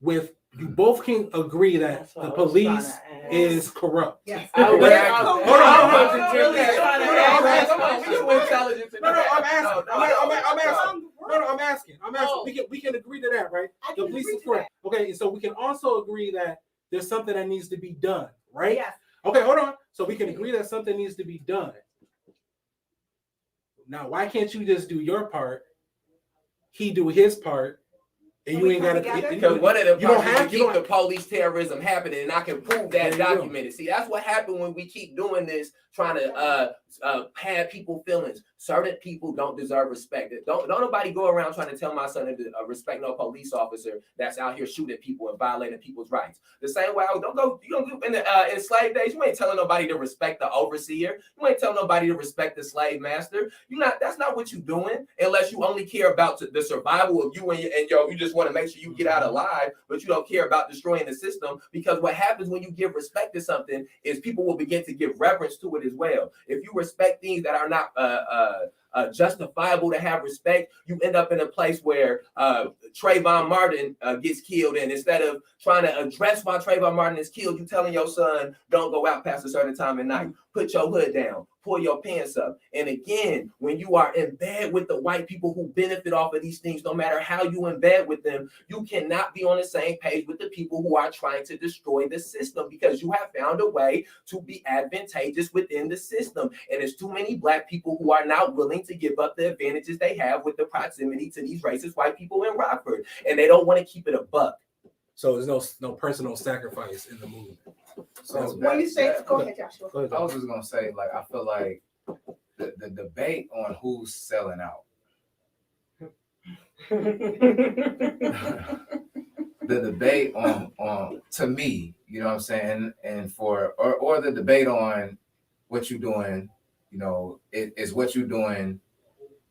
[SPEAKER 1] with you both can agree that
[SPEAKER 3] That's what
[SPEAKER 1] the
[SPEAKER 3] I was
[SPEAKER 1] police
[SPEAKER 3] trying to ask.
[SPEAKER 1] is corrupt?
[SPEAKER 5] Yes.
[SPEAKER 6] I was
[SPEAKER 1] Wait,
[SPEAKER 6] asking-
[SPEAKER 1] hold on.
[SPEAKER 6] I was
[SPEAKER 1] I'm
[SPEAKER 6] really trying to ask.
[SPEAKER 4] Come on, we do intelligence.
[SPEAKER 1] No, I'm asking. I'm asking.
[SPEAKER 5] No,
[SPEAKER 1] No, I'm asking.
[SPEAKER 6] Oh.
[SPEAKER 1] We can agree to that, right?
[SPEAKER 5] I
[SPEAKER 1] The
[SPEAKER 5] can
[SPEAKER 1] police
[SPEAKER 5] agree
[SPEAKER 1] is
[SPEAKER 5] to
[SPEAKER 1] correct. Okay, and so we can also agree that there's something that needs to be done, right?
[SPEAKER 5] Yes.
[SPEAKER 1] Okay, hold on. So we can agree that something needs to be done. Now, why can't you just do your part? He do his part, and
[SPEAKER 5] And
[SPEAKER 1] you
[SPEAKER 5] we
[SPEAKER 1] ain't
[SPEAKER 5] come
[SPEAKER 1] got
[SPEAKER 5] together?
[SPEAKER 1] to.
[SPEAKER 4] Because one of the
[SPEAKER 1] You don't
[SPEAKER 4] problems
[SPEAKER 1] have-
[SPEAKER 4] to
[SPEAKER 1] you
[SPEAKER 4] keep the
[SPEAKER 1] don't-
[SPEAKER 4] police terrorism happening, and I can prove
[SPEAKER 1] There
[SPEAKER 4] that
[SPEAKER 1] you go.
[SPEAKER 4] documented. See, that's what happened when we keep doing this, trying to pad people feelings. Certain people don't deserve respect. Don't nobody go around trying to tell my son to respect no police officer that's out here shooting people and violating people's rights. The same way, you don't go in the in slave days. You ain't telling nobody to respect the overseer. You ain't telling nobody to respect the slave master. That's not what you're doing, unless you only care about the survival of you and you just want to make sure you get out alive, but you don't care about destroying the system. Because what happens when you give respect to something is people will begin to give reverence to it as well. If you respect things that are not justifiable to have respect, you end up in a place where Trayvon Martin gets killed, and instead of trying to address why Trayvon Martin is killed, you telling your son, don't go out past a certain time at night, put your hood down, pull your pants up. And again, when you are in bed with the white people who benefit off of these things, no matter how you in bed with them, you cannot be on the same page with the people who are trying to destroy the system, because you have found a way to be advantageous within the system. And there's too many black people who are not willing to give up the advantages they have with the proximity to these racist white people in Rockford, and they don't want to keep it a buck.
[SPEAKER 1] So there's no personal sacrifice in the movement.
[SPEAKER 2] So
[SPEAKER 5] When you say,
[SPEAKER 2] that-
[SPEAKER 5] go ahead, Joshua.
[SPEAKER 1] Go ahead,
[SPEAKER 2] I was just gonna say, like, I feel like the debate on who's selling out, the debate on to me, you know what I'm saying, and or the debate on what you're doing, you know, is what you're doing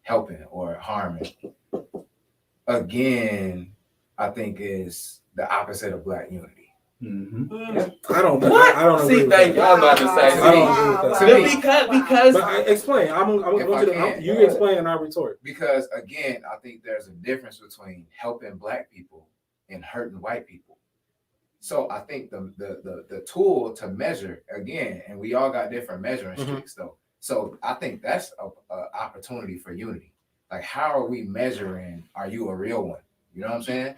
[SPEAKER 2] helping or harming. Again, I think is the opposite of Black unity.
[SPEAKER 1] I don't agree
[SPEAKER 4] See,
[SPEAKER 1] with
[SPEAKER 4] thank
[SPEAKER 1] that.
[SPEAKER 4] you. I was about to say.
[SPEAKER 1] I don't agree with
[SPEAKER 2] To
[SPEAKER 1] that.
[SPEAKER 2] me-
[SPEAKER 4] Because
[SPEAKER 1] But explain. I'm
[SPEAKER 2] If
[SPEAKER 1] going
[SPEAKER 2] I
[SPEAKER 1] to the.
[SPEAKER 2] can.
[SPEAKER 1] You explain and I retort.
[SPEAKER 2] Because again, I think there's a difference between helping Black people and hurting white people. So I think the tool to measure, again, and we all got different measuring
[SPEAKER 1] Mhm.
[SPEAKER 2] sticks though. So I think that's a opportunity for unity. Like, how are we measuring? Are you a real one? You know what I'm saying?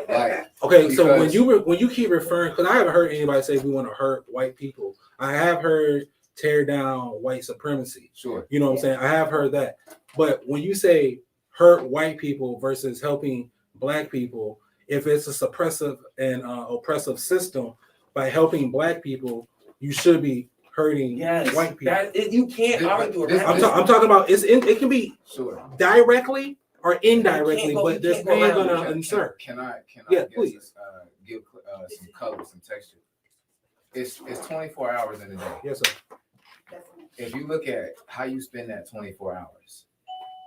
[SPEAKER 2] Like,
[SPEAKER 1] Okay, so
[SPEAKER 2] Because-
[SPEAKER 1] when you keep referring, because I haven't heard anybody say we want to hurt white people. I have heard tear down white supremacy.
[SPEAKER 2] sure.
[SPEAKER 1] You know what I'm saying? I have heard that. But when you say hurt white people versus helping Black people, if it's a suppressive and oppressive system, by helping Black people, you should be hurting white people.
[SPEAKER 4] you can't argue
[SPEAKER 2] This-
[SPEAKER 4] around.
[SPEAKER 1] I'm talking about it can be
[SPEAKER 2] Sure.
[SPEAKER 1] directly or indirectly,
[SPEAKER 4] You can't
[SPEAKER 1] but there's
[SPEAKER 4] go
[SPEAKER 1] pain
[SPEAKER 4] around
[SPEAKER 1] gonna
[SPEAKER 4] it.
[SPEAKER 1] insert.
[SPEAKER 2] Can I
[SPEAKER 1] Yeah,
[SPEAKER 2] guess,
[SPEAKER 1] please.
[SPEAKER 2] give some color, some texture? It's 24 hours in a day.
[SPEAKER 1] Yes, sir.
[SPEAKER 2] If you look at how you spend that 24 hours,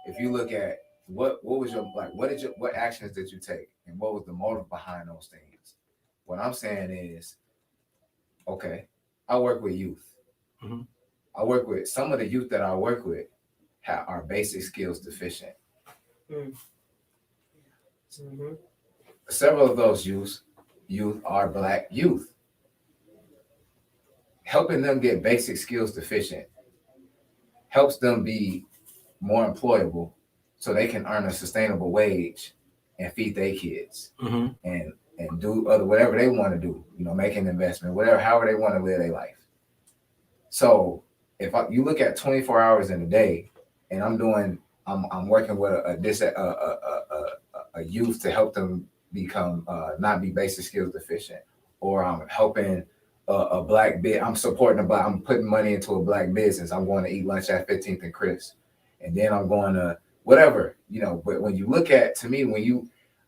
[SPEAKER 2] if you look at what was your, like, what actions did you take and what was the motive behind those things? What I'm saying is, okay, I work with youth.
[SPEAKER 1] Mhm.
[SPEAKER 2] I work with some of the youth that I work with are basic skills deficient. Several of those youth are Black youth. Helping them get basic skills deficient helps them be more employable so they can earn a sustainable wage and feed their kids
[SPEAKER 1] Mhm.
[SPEAKER 2] and do whatever they want to do, you know, make an investment, however they want to live their life. So if you look at 24 hours in a day, and I'm working with a youth to help them become not be basic skills deficient, or I'm helping a Black bit. I'm supporting I'm putting money into a Black business. I'm going to eat lunch at 15th and Chris, and then I'm going to whatever, you know. But when you look at, to me,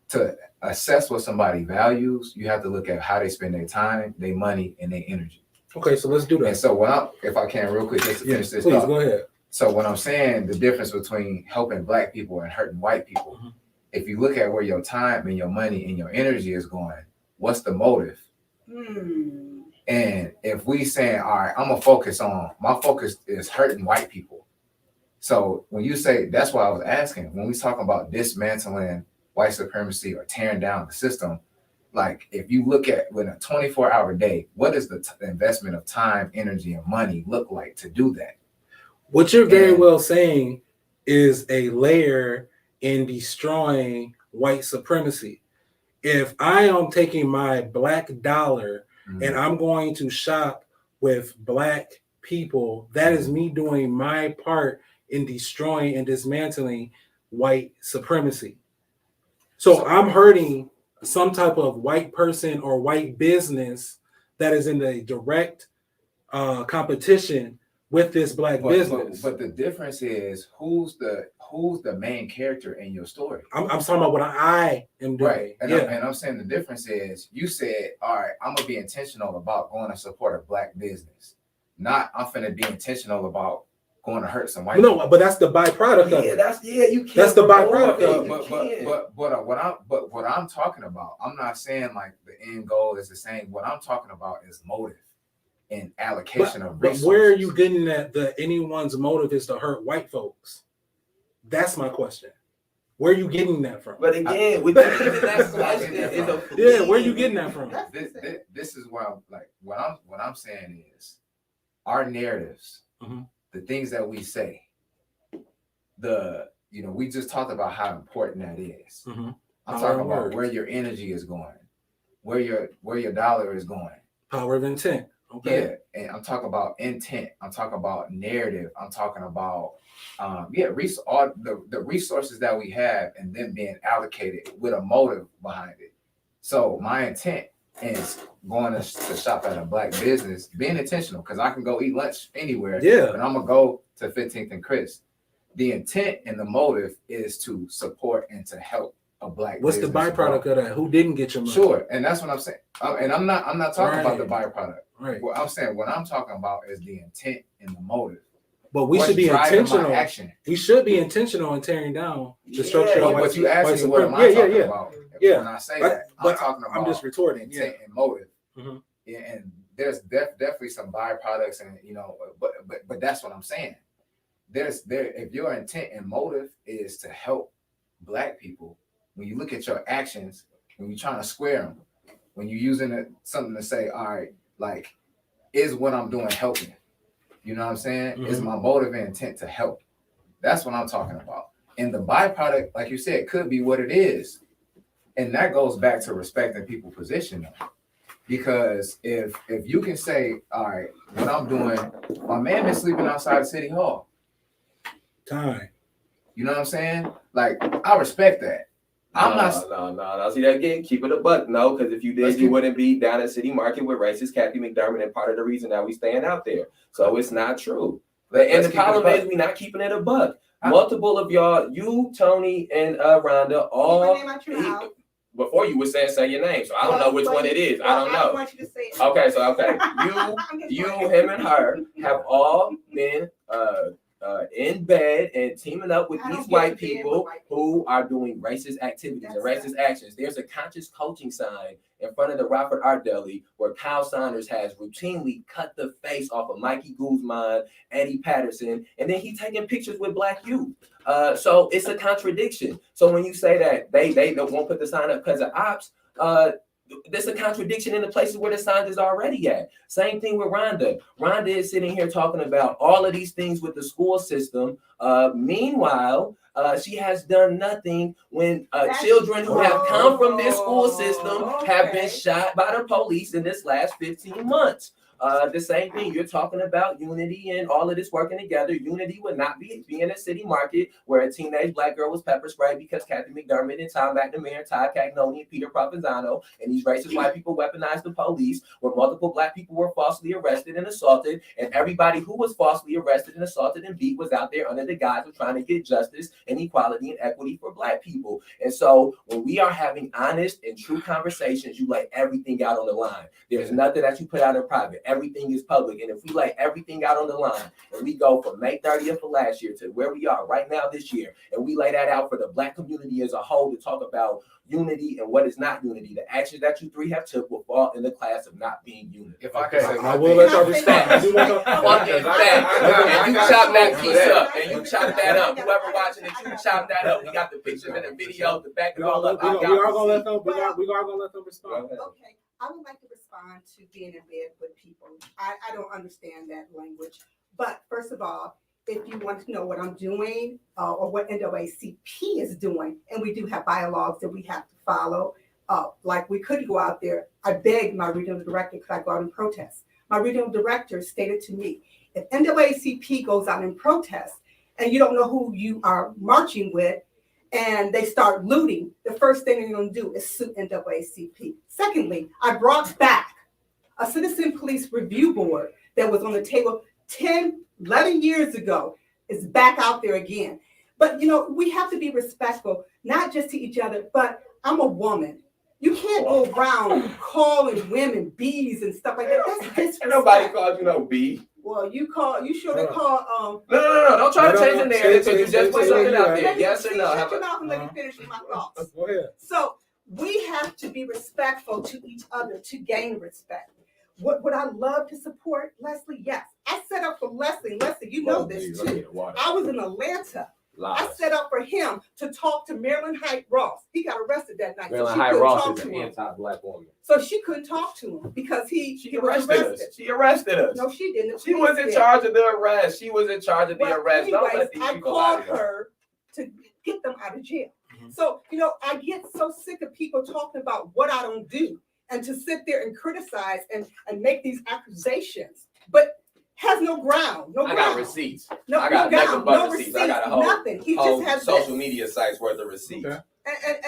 [SPEAKER 2] to assess what somebody values, you have to look at how they spend their time, their money, and their energy.
[SPEAKER 1] Okay, so let's do
[SPEAKER 2] And
[SPEAKER 1] that.
[SPEAKER 2] so if I can real quick, just to finish this
[SPEAKER 1] Please
[SPEAKER 2] thought.
[SPEAKER 1] go ahead.
[SPEAKER 2] So when I'm saying the difference between helping Black people and hurting white people,
[SPEAKER 7] if you look at where your time and your money and your energy is going, what's the motive? And if we saying, all right, I'm gonna focus on, my focus is hurting white people. So when you say, that's why I was asking, when we talk about dismantling white supremacy or tearing down the system, like if you look at with a 24-hour day, what does the investment of time, energy, and money look like to do that?
[SPEAKER 1] What you're very well saying is a layer in destroying white supremacy. If I am taking my black dollar and I'm going to shop with black people, that is me doing my part in destroying and dismantling white supremacy. So I'm hurting some type of white person or white business that is in a direct competition with this black business.
[SPEAKER 7] But the difference is who's the main character in your story.
[SPEAKER 1] I'm talking about what I am doing.
[SPEAKER 7] Right. And, I'm saying the difference is you said, all right, I'm gonna be intentional about going to support a black business. Not I'm finna be intentional about going to hurt some white people.
[SPEAKER 1] But that's the byproduct of it.
[SPEAKER 7] You can't.
[SPEAKER 1] That's the byproduct of
[SPEAKER 7] it. But what I'm talking about, I'm not saying like the end goal is the same. What I'm talking about is motive and allocation of resources.
[SPEAKER 1] But where are you getting that anyone's motive is to hurt white folks? That's my question. Where are you getting that from?
[SPEAKER 4] But again, with that question is
[SPEAKER 1] where are you getting that from?
[SPEAKER 7] This is why I'm like what I'm saying is our narratives, the things that we say, we just talked about how important that is. I'm talking about where your energy is going, where your dollar is going.
[SPEAKER 1] Power of intent. Okay.
[SPEAKER 7] Yeah, and I'm talking about intent. I'm talking about narrative. I'm talking about all the resources that we have and then being allocated with a motive behind it. So my intent is going to shop at a black business, being intentional because I can go eat lunch anywhere.
[SPEAKER 1] Yeah.
[SPEAKER 7] But I'm gonna go to 15th and Chris. The intent and the motive is to support and to help a black.
[SPEAKER 1] What's the byproduct of that? Who didn't get your money?
[SPEAKER 7] Sure, and that's what I'm saying. And I'm not talking about the byproduct.
[SPEAKER 1] Right.
[SPEAKER 7] What I'm saying, what I'm talking about is the intent and the motive.
[SPEAKER 1] But we should be intentional.
[SPEAKER 7] Action.
[SPEAKER 1] We should be intentional in tearing down the structure of
[SPEAKER 7] what you asked me, what am I talking about?
[SPEAKER 1] Yeah.
[SPEAKER 7] When I say that, I'm talking about
[SPEAKER 1] I'm just retorting.
[SPEAKER 7] Intent and motive. Yeah, and there's definitely some byproducts, and but that's what I'm saying. If your intent and motive is to help black people, when you look at your actions, when you're trying to square them, when you're using something to say, all right, like, is what I'm doing helping? You know what I'm saying? Is my motive and intent to help? That's what I'm talking about. And the byproduct, like you said, could be what it is. And that goes back to respecting people's position. Because if you can say, all right, what I'm doing, my man been sleeping outside of City Hall.
[SPEAKER 1] Time.
[SPEAKER 7] You know what I'm saying? Like, I respect that.
[SPEAKER 4] No. See that again? Keep it a buck. No, because if you did, you wouldn't be down at City Market with racist Kathy McDermott, and part of the reason that we staying out there. So it's not true. And the problem is we not keeping it a buck. Multiple of y'all, you, Tony, and Rhonda, all before you were saying say your name. So I don't know which one it is. I don't know.
[SPEAKER 5] I want you to say it.
[SPEAKER 4] Okay. You, him, and her have all been in bed and teaming up with these white people who are doing racist activities and racist actions. There's a conscious coaching sign in front of the Robert Art Deli where Kyle Saunders has routinely cut the face off of Mikey Guzman, Eddie Patterson, and then he's taking pictures with black youth. So it's a contradiction. So when you say that they won't put the sign up because of ops, there's a contradiction in the places where the sign is already at. Same thing with Rhonda. Rhonda is sitting here talking about all of these things with the school system. Meanwhile, she has done nothing when children who have come from this school system have been shot by the police in this last 15 months. The same thing, you're talking about unity and all of this working together. Unity would not be in a City Market where a teenage black girl was pepper sprayed because Kathy McDermott and Tom McNamara, Todd Cagnoni, and Peter Provenzano and these racist white people weaponized the police, where multiple black people were falsely arrested and assaulted, and everybody who was falsely arrested and assaulted and beat was out there under the guise of trying to get justice and equality and equity for black people. And so when we are having honest and true conversations, you lay everything out on the line. There's nothing that you put out in private. everything is public. And if we lay everything out on the line and we go from May 30th of last year to where we are right now this year, and we lay that out for the Black community as a whole to talk about unity and what is not unity, the actions that you three have took will fall in the class of not being unity.
[SPEAKER 7] If I could say
[SPEAKER 1] I
[SPEAKER 7] my
[SPEAKER 1] will
[SPEAKER 7] thing,
[SPEAKER 1] let y'all respond. I do want y'all-
[SPEAKER 4] And you chop that piece up, and you chop that up. Whoever watching it, you chop that up. We got the pictures and the video to back it all up.
[SPEAKER 1] We are gonna let them respond.
[SPEAKER 5] Okay, I would like to respond to being in bed with people. I don't understand that language. But first of all, if you want to know what I'm doing or what NAACP is doing, and we do have bylaws that we have to follow, like we could go out there. I begged my regional director, could I go out and protest? My regional director stated to me, if NAACP goes out and protest and you don't know who you are marching with, and they start looting, the first thing they're going to do is sue NAACP. Secondly, I brought back a citizen police review board that was on the table 11 years ago. Is back out there again. But, we have to be respectful, not just to each other, but I'm a woman. You can't go around calling women bees and stuff like that. That's disrespect.
[SPEAKER 4] Nobody called you no B.
[SPEAKER 5] Well, you should have called.
[SPEAKER 4] No. Don't try to change the narrative because you just put something out there. Yes or no?
[SPEAKER 5] Shut your mouth and let me finish my thoughts.
[SPEAKER 1] Go ahead.
[SPEAKER 5] So we have to be respectful to each other to gain respect. Would I love to support Leslie? Yes. I set up for Leslie. Leslie, you know this too. I was in Atlanta. I set up for him to talk to Marilyn Hyde Ross. He got arrested that night.
[SPEAKER 4] Marilyn
[SPEAKER 5] so
[SPEAKER 4] Hyde Ross is an anti-Black woman.
[SPEAKER 5] So she couldn't talk to him because he was arrested.
[SPEAKER 4] She arrested us.
[SPEAKER 5] No, she didn't.
[SPEAKER 4] She was in charge of the arrest. She was in charge of the arrest. Don't
[SPEAKER 5] Anyways,
[SPEAKER 4] let these
[SPEAKER 5] I
[SPEAKER 4] people
[SPEAKER 5] called
[SPEAKER 4] out here.
[SPEAKER 5] her to get them out of jail.
[SPEAKER 1] Mm-hmm.
[SPEAKER 5] So, I get so sick of people talking about what I don't do and to sit there and criticize and make these accusations, but has no ground.
[SPEAKER 4] I got receipts.
[SPEAKER 5] No,
[SPEAKER 4] I got nothing but receipts. I got a whole,
[SPEAKER 5] nothing. He
[SPEAKER 4] whole
[SPEAKER 5] just has
[SPEAKER 4] social
[SPEAKER 5] this.
[SPEAKER 4] media sites worth of receipts.
[SPEAKER 1] Okay.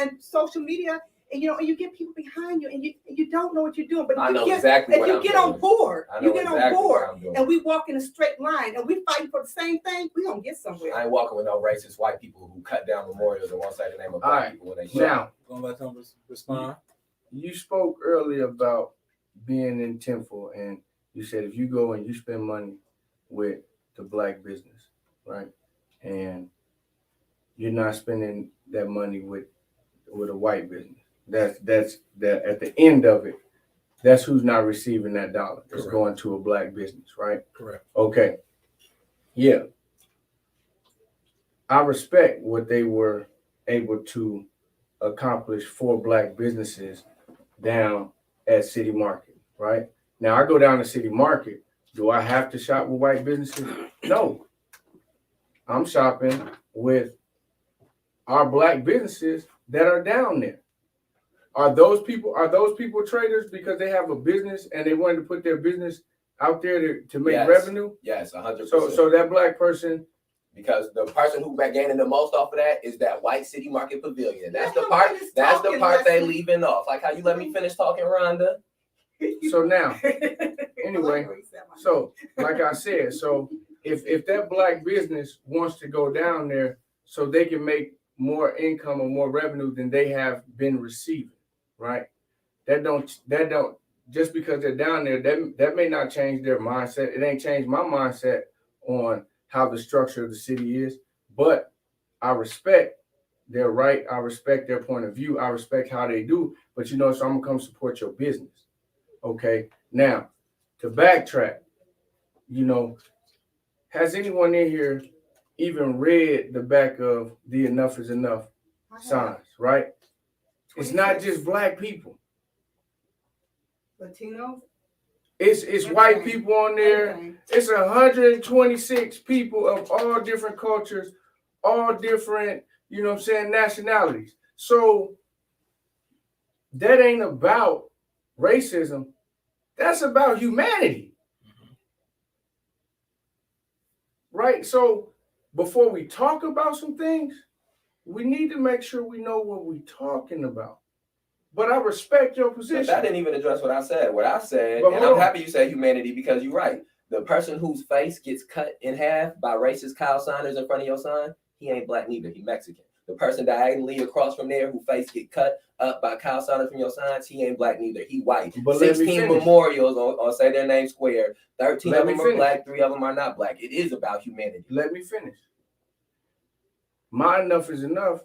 [SPEAKER 5] And social media, and you get people behind you, and you don't know what you're doing. But
[SPEAKER 4] I
[SPEAKER 5] if
[SPEAKER 4] know
[SPEAKER 5] you get,
[SPEAKER 4] exactly
[SPEAKER 5] if
[SPEAKER 4] what
[SPEAKER 5] you
[SPEAKER 4] I'm
[SPEAKER 5] get
[SPEAKER 4] doing.
[SPEAKER 5] on board,
[SPEAKER 4] I know exactly what I'm doing.
[SPEAKER 5] and we walk in a straight line, and we fighting for the same thing, we gonna get somewhere.
[SPEAKER 4] I ain't walking with no racist white people who cut down memorials and won't say the name of Black people when they show.
[SPEAKER 2] Now,
[SPEAKER 1] Gonna let them respond.
[SPEAKER 2] you spoke earlier about being in Temple, and you said if you go and you spend money with the Black business, right, and you're not spending that money with a white business, that's that at the end of it, that's who's not receiving that dollar. It's
[SPEAKER 1] Correct.
[SPEAKER 2] going to a Black business, right?
[SPEAKER 1] Correct.
[SPEAKER 2] Okay. Yeah. I respect what they were able to accomplish for Black businesses down at City Market, right? Now I go down to City Market. Do I have to shop with white businesses? No. I'm shopping with our Black businesses that are down there. Are those people traders because they have a business and they wanted to put their business out there to make
[SPEAKER 4] Yes.
[SPEAKER 2] revenue?
[SPEAKER 4] Yes, 100%.
[SPEAKER 2] So that Black person,
[SPEAKER 4] because the person who gaining the most off of that is that white City Market Pavilion. That's
[SPEAKER 5] Let
[SPEAKER 4] the
[SPEAKER 5] him
[SPEAKER 4] part.
[SPEAKER 5] finish
[SPEAKER 4] That's the
[SPEAKER 5] talking,
[SPEAKER 4] part they
[SPEAKER 5] Leslie.
[SPEAKER 4] leaving off. Like how you let me finish talking, Rhonda.
[SPEAKER 2] so now, anyway, so like I said, so if that Black business wants to go down there so they can make more income or more revenue than they have been receiving, right? That don't just because they're down there, that may not change their mindset. It ain't changed my mindset on how the structure of the city is, but I respect their right. I respect their point of view. I respect how they do, but so I'm gonna come support your business. Okay, now to backtrack, has anyone in here even read the back of the Enough is Enough signs, right? It's not just Black people.
[SPEAKER 5] Latino.
[SPEAKER 2] It's white people on there. It's 126 people of all different cultures, all different, nationalities. So that ain't about racism. That's about humanity. Right? So before we talk about some things, we need to make sure we know what we're talking about. But I respect your position.
[SPEAKER 4] But that didn't even address what I said. What I said,
[SPEAKER 2] But
[SPEAKER 4] and I'm happy you said humanity because you're right. The person whose face gets cut in half by racist Kyle signers in front of your sign, he ain't Black neither. He Mexican. The person diagonally across from there who face get cut up by Kyle Sonnett from your signs, he ain't black neither. He white.
[SPEAKER 2] But let me
[SPEAKER 4] 16
[SPEAKER 2] finish.
[SPEAKER 4] memorials on say their name square. 13
[SPEAKER 2] Let
[SPEAKER 4] of
[SPEAKER 2] me
[SPEAKER 4] them are
[SPEAKER 2] finish.
[SPEAKER 4] black, 3 of them are not black. It is about humanity.
[SPEAKER 2] Let me finish. My enough is enough.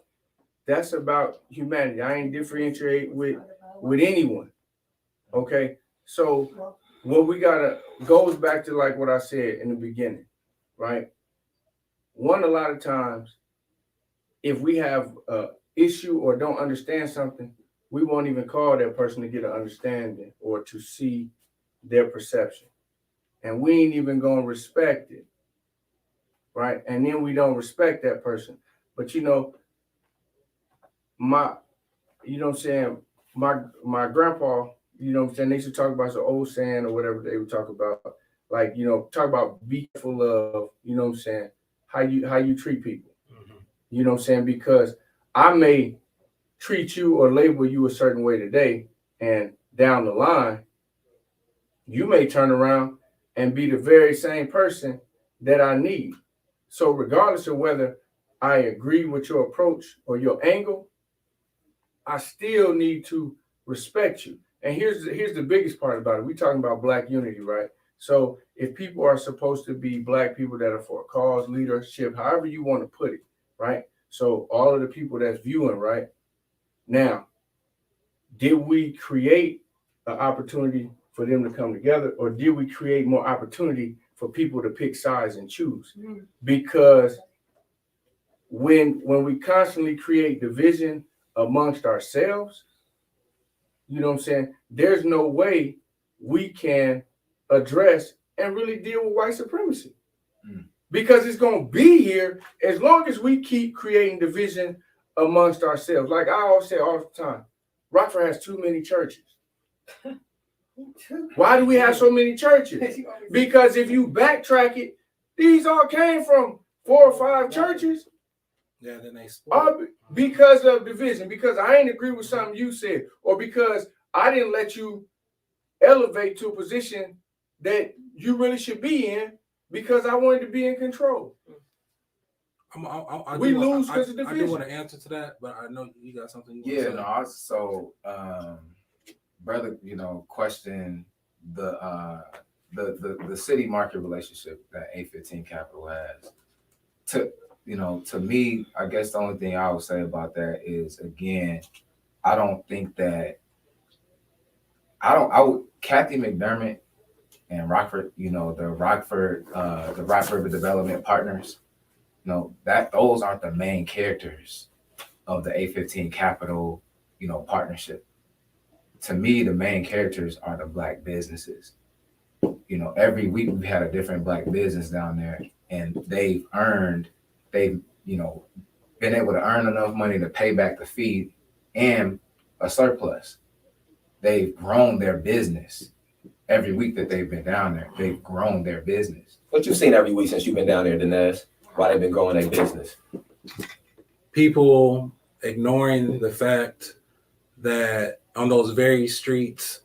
[SPEAKER 2] That's about humanity. I ain't differentiate with anyone. Okay. So what we gotta goes back to like what I said in the beginning, right? One, a lot of times, if we have a issue or don't understand something, we won't even call that person to get an understanding or to see their perception. And we ain't even gonna respect it. Right. And then we don't respect that person. But you know, what I'm saying, my grandpa, you know what I'm saying, they used to talk about the old saying or whatever they would talk about, like, you know, talk about be careful of, you know what I'm saying, how you treat people. Mm-hmm. You know what I'm saying? Because I may treat you or label you a certain way today, and down the line, you may turn around and be the very same person that I need. So regardless of whether I agree with your approach or your angle, I still need to respect you. And here's the biggest part about it. We're talking about Black unity, right? So if people are supposed to be Black people that are for a cause, leadership, however you want to put it, right? So all of the people that's viewing, right? Now, did we create an opportunity for them to come together, or did we create more opportunity for people to pick sides and choose? Mm-hmm. Because when we constantly create division amongst ourselves, you know what I'm saying, there's no way we can address and really deal with white supremacy. Mm. Because it's going to be here as long as we keep creating division amongst ourselves. Like I always say all the time, Rockford has too many churches. Why do we have so many churches? Because if you backtrack it, these all came from 4 or 5 churches.
[SPEAKER 1] Yeah, then they split.
[SPEAKER 2] Because of division, because I ain't agree with something you said, or because I didn't let you elevate to a position that you really should be in, because I wanted to be in control. We lose because of division.
[SPEAKER 1] I do want to answer to that, but I know you got something you want to say.
[SPEAKER 7] Brother, you know, question the city market relationship that A15 Capital has. To me, I guess the only thing I would say about that is, again, I don't think that Kathy McDermott and Rockford, you know, the Rockford River Development Partners, you know, that those aren't the main characters of the A15 Capital, you know, partnership. To me, the main characters are the Black businesses. You know, every week we've had a different Black business down there, and they've you know, been able to earn enough money to pay back the fee and a surplus. They've grown their business every week that they've been down there. They've grown their business.
[SPEAKER 4] What you've seen every week since you've been down there, Dinesh, why they've been growing their business?
[SPEAKER 1] People ignoring the fact that on those very streets,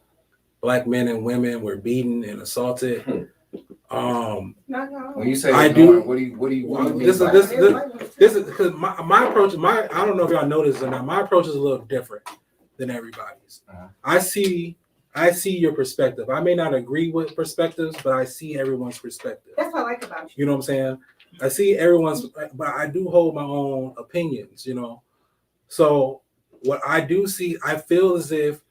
[SPEAKER 1] Black men and women were beaten and assaulted.
[SPEAKER 7] When you say
[SPEAKER 1] I
[SPEAKER 7] ignoring,
[SPEAKER 1] do.
[SPEAKER 7] What do you mean?
[SPEAKER 1] This is because my approach. I don't know if y'all noticed or not. My approach is a little different than everybody's. Uh-huh. I see your perspective. I may not agree with perspectives, but I see everyone's perspective.
[SPEAKER 5] That's what I like about you.
[SPEAKER 1] You know what I'm saying? I see everyone's, but I do hold my own opinions. You know, so what I do see, I feel as if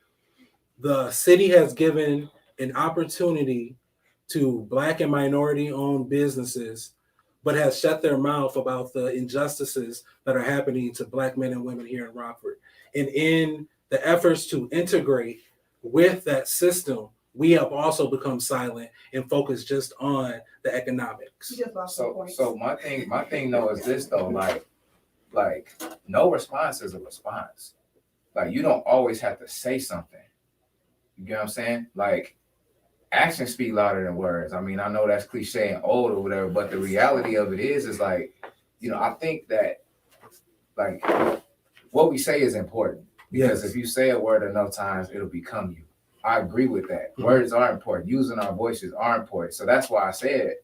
[SPEAKER 1] the city has given an opportunity to Black and minority-owned businesses, but has shut their mouth about the injustices that are happening to Black men and women here in Rockford. And in the efforts to integrate with that system, we have also become silent and focused just on the economics.
[SPEAKER 7] So my thing though is this though, like no response is a response. Like you don't always have to say something. You get what I'm saying? Like actions speak louder than words. I mean, I know that's cliche and old or whatever, but the reality of it is like, you know, I think that like what we say is important, because if you say a word enough times, it'll become you. I agree with that. Mm-hmm. Words are important. Using our voices are important. So that's why I said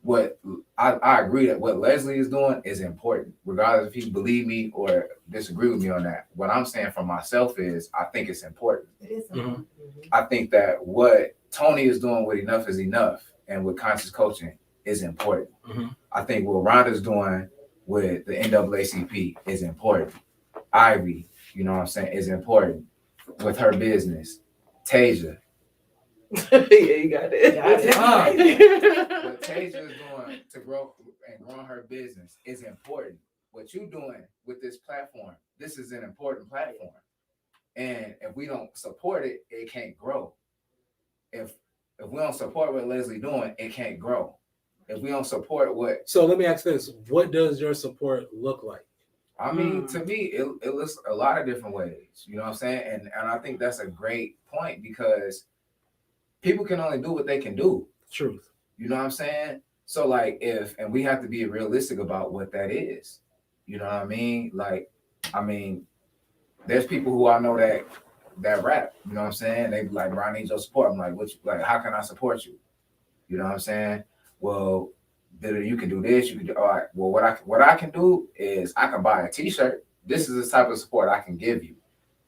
[SPEAKER 7] what I agree that what Leslie is doing is important, regardless if you believe me or disagree with me on that. What I'm saying for myself is I think it's important.
[SPEAKER 5] It is.
[SPEAKER 1] Mhm.
[SPEAKER 7] I think that what Tony is doing with Enough is Enough and with conscious coaching is important.
[SPEAKER 1] Mhm.
[SPEAKER 7] I think what Rhonda's doing with the NAACP is important. Ivy, you know what I'm saying, is important with her business. Tasia,
[SPEAKER 3] Yeah, you got it.
[SPEAKER 7] what Tasia is doing to grow and grow her business is important. What you're doing with this platform, this is an important platform. And if we don't support it, it can't grow. If we don't support what Leslie doing, it can't grow. If we don't support what
[SPEAKER 1] So let me ask this: what does your support look like?
[SPEAKER 7] I mean, to me, it looks a lot of different ways. You know what I'm saying? And I think that's a great point because people can only do what they can do.
[SPEAKER 1] Truth.
[SPEAKER 7] You know what I'm saying? So like and we have to be realistic about what that is. You know what I mean? Like, I mean, there's people who I know that rap, you know what I'm saying? They be like, bro, I need your support. I'm like, how can I support you? You know what I'm saying? Well, you can do this, you can do all right. Well, what I can do is I can buy a t-shirt. This is the type of support I can give you.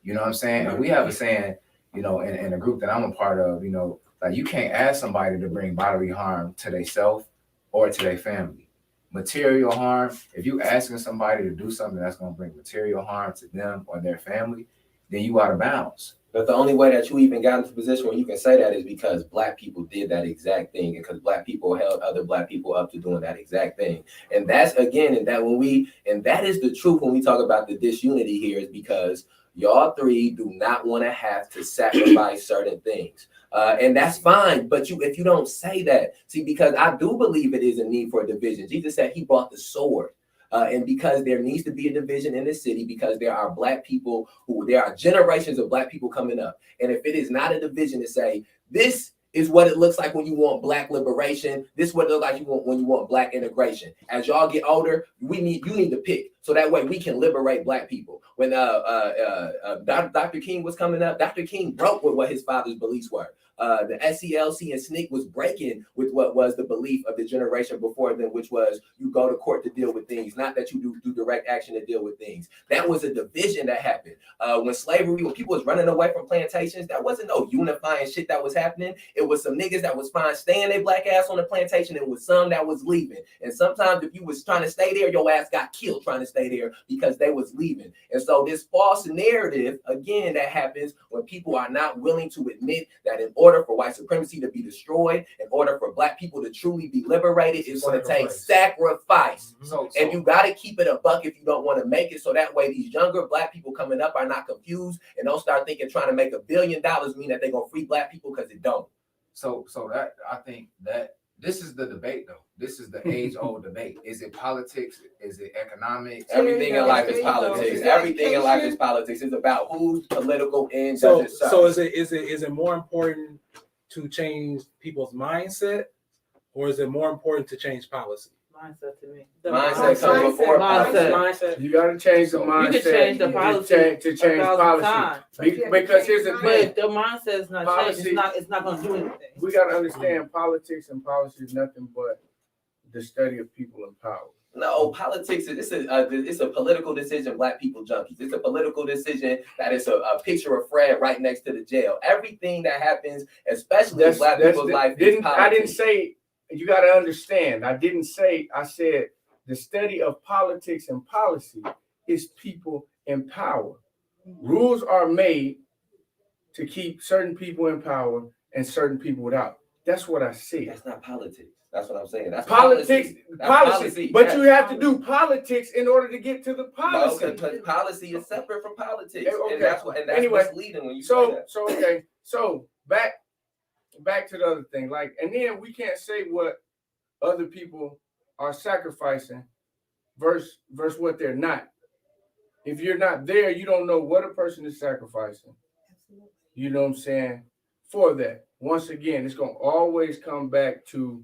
[SPEAKER 7] You know what I'm saying? And we have a saying, you know, in a group that I'm a part of, you know, like you can't ask somebody to bring bodily harm to themselves or to their family. Material harm, if you asking somebody to do something that's going to bring material harm to them or their family, then you out of bounds.
[SPEAKER 4] But the only way that you even got into a position where you can say that is because Black people did that exact thing, and because Black people held other Black people up to doing that exact thing. And that's again, and that is the truth when we talk about the disunity here, is because y'all three do not want to have to sacrifice certain things. And that's fine, but if you don't say that, see, because I do believe it is a need for a division. Jesus said he brought the sword. And because there needs to be a division in the city, because there are Black people there are generations of Black people coming up. And if it is not a division to say, this is what it looks like when you want Black liberation, this is what it looks like when you want Black integration. As y'all get older, you need to pick. So that way we can liberate Black people. When Dr. King was coming up, Dr. King broke with what his father's beliefs were. The SCLC and SNCC was breaking with what was the belief of the generation before them, which was you go to court to deal with things, not that you do direct action to deal with things. That was a division that happened. When people was running away from plantations, that wasn't no unifying shit that was happening. It was some niggas that was fine staying their Black ass on the plantation. It was some that was leaving. And sometimes if you was trying to stay there, your ass got killed trying to stay there because they was leaving. And so this false narrative, again, that happens when people are not willing to admit that in order for white supremacy to be destroyed, in order for Black people to truly be liberated, it's going to take sacrifice.
[SPEAKER 1] Mm-hmm.
[SPEAKER 4] And you got to keep it a buck if you don't want to make it. So that way these younger Black people coming up are not confused and don't start thinking trying to make $1 billion mean that they're going to free Black people, because it don't.
[SPEAKER 7] So that I think that this is the debate though. This is the age-old debate. Is it politics? Is it economics?
[SPEAKER 4] Everything in life is politics. Everything in life is politics. It's about whose political end
[SPEAKER 1] So
[SPEAKER 4] does it serve.
[SPEAKER 1] so is it more important to change people's mindset, or is it more important to change policy?
[SPEAKER 3] Mindset to me.
[SPEAKER 4] Mindset comes before
[SPEAKER 3] Mindset.
[SPEAKER 6] Mindset.
[SPEAKER 2] You got to change the mindset.
[SPEAKER 3] You can change the policy
[SPEAKER 2] to change
[SPEAKER 3] 1,000
[SPEAKER 2] policy.
[SPEAKER 3] times.
[SPEAKER 2] Because here's the
[SPEAKER 3] But
[SPEAKER 2] thing.
[SPEAKER 3] if the mindset is not changed, it's not going to do anything.
[SPEAKER 2] We got to understand politics and policy is nothing but the study of people in power.
[SPEAKER 4] No, politics is it's a political decision. Black people junkies. It's a political decision that is a picture of Fred right next to the jail. Everything that happens, especially in Black people's life, is politics.
[SPEAKER 2] I didn't say. You got to understand. I said the study of politics and policy is people in power. Rules are made to keep certain people in power and certain people without. That's what I said.
[SPEAKER 4] That's not politics. That's what I'm saying. That's
[SPEAKER 2] politics.
[SPEAKER 4] policy.
[SPEAKER 2] But you have to do politics in order to get to the policy.
[SPEAKER 4] No, because policy is separate from politics.
[SPEAKER 2] Okay.
[SPEAKER 4] And that's what's leading when you say that.
[SPEAKER 2] So back to the other thing. Like, and then we can't say what other people are sacrificing versus what they're not. If you're not there, you don't know what a person is sacrificing.
[SPEAKER 5] Absolutely.
[SPEAKER 2] You know what I'm saying? For that. Once again, it's going to always come back to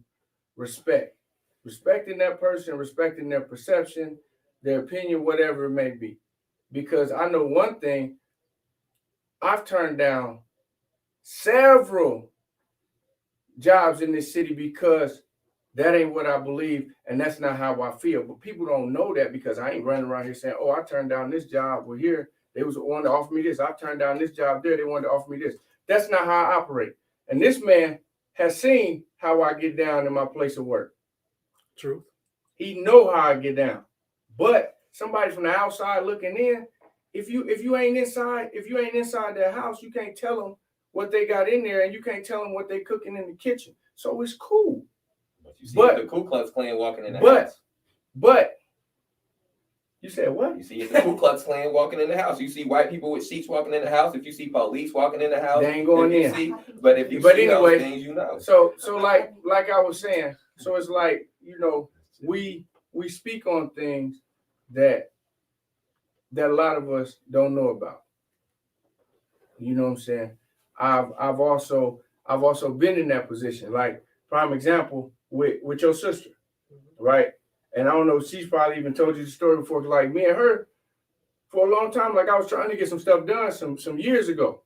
[SPEAKER 2] respect. Respecting that person, respecting their perception, their opinion, whatever it may be. Because I know one thing, I've turned down several jobs in this city because that ain't what I believe, and that's not how I feel. But people don't know that because I ain't running around here saying, oh, I turned down this job. Well, here, they was wanting to offer me this. I turned down this job there. They wanted to offer me this. That's not how I operate. And this man has seen how I get down in my place of work.
[SPEAKER 1] Truth.
[SPEAKER 2] He know how I get down. But somebody from the outside looking in, if you ain't inside that house, you can't tell them what they got in there, and you can't tell them what they cooking in the kitchen. So it's cool.
[SPEAKER 4] But you see the Ku Klux Klan walking in the house.
[SPEAKER 2] But you said what?
[SPEAKER 4] You see the Ku Klux Klan walking in the house. You see white people with sheets walking in the house. If you see police walking in the house,
[SPEAKER 2] they ain't going in.
[SPEAKER 4] But if you
[SPEAKER 2] but
[SPEAKER 4] see
[SPEAKER 2] anyway,
[SPEAKER 4] those things, you know.
[SPEAKER 2] So like I was saying, so it's like, you know, we speak on things that a lot of us don't know about. You know what I'm saying? I've also been in that position. Like prime example with your sister, right? And I don't know, she's probably even told you the story before. Like me and her, for a long time, like I was trying to get some stuff done some years ago,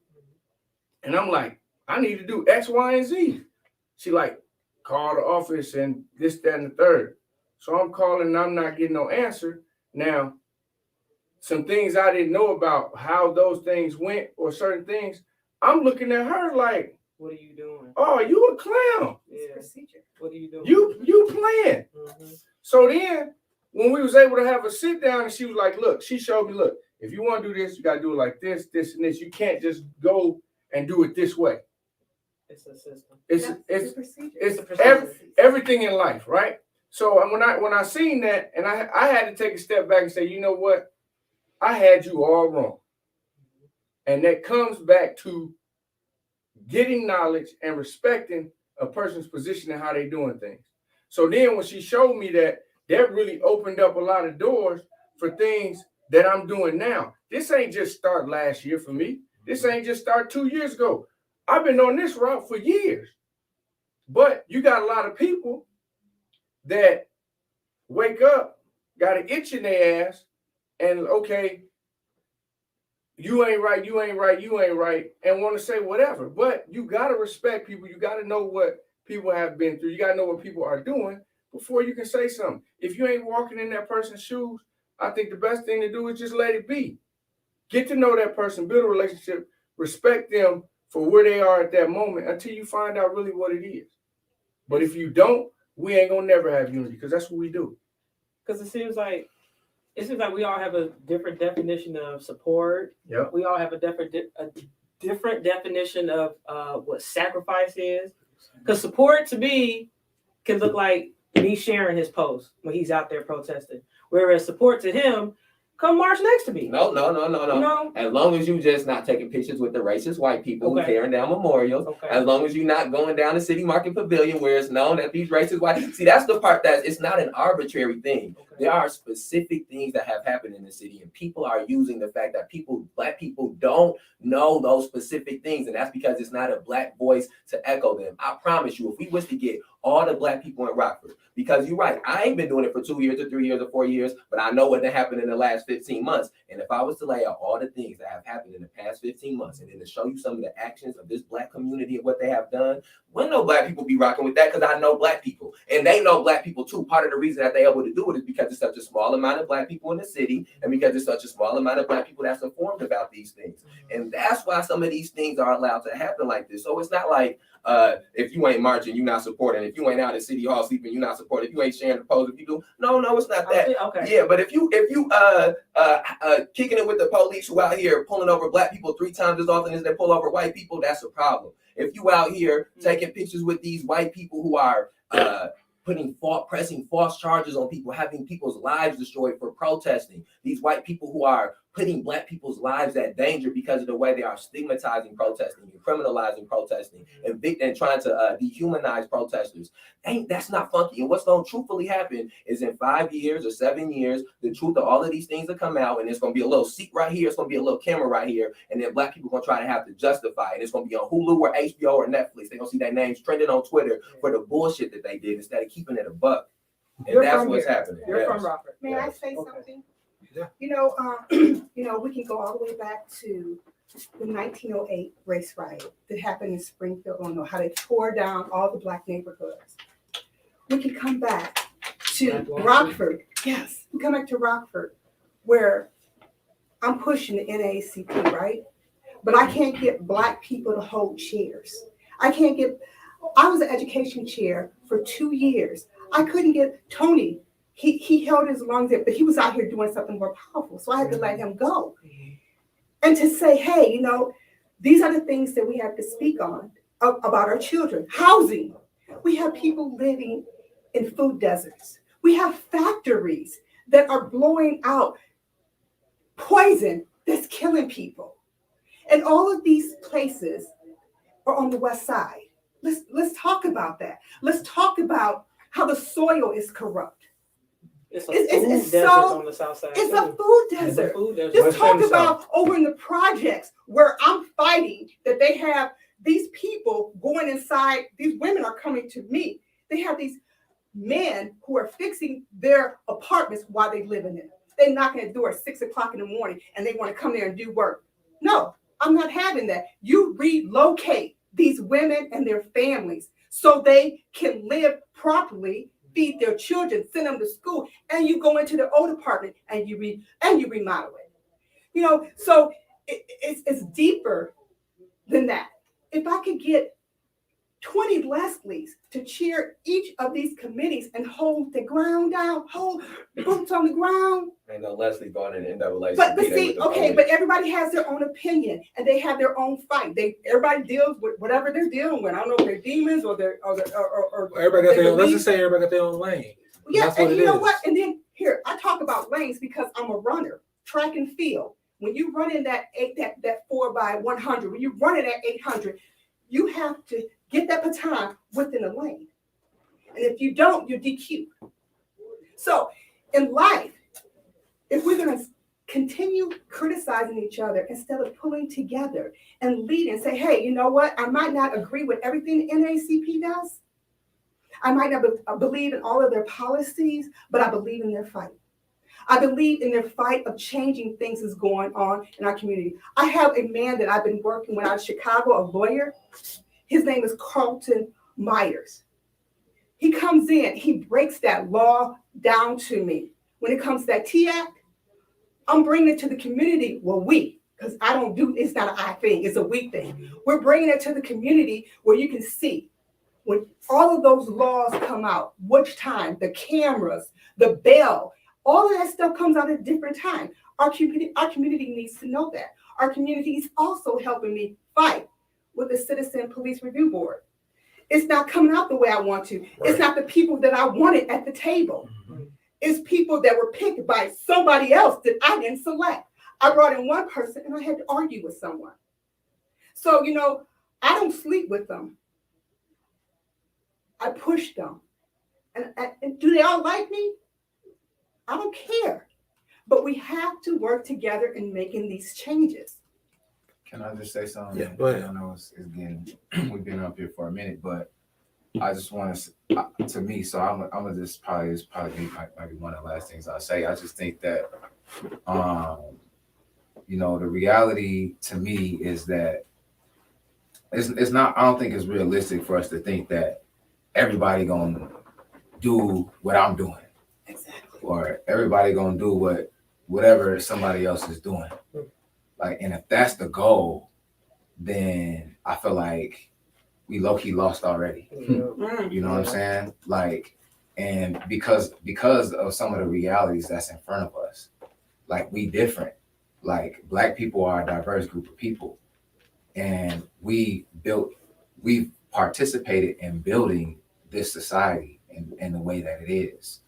[SPEAKER 2] and I'm like, I need to do X, Y, and Z. She like called the office and this, that, and the third. So I'm calling and I'm not getting no answer. Now, some things I didn't know about how those things went or certain things, I'm looking at her like,
[SPEAKER 6] What are you doing?
[SPEAKER 2] oh, you a clown.
[SPEAKER 6] Yeah.
[SPEAKER 5] Procedure.
[SPEAKER 6] What are you doing?
[SPEAKER 2] You playing.
[SPEAKER 6] Mm-hmm.
[SPEAKER 2] So then when we was able to have a sit down and she was like, look, she showed me, look, if you want to do this, you got to do it like this, this, and this. You can't just go and do it this way.
[SPEAKER 6] It's a system.
[SPEAKER 2] It's everything in life, right? So when I seen that, and I had to take a step back and say, you know what? I had you all wrong. And that comes back to getting knowledge and respecting a person's position and how they're doing things. So then when she showed me that really opened up a lot of doors for things that I'm doing now. This ain't just start last year for me. This ain't just start 2 years ago. I've been on this route for years. But you got a lot of people that wake up, got an itch in their ass, and okay, you ain't right, and want to say whatever. But you got to respect people. You got to know what people have been through. You got to know what people are doing before you can say something. If you ain't walking in that person's shoes, I think the best thing to do is just let it be. Get to know that person, build a relationship, respect them for where they are at that moment until you find out really what it is. But if you don't, we ain't gonna never have unity because that's what we do.
[SPEAKER 6] Because it seems like we all have a different definition of support.
[SPEAKER 2] Yep.
[SPEAKER 6] We all have a different definition of what sacrifice is. Because support to me can look like me sharing his post when he's out there protesting. Whereas support to him, come march next to me.
[SPEAKER 4] No.
[SPEAKER 6] You know?
[SPEAKER 4] As long as you just not taking pictures with the racist white people who tearing down memorials.
[SPEAKER 6] Okay.
[SPEAKER 4] As long as you're not going down to City Market Pavilion where it's known that these racist white. See, that's the part that it's not an arbitrary thing.
[SPEAKER 6] Okay.
[SPEAKER 4] There are specific things that have happened in the city, and people are using the fact that black people don't know those specific things, and that's because it's not a black voice to echo them. I promise you, if we was to get all the black people in Rockford, because you're right, I ain't been doing it for 2 years or 3 years or 4 years, but I know what happened in the last 15 months. And if I was to lay out all the things that have happened in the past 15 months, and then to show you some of the actions of this black community and what they have done, when no black people be rocking with that, because I know black people, and they know black people too. Part of the reason that they're able to do it is because it's such a small amount of black people in the city, and because it's such a small amount of black people that's informed about these things. And that's why some of these things are allowed to happen like this. So it's not like if you ain't marching, you're not supporting. If you ain't out at City Hall sleeping, you're not supporting. If you ain't sharing the post, if you do, no, it's not that.
[SPEAKER 6] Okay.
[SPEAKER 4] Yeah, but if you kicking it with the police who out here pulling over black people 3 times as often as they pull over white people, that's a problem. If you out here taking pictures with these white people who are pressing false charges on people, having people's lives destroyed for protesting, these white people who are putting black people's lives at danger because of the way they are stigmatizing protesting and criminalizing protesting and trying to dehumanize protesters. That's not funky. And what's going to truthfully happen is in 5 years or 7 years, the truth of all of these things will come out, and it's going to be a little seat right here, it's going to be a little camera right here, and then black people are going to try to have to justify it. It's going to be on Hulu or HBO or Netflix. They're going to see their names trending on Twitter for the bullshit that they did instead of keeping it a buck. And that's what's happening.
[SPEAKER 6] You're from Rockford.
[SPEAKER 5] May I say something?
[SPEAKER 1] Yeah.
[SPEAKER 5] You know, we can go all the way back to the 1908 race riot that happened in Springfield, Illinois, how they tore down all the black neighborhoods. we can come back to
[SPEAKER 6] Black Wall Street.
[SPEAKER 5] Rockford. Yes, we come back to Rockford, where I'm pushing the NAACP, right? But I can't get Black people to hold chairs. I was an education chair for 2 years. I couldn't get Tony. He held his lungs in, but he was out here doing something more powerful. So I had to let him go. And to say, hey, you know, these are the things that we have to speak on about our children. Housing. We have people living in food deserts. We have factories that are blowing out poison that's killing people. And all of these places are on the west side. Let's talk about that. Let's talk about how the soil is corrupt.
[SPEAKER 6] It's a
[SPEAKER 5] It's
[SPEAKER 6] food desert
[SPEAKER 5] so-
[SPEAKER 6] on the south side.
[SPEAKER 5] It's
[SPEAKER 6] too.
[SPEAKER 5] a food
[SPEAKER 6] It's a
[SPEAKER 5] desert.
[SPEAKER 6] food desert.
[SPEAKER 5] Just
[SPEAKER 2] West
[SPEAKER 5] talk
[SPEAKER 2] and
[SPEAKER 5] about over in the projects where I'm fighting that they have these people going inside. These women are coming to me. They have these men who are fixing their apartments while they live in them. They're knocking at the door at 6 o'clock in the morning and they want to come there and do work. No, I'm not having that. You relocate these women and their families so they can live properly, feed their children, send them to school, and you go into the old apartment and you remodel it. You know, so it's deeper than that. If I could get 20 Leslies to chair each of these committees and hold the ground down, hold boots on the ground.
[SPEAKER 4] I know Leslie bought an NAACP.
[SPEAKER 5] But see, okay, but everybody has their own opinion and they have their own fight. Everybody deals with whatever they're dealing with. I don't know if they're demons or
[SPEAKER 1] Everybody got their own. Let's just say everybody got their own lane.
[SPEAKER 5] yeah,
[SPEAKER 1] That's what
[SPEAKER 5] and
[SPEAKER 1] it
[SPEAKER 5] you know
[SPEAKER 1] is.
[SPEAKER 5] what? And then here, I talk about lanes because I'm a runner, track and field. When you run in that 4x100, when you run it at 800, you have to get that baton within a lane. And if you don't, you're DQ. So in life, if we're going to continue criticizing each other instead of pulling together and lead and say, hey, you know what? I might not agree with everything the NAACP does. I might not believe in all of their policies, but I believe in their fight. I believe in their fight of changing things that's going on in our community. I have a man that I've been working when I was in Chicago, a lawyer. His name is Carlton Myers. He comes in, he breaks that law down to me. When it comes to that T Act, I'm bringing it to the community. Well, because I don't do, it's not an I thing, it's a we thing. We're bringing it to the community where you can see when all of those laws come out, which time, the cameras, the bell, all of that stuff comes out at a different time. Our community needs to know that. Our community is also helping me fight with the Citizen Police Review Board. It's not coming out the way I want to. Right. It's not the people that I wanted at the table. Mm-hmm. It's people that were picked by somebody else that I didn't select. I brought in one person and I had to argue with someone. So, you know, I don't sleep with them. I push them. And do they all like me? I don't care. But we have to work together in making these changes.
[SPEAKER 7] Can I just say something?
[SPEAKER 1] Yeah, go ahead.
[SPEAKER 7] I know it's getting, we've been up here for a minute, but I just want to me, so I'm gonna just probably might be one of the last things I'll say. I just think that, you know, the reality to me is that it's not, I don't think it's realistic for us to think that everybody gonna do what I'm doing. Exactly. Or everybody gonna do whatever somebody else is doing. Like, and if that's the goal, then I feel like we low-key lost already. Mm-hmm. You know what I'm saying? Like, and because of some of the realities that's in front of us, like, we different. Like, Black people are a diverse group of people. And we've participated in building this society in the way that it is.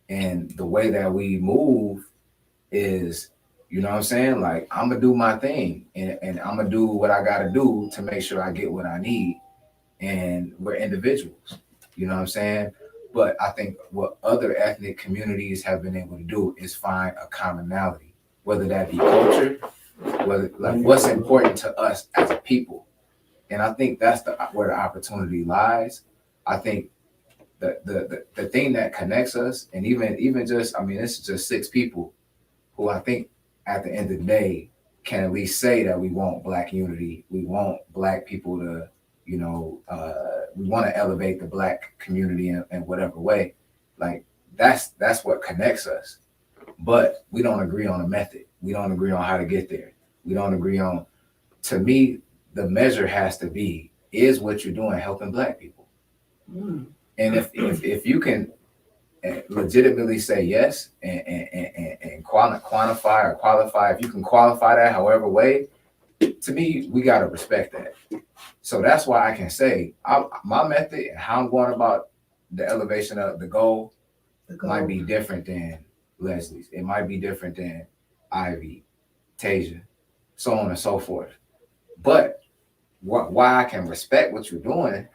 [SPEAKER 7] And the way that we move is, you know what I'm saying? Like, I'm going to do my thing and I'm going to do what I got to do to make sure I get what I need. And we're individuals, you know what I'm saying? But I think what other ethnic communities have been able to do is find a commonality, whether that be culture, whether, like, what's important to us as a people. And I think that's where the opportunity lies. I think the thing that connects us, and even just, I mean, it's just 6 people who I think at the end of the day can at least say that we want Black unity. We want Black people to, you know, to elevate the Black community in whatever way. Like that's what connects us. But we don't agree on a method. We don't agree on how to get there. We don't agree on. To me, the measure has to be, is what you're doing helping Black people? And if you can legitimately say yes and quantify or qualify, if you can qualify that however way, to me, we got to respect that. So that's why I can say my method and how I'm going about the elevation of the goal might be different than Leslie's. It might be different than Ivy, Tasia, so on and so forth. But why I can respect what you're doing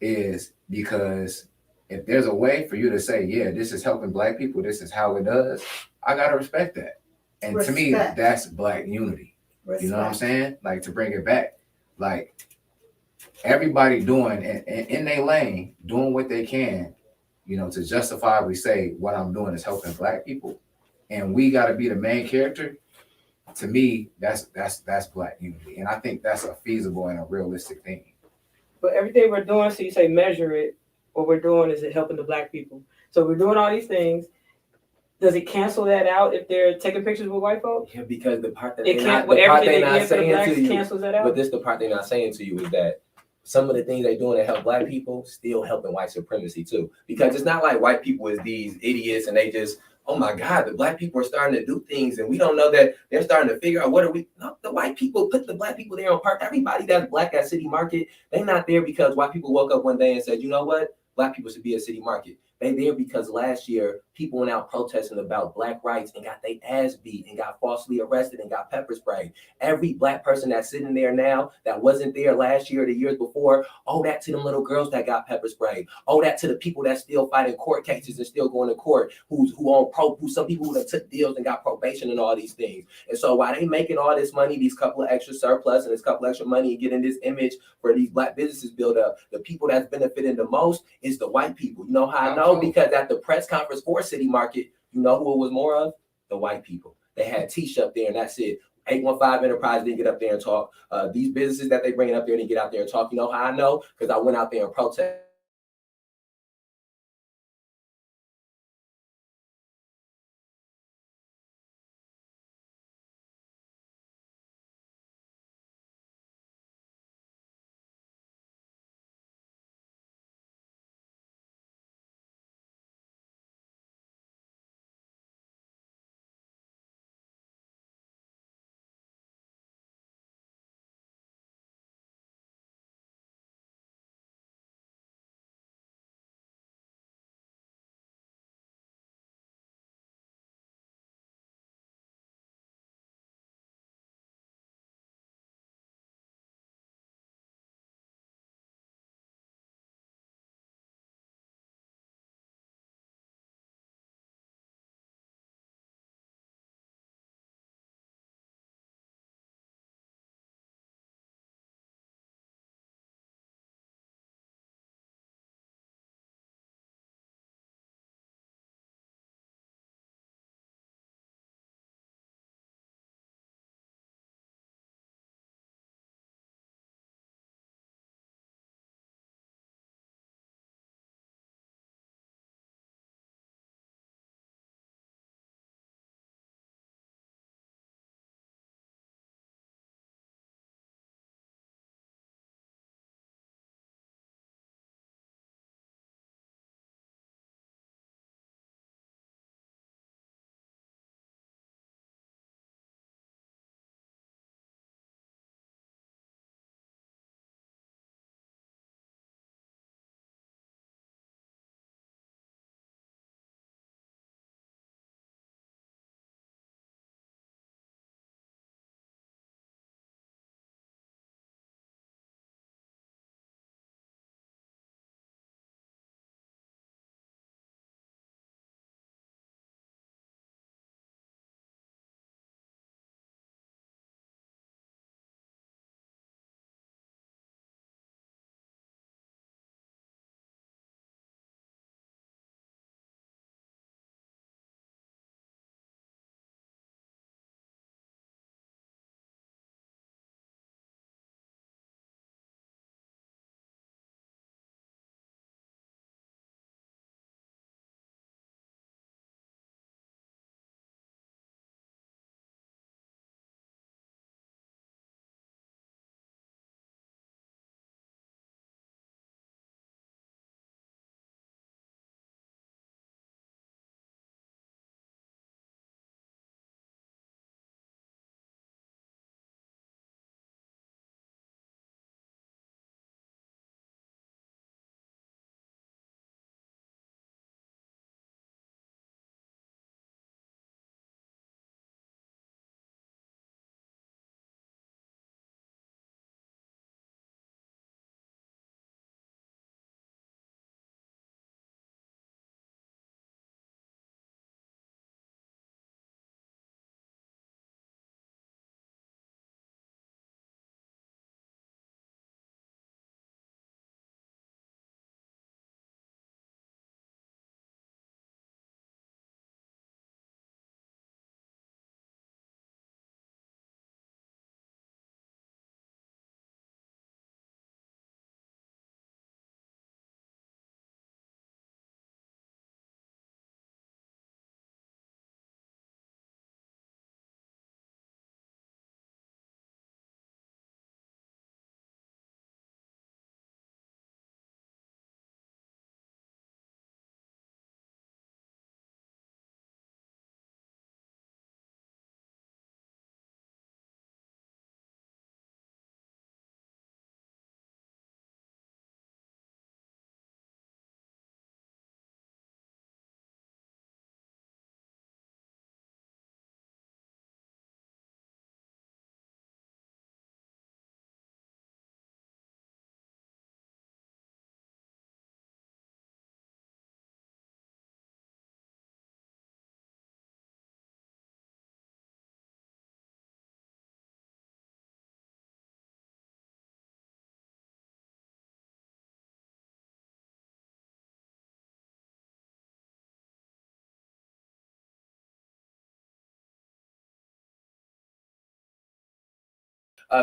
[SPEAKER 7] is because if there's a way for you to say, yeah, this is helping Black people, this is how it does, I gotta respect that. And to me, that's Black unity. You know what I'm saying? Like, to bring it back, like everybody doing in their lane, doing what they can, you know, to justifiably say what I'm doing is helping Black people, and we got to be the main character. To me, that's Black unity, and I think that's a feasible and a realistic thing.
[SPEAKER 6] But everything we're doing, so you say measure it. What we're doing is it helping the Black people. So we're doing all these things. Does it cancel that out if they're taking pictures with white folks?
[SPEAKER 4] Yeah, because the part that
[SPEAKER 6] It can't.
[SPEAKER 4] the part
[SPEAKER 6] Everything
[SPEAKER 4] they're
[SPEAKER 6] they
[SPEAKER 4] not
[SPEAKER 6] give for the
[SPEAKER 4] saying
[SPEAKER 6] Blacks
[SPEAKER 4] to you,
[SPEAKER 6] cancels that out.
[SPEAKER 4] but this the part they're not saying to you is that some of the things they're doing to help Black people still helping white supremacy too. Because it's not like white people is these idiots and they just, oh my God, the Black people are starting to do things and we don't know that they're starting to figure out what are we. No, the white people put the Black people there on purpose. Everybody that's Black at City Market, they're not there because white people woke up one day and said, you know what, Black people should be at City Market. They there because last year people went out protesting about Black rights and got their ass beat and got falsely arrested and got pepper sprayed. Every Black person that's sitting there now that wasn't there last year or the years before, owe that to them little girls that got pepper sprayed. Owe that to the people that still fighting court cases and still going to court, who some people who took deals and got probation and all these things. And so while they making all this money, these couple of extra surplus and this couple extra money and getting this image for these Black businesses build up, the people that's benefiting the most is the white people. You know how I know? Because at the press conference for City Market, you know who it was more of? The white people. They had Tish up there and that's it. 815 Enterprise didn't get up there and talk. These businesses that they bringing up there didn't get out there and talk. You know how I know? Because I went out there and protested.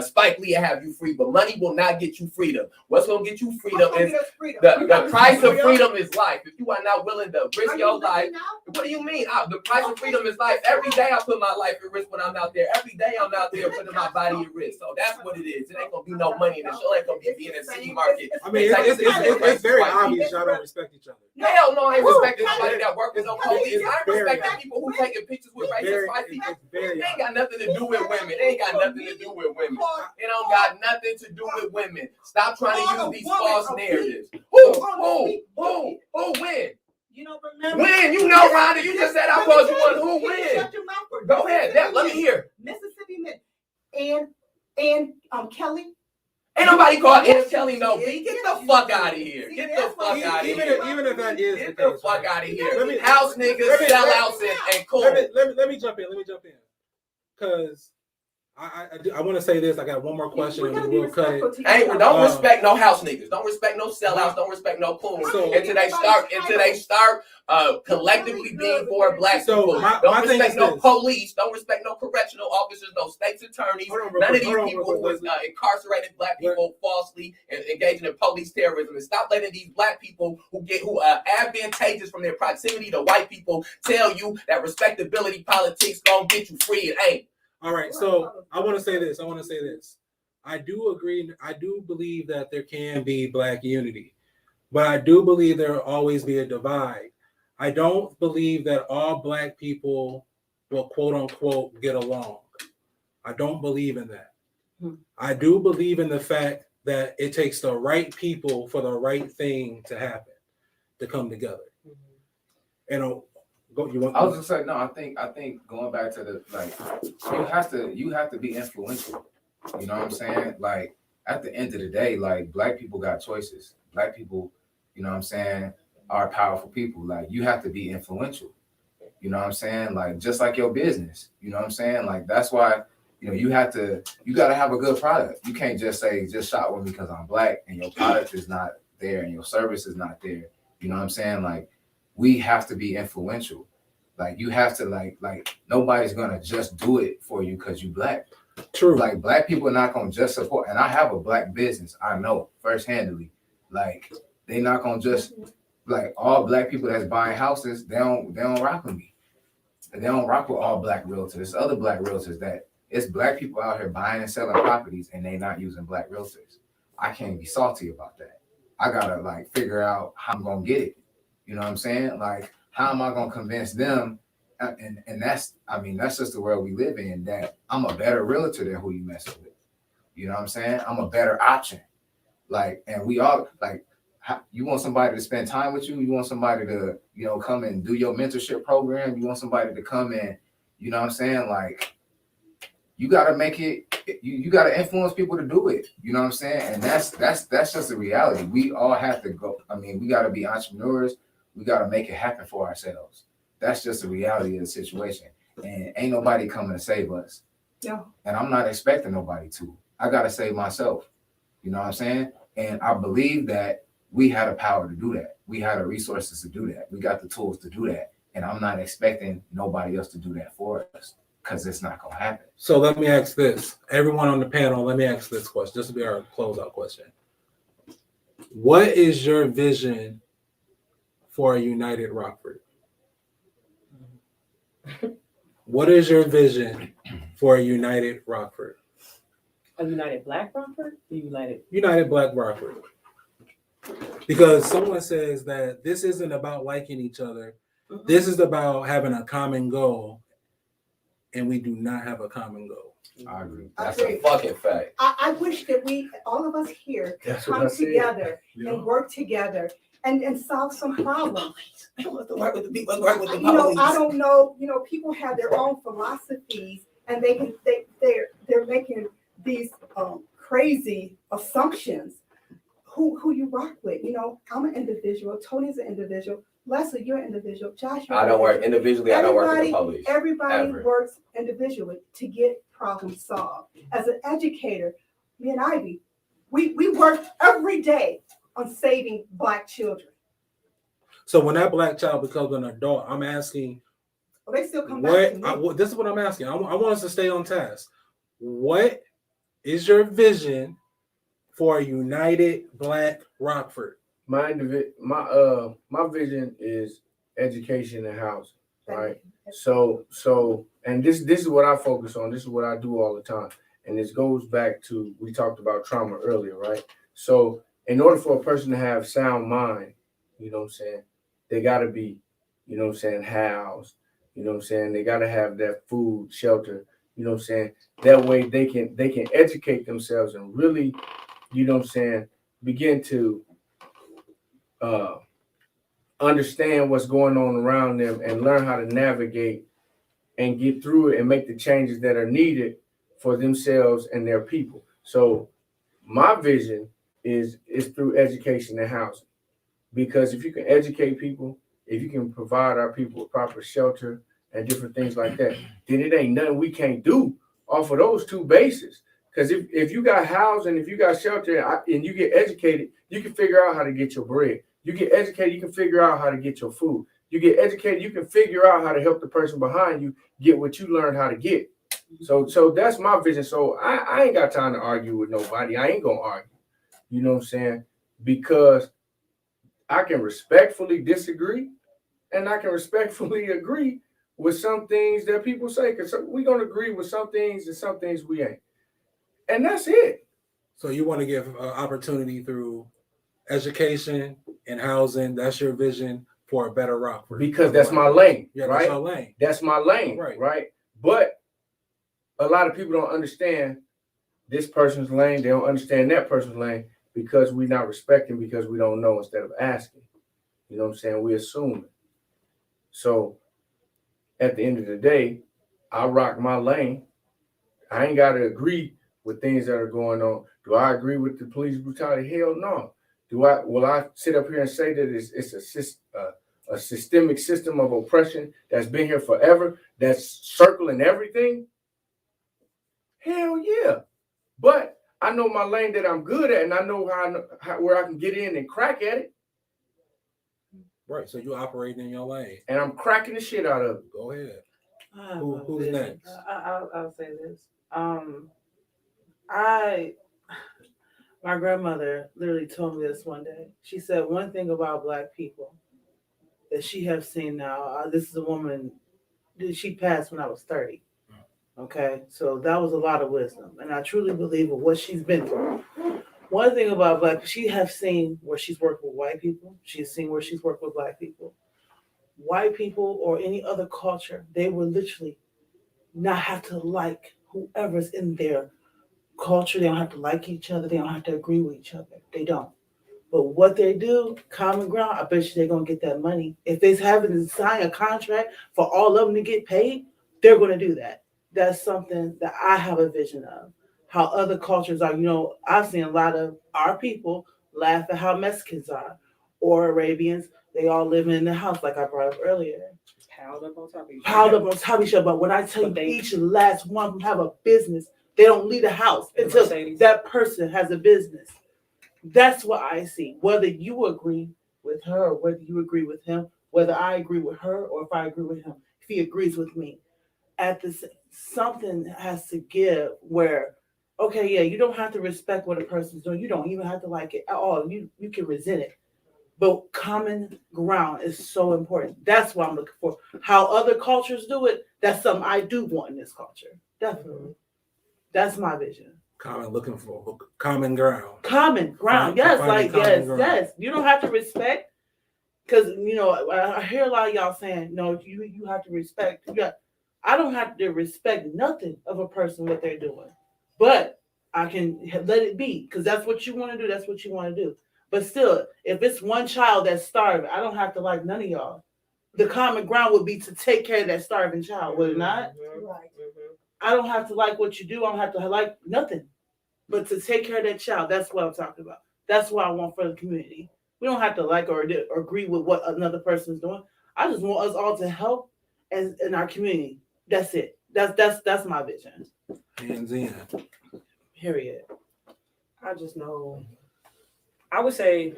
[SPEAKER 4] Spike Lee will have you free, but money will not get you freedom. What's gonna get you freedom
[SPEAKER 5] What's gonna
[SPEAKER 4] is
[SPEAKER 5] get us freedom?
[SPEAKER 4] the price of freedom is life. If you are not willing to risk your life, what do you mean? The price of freedom is life. Every day I put my life at risk when I'm out there. Every day I'm out there putting my body at risk. So that's what it is. It ain't gonna be no money in the show. It ain't gonna be being in the city market.
[SPEAKER 1] I mean, it's very obvious y'all don't respect each other.
[SPEAKER 4] Hell no, I ain't respecting anybody that work with no police. I ain't respecting people who taking pictures with racist white people. It ain't got nothing to do with women. It ain't got nothing to do with women. It don't got nothing to do with women. Stop trying to use these false narratives. Who win?
[SPEAKER 3] You don't remember?
[SPEAKER 4] When? You know, Rhonda, you just said I called you one. Who win? Go ahead. Let me hear.
[SPEAKER 5] Mississippi and Kelly.
[SPEAKER 4] Ain't nobody called Ann Kelly no B. Get the fuck out of here. Get the fuck out of here.
[SPEAKER 1] Even if that is
[SPEAKER 4] Get
[SPEAKER 1] the
[SPEAKER 4] the
[SPEAKER 1] case,
[SPEAKER 4] fuck
[SPEAKER 1] right?
[SPEAKER 4] out of here. House niggas, sellouts, and cool.
[SPEAKER 1] Let me jump in. Because I want to say this. I got one more question and we'll cut it.
[SPEAKER 4] Hey, don't respect no house niggas. Don't respect no sellouts. Don't respect no coons. Until they start collectively being for black people. Don't respect no police. Don't respect no correctional officers. No state's attorneys. None of these people who incarcerated black people falsely and engaging in police terrorism. And stop letting these black people who are advantageous from their proximity to white people tell you that respectability politics gonna get you free. It ain't.
[SPEAKER 1] All right, so I want to say this. I do agree. I do believe that there can be black unity, but I do believe there will always be a divide. I don't believe that all black people will quote unquote get along. I don't believe in that. I do believe in the fact that it takes the right people for the right thing to happen, to come together. And
[SPEAKER 7] I was gonna say no. I think going back to the you have to be influential. You know what I'm saying? Like at the end of the day, like black people got choices. Black people, you know what I'm saying, are powerful people. Like you have to be influential. You know what I'm saying? Like just like your business. You know what I'm saying? Like that's why you got to have a good product. You can't just say just shop with me because I'm black and your product is not there and your service is not there. You know what I'm saying? Like we have to be influential. Like you have to like nobody's gonna just do it for you because you black.
[SPEAKER 1] True.
[SPEAKER 7] Like black people are not gonna just support. And I have a black business. I know first-handedly. Like they not gonna just like all black people that's buying houses. They don't rock with me. They don't rock with all black realtors. There's other black realtors that it's black people out here buying and selling properties and they not using black realtors. I can't be salty about that. I gotta like figure out how I'm gonna get it. You know what I'm saying? Like, how am I gonna convince them? And that's just the world we live in. That I'm a better realtor than who you messing with. You know what I'm saying? I'm a better option. Like, and we all like. You want somebody to spend time with you. You want somebody to come and do your mentorship program. You want somebody to come and you know what I'm saying? Like, you gotta make it. You gotta influence people to do it. You know what I'm saying? And that's just the reality. We all have to go. I mean, we gotta be entrepreneurs. We got to make it happen for ourselves. That's just the reality of the situation. And ain't nobody coming to save us.
[SPEAKER 5] No.
[SPEAKER 7] And I'm not expecting nobody to. I got to save myself. You know what I'm saying? And I believe that we had the power to do that. We had the resources to do that. We got the tools to do that. And I'm not expecting nobody else to do that for us because it's not going to happen.
[SPEAKER 1] So let me ask this. Everyone on the panel, let me ask this question. This will be our closeout question. What is your vision for a united Rockford? What is your vision for a united Rockford?
[SPEAKER 6] A united Black Rockford?
[SPEAKER 1] United Black Rockford. Because someone says that this isn't about liking each other. Mm-hmm. This is about having a common goal, and we do not have a common goal.
[SPEAKER 7] I agree.
[SPEAKER 4] That's a fucking fact.
[SPEAKER 5] I wish that all of us here, could come together and work together and solve some problems.
[SPEAKER 4] Let's work with the people. Let's work with the
[SPEAKER 5] police. I don't know. People have their own philosophies, and they're making these crazy assumptions. Who you rock with? I'm an individual. Tony's an individual. Leslie, you're an individual. Josh,
[SPEAKER 4] I don't work individually. I don't work with the police.
[SPEAKER 5] Everybody works individually to get problems solved. As an educator, me and Ivy, we work every day on saving Black children.
[SPEAKER 1] So when that Black child becomes an adult, I'm asking.
[SPEAKER 5] Well, they still come back to me.
[SPEAKER 1] This is what I'm asking. I want us to stay on task. What is your vision for a united Black Rockford?
[SPEAKER 2] My vision is education and housing, right? So, and this is what I focus on. This is what I do all the time, and this goes back to, we talked about trauma earlier, right? So, in order for a person to have sound mind, you know what I'm saying, they got to be, you know what I'm saying, housed. You know what I'm saying? They got to have that food, shelter. You know what I'm saying? That way they can educate themselves and really, you know what I'm saying, begin to understand what's going on around them and learn how to navigate and get through it and make the changes that are needed for themselves and their people. So my vision is through education and housing, because if you can educate people, if you can provide our people with proper shelter and different things like that, then it ain't nothing we can't do off of those two bases. Because if you got housing, if you got shelter, and you get educated, you can figure out how to get your bread. You get educated, you can figure out how to get your food. You get educated, you can figure out how to help the person behind you get what you learned how to get. So that's my vision. So I ain't got time to argue with nobody. I ain't gonna argue. You know what I'm saying? Because I can respectfully disagree and I can respectfully agree with some things that people say, because we're gonna agree with some things and some things we ain't. And that's it.
[SPEAKER 1] So you want to give opportunity through education and housing. That's your vision for a better Rockford.
[SPEAKER 2] Because that's my lane,
[SPEAKER 1] yeah,
[SPEAKER 2] right?
[SPEAKER 1] That's your lane.
[SPEAKER 2] That's my lane, right? But a lot of people don't understand this person's lane. They don't understand that person's lane because we're not respecting, because we don't know instead of asking. You know what I'm saying? We assume it. So at the end of the day, I rock my lane. I ain't got to agree with things that are going on. Do I agree with the police brutality? Hell no. Will I sit up here and say that it's a systemic system of oppression that's been here forever, that's circling everything? Hell yeah. But I know my lane that I'm good at, and I know where I can get in and crack at it.
[SPEAKER 1] Right. So you're operating in your lane.
[SPEAKER 2] And I'm cracking the shit out of it.
[SPEAKER 1] Go ahead. Who's next?
[SPEAKER 3] I'll say this. My grandmother literally told me this one day. She said one thing about Black people that she has seen now. This is a woman. She passed when I was 30. Okay, so that was a lot of wisdom, and I truly believe in what she's been through. One thing about Black, she has seen where she's worked with white people. She's seen where she's worked with Black people. White people or any other culture, they will literally not have to like whoever's in their culture. They don't have to like each other. They don't have to agree with each other. They don't. But what they do, common ground, I bet you they're going to get that money. If they're having to sign a contract for all of them to get paid, they're going to do that. That's something that I have a vision of. How other cultures are, I've seen a lot of our people laugh at how Mexicans are or Arabians. They all live in the house, like I brought up earlier.
[SPEAKER 6] Piled up on top of each other.
[SPEAKER 3] But when I tell you each and last one of them have a business, they don't leave the house until that person has a business. That's what I see. Whether you agree with her or whether you agree with him, whether I agree with her or if I agree with him, if he agrees with me, something has to give where, okay, yeah, you don't have to respect what a person's doing. You don't even have to like it at all. You can resent it. But common ground is so important. That's what I'm looking for. How other cultures do it, that's something I do want in this culture. Definitely. That's my vision.
[SPEAKER 1] Looking for common ground.
[SPEAKER 3] Common ground. Yes, yes. You don't have to respect, because I hear a lot of y'all saying, no, you have to respect. I don't have to respect nothing of a person what they're doing, but I can let it be, because that's what you want to do. That's what you want to do. But still, if it's one child that's starving, I don't have to like none of y'all. The common ground would be to take care of that starving child, would it not?
[SPEAKER 5] Right.
[SPEAKER 3] I don't have to like what you do. I don't have to like nothing, but to take care of that child. That's what I'm talking about. That's what I want for the community. We don't have to like or agree with what another person's doing. I just want us all to help in our community. That's it. That's my vision.
[SPEAKER 1] Hands in.
[SPEAKER 3] Period.
[SPEAKER 6] I just know. I would say,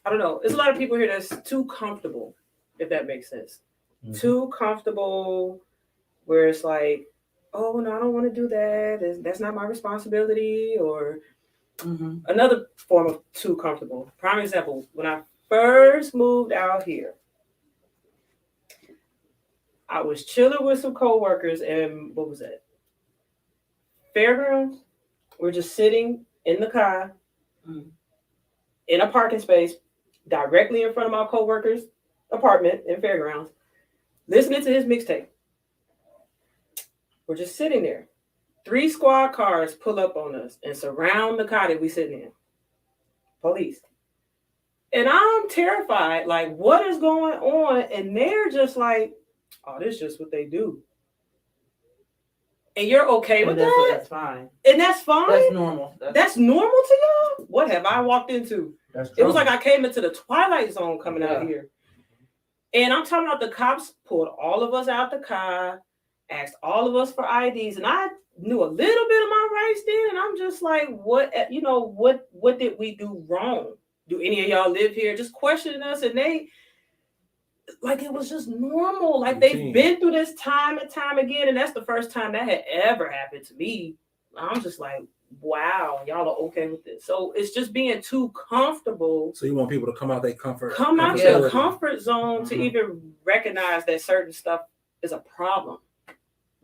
[SPEAKER 6] I don't know. There's a lot of people here that's too comfortable, if that makes sense. Mm-hmm. Too comfortable, where it's like, oh no, I don't want to do that. That's not my responsibility. Or
[SPEAKER 3] Mm-hmm.
[SPEAKER 6] another form of too comfortable. Prime example, when I first moved out here, I was chilling with some coworkers, and what was that? Fairgrounds. We're just sitting in the car, in a parking space, directly in front of my coworker's apartment in Fairgrounds, listening to his mixtape. We're just sitting there. 3 squad cars pull up on us and surround the car that we sitting in. Police. And I'm terrified. Like, what is going on? And they're just like, oh, this is just what they do. And you're okay with that?
[SPEAKER 3] That's fine.
[SPEAKER 6] And that's fine?
[SPEAKER 3] That's normal.
[SPEAKER 6] That's normal to y'all? What have I walked into? It was like I came into the Twilight Zone coming out here. And I'm talking about the cops pulled all of us out the car, asked all of us for IDs, and I knew a little bit of my rights then, and I'm just like, what did we do wrong? Do any of y'all live here? Just questioning us, and they, like, it was just normal. Like, they've been through this time and time again, and that's the first time that had ever happened to me. I'm just like, wow, y'all are okay with this. So it's just being too comfortable.
[SPEAKER 1] So you want people to come out their comfort
[SPEAKER 6] zone to even recognize that certain stuff is a problem.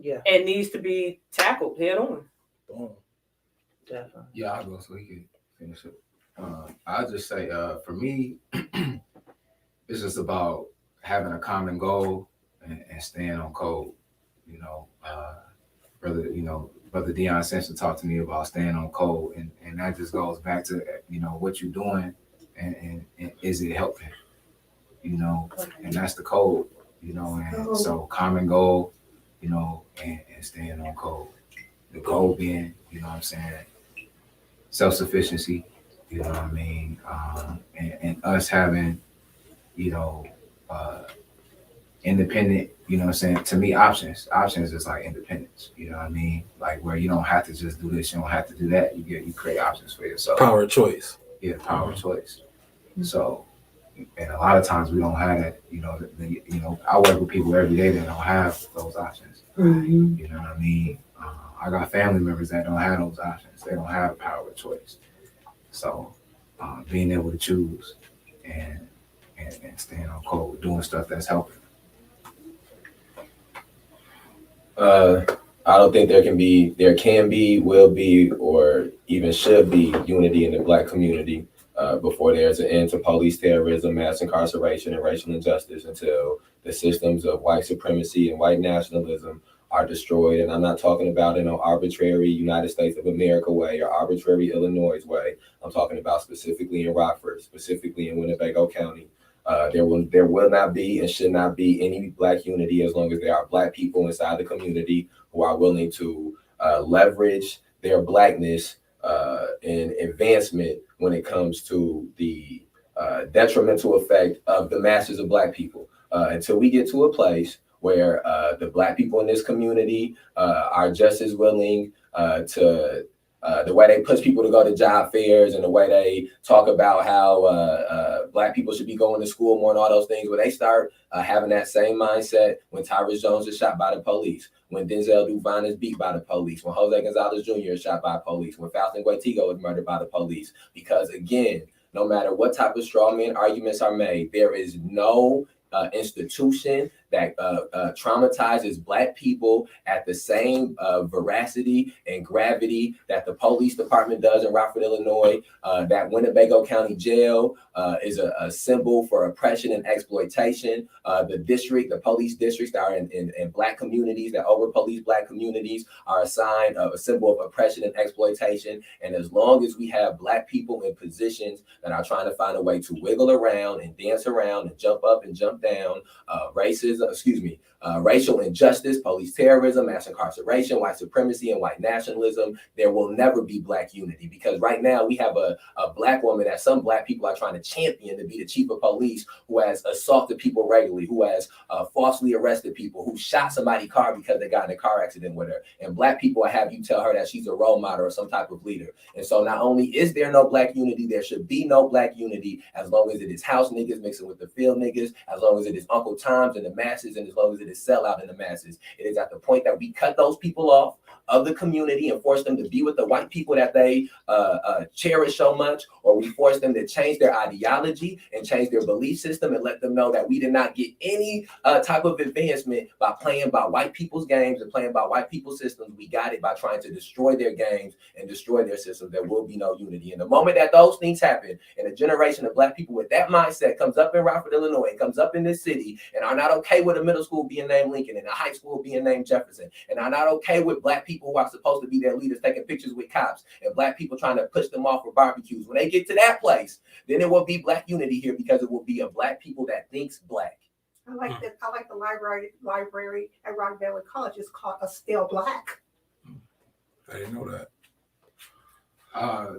[SPEAKER 3] Yeah.
[SPEAKER 6] And needs to be tackled head on.
[SPEAKER 1] Boom.
[SPEAKER 3] Definitely.
[SPEAKER 7] Yeah, I'll go so he can finish it. I'll just say, for me, it's just about having a common goal and staying on code. Brother Deion Simpson talked to me about staying on code, and that just goes back to what you're doing and is it helping? And that's the code. And so common goal, and staying on code. The goal being, self-sufficiency, and us having, independent, to me, options is like independence, like where you don't have to just do this, you don't have to do that, you create options for yourself.
[SPEAKER 1] Power of choice.
[SPEAKER 7] Yeah, power of choice. So, and a lot of times we don't have that, I work with people every day that don't have those options. You know what I mean? I got family members that don't have those options. They don't have power of choice. So being able to choose and staying on code, doing stuff that's helping.
[SPEAKER 4] I don't think there can be, will be, or even should be unity in the Black community before there's an end to police terrorism, mass incarceration, and racial injustice, until the systems of white supremacy and white nationalism are destroyed. And I'm not talking about in an arbitrary United States of America way or arbitrary Illinois way. I'm talking about specifically in Rockford, specifically in Winnebago County. There will not be and should not be any Black unity as long as there are Black people inside the community who are willing to leverage their Blackness in advancement when it comes to the detrimental effect of the masses of Black people. Until we get to a place where the Black people in this community are just as willing to the way they push people to go to job fairs and the way they talk about how Black people should be going to school more and all those things, where they start having that same mindset when Tyrus Jones is shot by the police, when Denzel Duvine is beat by the police, when Jose Gonzalez Jr. is shot by police, when Faustin Guetigo is murdered by the police. Because again, no matter what type of straw man arguments are made, there is no institution that traumatizes Black people at the same veracity and gravity that the police department does in Rockford, Illinois. That Winnebago County Jail is a symbol for oppression and exploitation. The police districts that are in Black communities, that over-police Black communities, are a sign of a symbol of oppression and exploitation. And as long as we have Black people in positions that are trying to find a way to wiggle around and dance around and jump up and jump down, racial injustice, police terrorism, mass incarceration, white supremacy, and white nationalism, there will never be Black unity. Because right now we have a Black woman that some Black people are trying to champion to be the chief of police, who has assaulted people regularly, who has falsely arrested people, who shot somebody's car because they got in a car accident with her. And Black people have you tell her that she's a role model or some type of leader. And so not only is there no Black unity, there should be no Black unity as long as it is house niggas mixing with the field niggas, as long as it is Uncle Toms and the masses, and as long as it is sellout in the masses. It is at the point that we cut those people off of the community and force them to be with the white people that they cherish so much, or we force them to change their ideology and change their belief system and let them know that we did not get any type of advancement by playing by white people's games and playing by white people's systems. We got it by trying to destroy their games and destroy their systems. There will be no unity. And the moment that those things happen, and a generation of Black people with that mindset comes up in Rockford, Illinois, and comes up in this city, and are not okay with a middle school being named Lincoln and a high school being named Jefferson, and are not okay with Black people who are supposed to be their leaders taking pictures with cops, and Black people trying to push them off for barbecues. When they get to that place, then it will be Black unity here, because it will be a Black people that thinks Black.
[SPEAKER 5] I like that. I like the library at Rock Valley College is called A Still Black.
[SPEAKER 1] I didn't know that.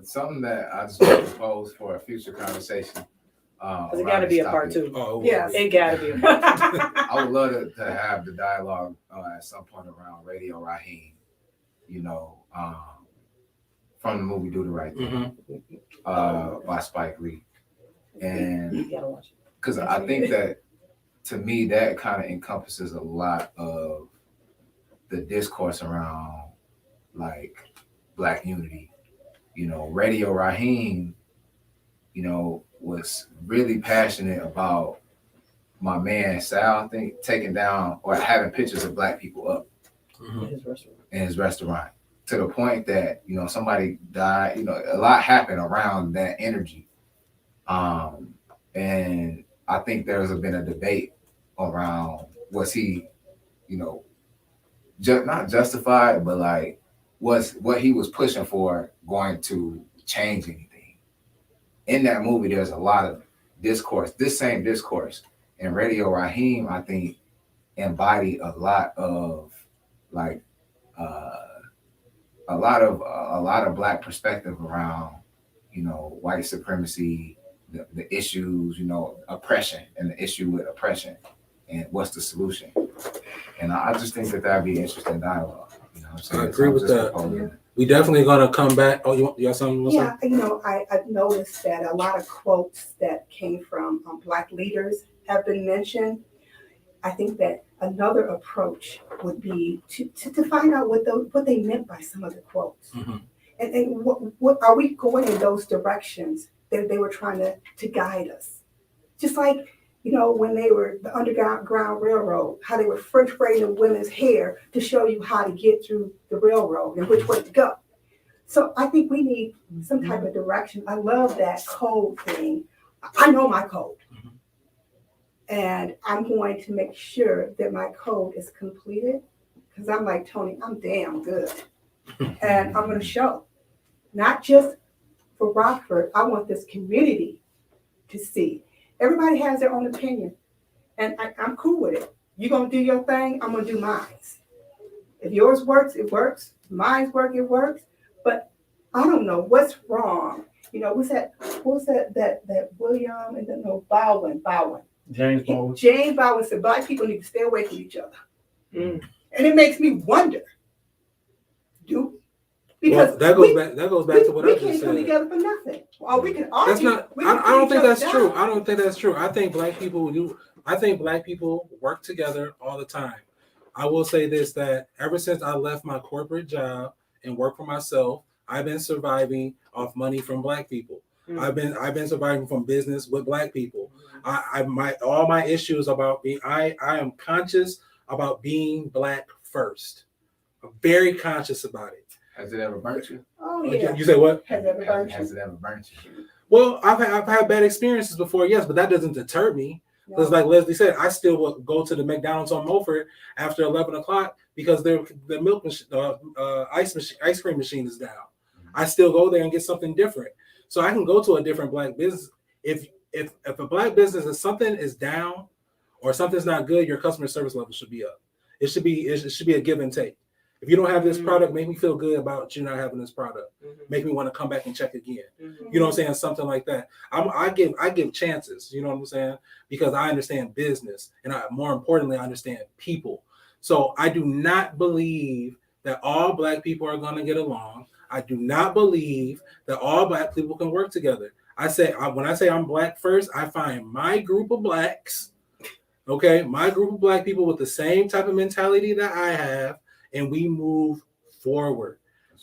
[SPEAKER 7] Something that I just want to propose for a future conversation.
[SPEAKER 6] Because it got to be a part two.
[SPEAKER 1] Oh,
[SPEAKER 5] Yes.
[SPEAKER 6] It got to be a part two.
[SPEAKER 7] I would love to have the dialogue at some point around Radio Raheem, you know, from the movie Do the Right Thing, by Spike Lee. And
[SPEAKER 6] You got to watch it.
[SPEAKER 7] because I think that, to me, that kind of encompasses a lot of the discourse around like Black unity. You know, Radio Raheem, you know, was really passionate about my man Sal, I think, taking down or having pictures of Black people up in his restaurant, to the point that, you know, somebody died. You know, a lot happened around that energy. And I think there's been a debate around, was he, you know, not justified, but like, was what he was pushing for going to change anything? In that movie, there's a lot of discourse, this same discourse. And Radio Raheem, I think, embodied a lot of like a lot of Black perspective around, you know, white supremacy, the issues, you know, oppression, and the issue with oppression, and what's the solution. And I just think that that'd be interesting dialogue. You know what I'm saying?
[SPEAKER 1] I agree with that. We definitely gonna come back. Oh, you have something?
[SPEAKER 5] Yeah, you know, I've noticed that a lot of quotes that came from Black leaders have been mentioned. I think that another approach would be to find out what they meant by some of the quotes. And what are we going in those directions that they were trying to guide us? Just like, you know, when they were the Underground Railroad, how they were French braiding women's hair to show you how to get through the railroad and which way to go. So I think we need some type of direction. I love that code thing. I know my code. And I'm going to make sure that my code is completed, because I'm like, Tony, I'm damn good. And I'm going to show, not just for Rockford, I want this community to see. Everybody has their own opinion, and I'm cool with it. You're going to do your thing, I'm going to do mine. If yours works, it works. Mine's work, it works. But I don't know what's wrong. You know, what's that William and then no Bowen.
[SPEAKER 2] James Bowen.
[SPEAKER 5] James Bowen said Black people need to stay away from each other. And it makes me wonder, because
[SPEAKER 1] that goes back to what I just said.
[SPEAKER 5] We can't come together for nothing. Or we can argue.
[SPEAKER 1] That's not. I don't think that's true. I don't think that's true. I think Black people do. I think Black people work together all the time. I will say this, that ever since I left my corporate job and worked for myself, I've been surviving off money from Black people. I've been surviving from business with Black people. All my issues about being, I am conscious about being Black first. I'm very conscious about it.
[SPEAKER 7] Has it ever burnt you?
[SPEAKER 5] Oh yeah.
[SPEAKER 1] You say what?
[SPEAKER 5] Has it ever burnt
[SPEAKER 7] Has
[SPEAKER 5] you?
[SPEAKER 7] it ever burnt you?
[SPEAKER 1] Well, I've had bad experiences before, yes, but that doesn't deter me. Because like Leslie said, I still will go to the McDonald's on Mulford after 11 o'clock because the milk machine, ice cream machine is down. I still go there and get something different. So I can go to a different Black business. If a Black business is something is down or something's not good, your customer service level should be up. It should be a give and take. If you don't have this product, make me feel good about you not having this product. Make me want to come back and check again. You know what I'm saying? Something like that. I give chances. You know what I'm saying? Because I understand business, and more importantly, I understand people. So I do not believe that all Black people are going to get along. I do not believe that all Black people can work together. When I say I'm Black first, I find my group of Blacks Okay, my group of black people with the same type of mentality that I have, and we move forward.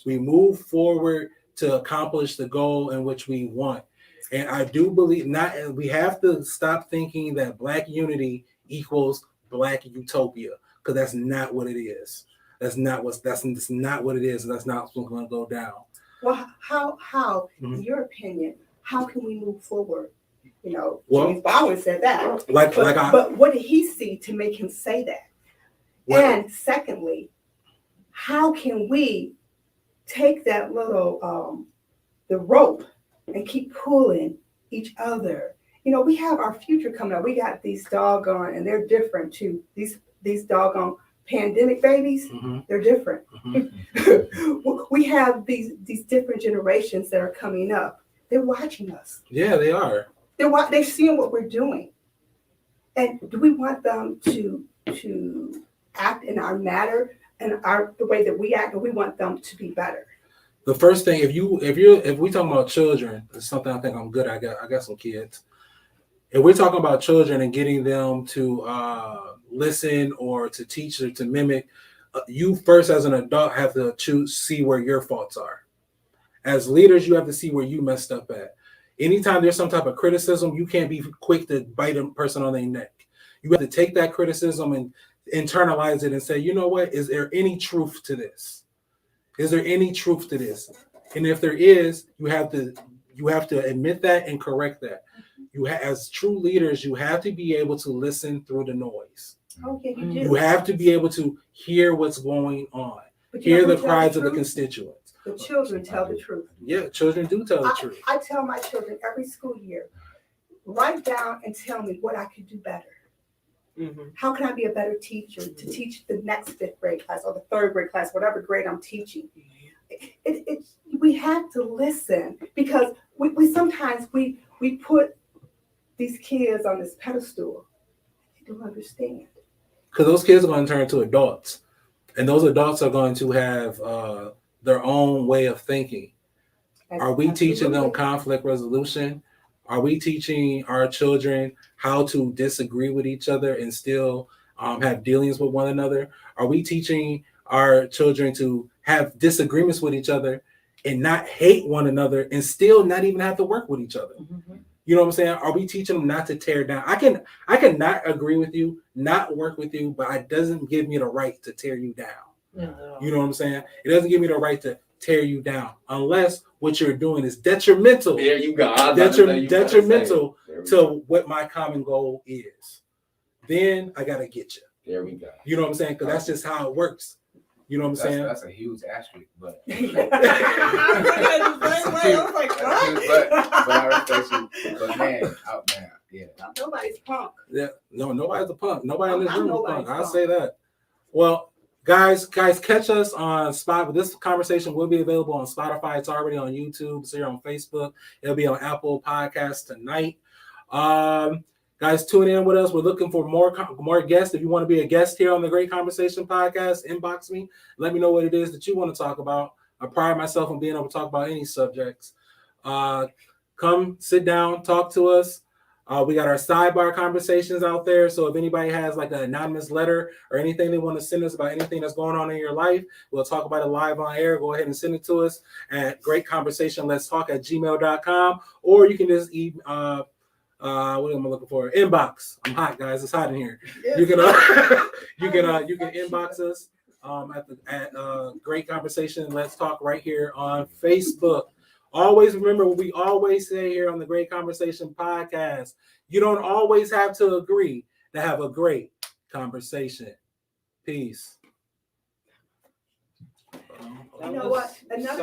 [SPEAKER 1] We move forward to accomplish the goal in which we want. And I do believe not. We have to stop thinking that black unity equals black utopia, because that's not what it is. That's not what it is. And that's not what's going to go down.
[SPEAKER 5] Well, how, in your opinion, how can we move forward? You know, James Baldwin said that. But what did he see to make him say that? And secondly, how can we take that little the rope and keep pulling each other? You know, we have our future coming up. We got these doggone, and they're different too. These doggone pandemic babies, they're different. We have these different generations that are coming up. They're watching us.
[SPEAKER 1] Yeah, they are.
[SPEAKER 5] They're seeing what we're doing. And do we want them to act in our matter and the way that we act, or we want them to be better?
[SPEAKER 1] The first thing, if we talking about children, it's something I think I'm good at. I got some kids. If we're talking about children and getting them to listen or to teach or to mimic, you first as an adult have to see where your faults are. As leaders, you have to see where you messed up at. Anytime there's some type of criticism, you can't be quick to bite a person on their neck. You have to take that criticism and internalize it and say, you know what? Is there any truth to this? Is there any truth to this? And if there is, you have to admit that and correct that. As true leaders, you have to be able to listen through the noise.
[SPEAKER 5] Okay, you do.
[SPEAKER 1] You have to be able to hear what's going on, hear the cries of the constituents.
[SPEAKER 5] The children tell the truth.
[SPEAKER 1] Yeah, children do tell the truth.
[SPEAKER 5] I tell my children every school year, write down and tell me what I could do better. How can I be a better teacher to teach the next fifth grade class or the third grade class, whatever grade I'm teaching? We have to listen, because we sometimes we put these kids on this pedestal. They don't understand.
[SPEAKER 1] Because those kids are going to turn into adults, and those adults are going to have their own way of thinking. Are we teaching them conflict resolution? Are we teaching our children how to disagree with each other and still have dealings with one another? Are we teaching our children to have disagreements with each other and not hate one another and still not even have to work with each other? You know what I'm saying? Are we teaching them not to tear down? I can not agree with you, not work with you, but it doesn't give me the right to tear you down. You know what I'm saying? It doesn't give me the right to tear you down unless what you're doing is detrimental.
[SPEAKER 4] There you go.
[SPEAKER 1] Detrimental to what my common goal is. Then I gotta get you.
[SPEAKER 4] There we go.
[SPEAKER 1] You know what I'm saying? Because that's just how it works. You know what I'm saying?
[SPEAKER 7] That's a huge asterisk, but
[SPEAKER 5] I was like, what?
[SPEAKER 7] but I respect you. But man, out man, yeah.
[SPEAKER 5] Nobody's punk.
[SPEAKER 1] Yeah, no, nobody's a punk. Nobody in this
[SPEAKER 5] I'm
[SPEAKER 1] room is
[SPEAKER 5] nobody's
[SPEAKER 1] punk. I'll
[SPEAKER 5] punk.
[SPEAKER 1] say that. Well, guys, catch us on Spotify. This conversation will be available on Spotify. It's already on YouTube. It's here on Facebook. It'll be on Apple Podcasts tonight. Guys, tune in with us. We're looking for more guests. If you want to be a guest here on the Great Conversation Podcast, inbox me. Let me know what it is that you want to talk about. I pride myself on being able to talk about any subjects. Come sit down, talk to us. We got our sidebar conversations out there. So if anybody has like an anonymous letter or anything they want to send us about anything that's going on in your life, we'll talk about it live on air. Go ahead and send it to us at greatconversationletstalk@gmail.com, or you can just what am I looking for? Inbox. I'm hot, guys. It's hot in here. You can you can inbox us at Great Conversation Let's Talk right here on Facebook. Always remember what we always say here on the Great Conversation Podcast. You don't always have to agree to have a great conversation. Peace.
[SPEAKER 5] You know what? Another